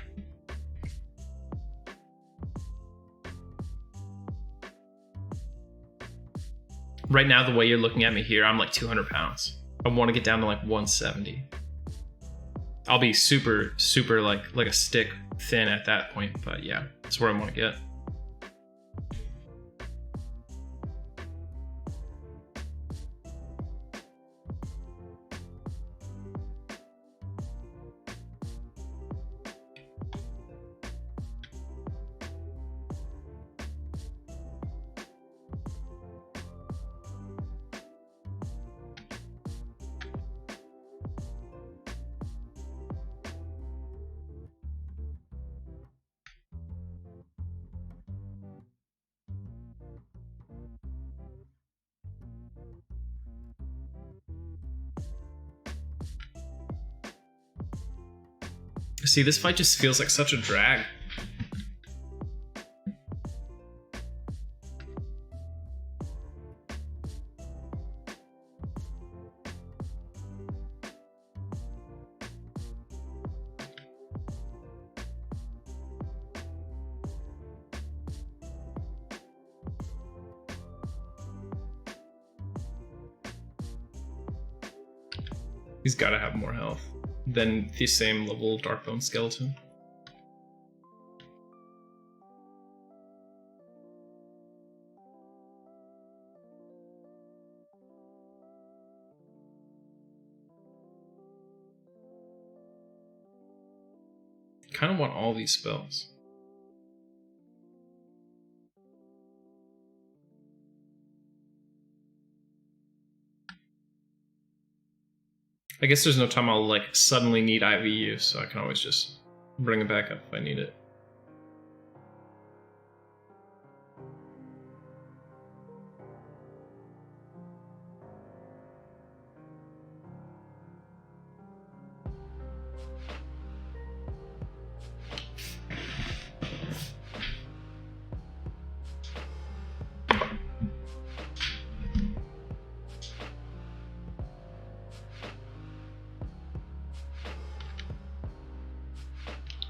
[SPEAKER 1] Right now, the way you're looking at me here, I'm like 200 pounds. I want to get down to like 170. I'll be super like a stick thin at that point, but yeah, that's where I want to get. See, this fight just feels like such a drag. He's gotta have more health than the same level Darkbone skeleton. Kind of want all these spells. I guess there's no time I'll like suddenly need IVU, so I can always just bring it back up if I need it.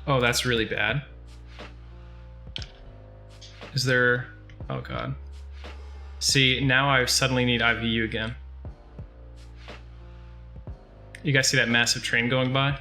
[SPEAKER 1] Oh, that's really bad. Is there... Oh god. See, now I suddenly need IVU again. You guys see that massive train going by?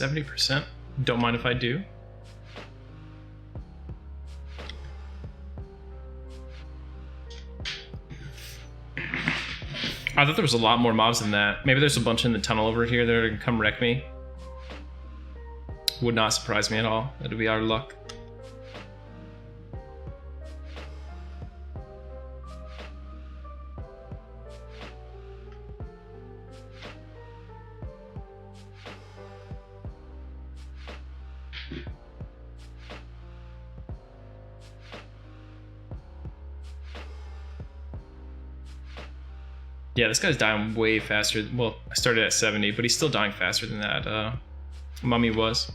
[SPEAKER 1] %. Don't mind if I do. I thought there was a lot more mobs than that. Maybe there's a bunch in the tunnel over here that are gonna come wreck me. Would not surprise me at all. That'd be our luck. Yeah, this guy's dying way faster. Well, I started at 70, but he's still dying faster than that mummy was.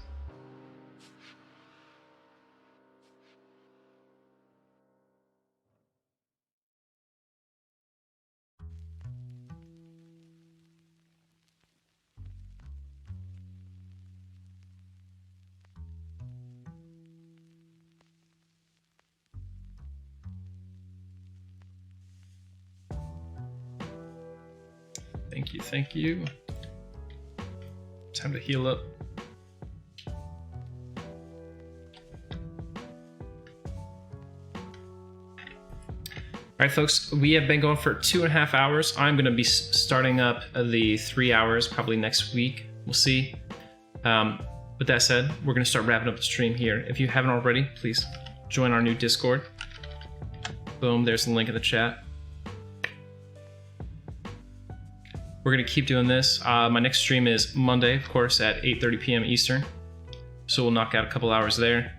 [SPEAKER 1] Thank you, thank you. Time to heal up. Alright folks, we have been going for 2.5 hours. I'm going to be starting up the 3 hours probably next week. We'll see. With that said, we're going to start wrapping up the stream here. If you haven't already, please join our new Discord. Boom, there's the link in the chat. We're going to keep doing this. My next stream is Monday, of course, at 8:30 p.m. Eastern. So we'll knock out a couple hours there.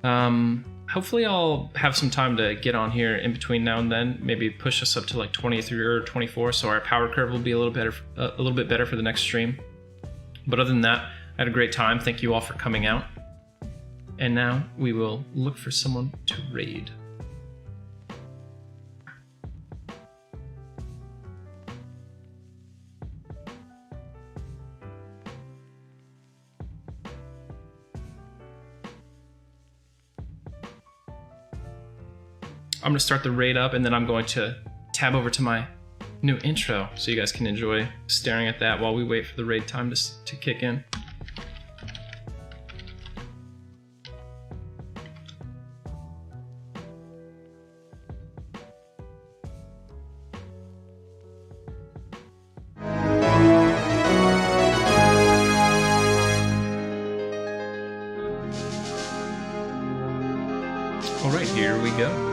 [SPEAKER 1] Hopefully I'll have some time to get on here in between now and then. Maybe push us up to like 23 or 24, so our power curve will be a little bit better for the next stream. But other than that, I had a great time. Thank you all for coming out. And now we will look for someone to raid. I'm going to start the raid up, and then I'm going to tab over to my new intro so you guys can enjoy staring at that while we wait for the raid time to kick in. All right, here we go.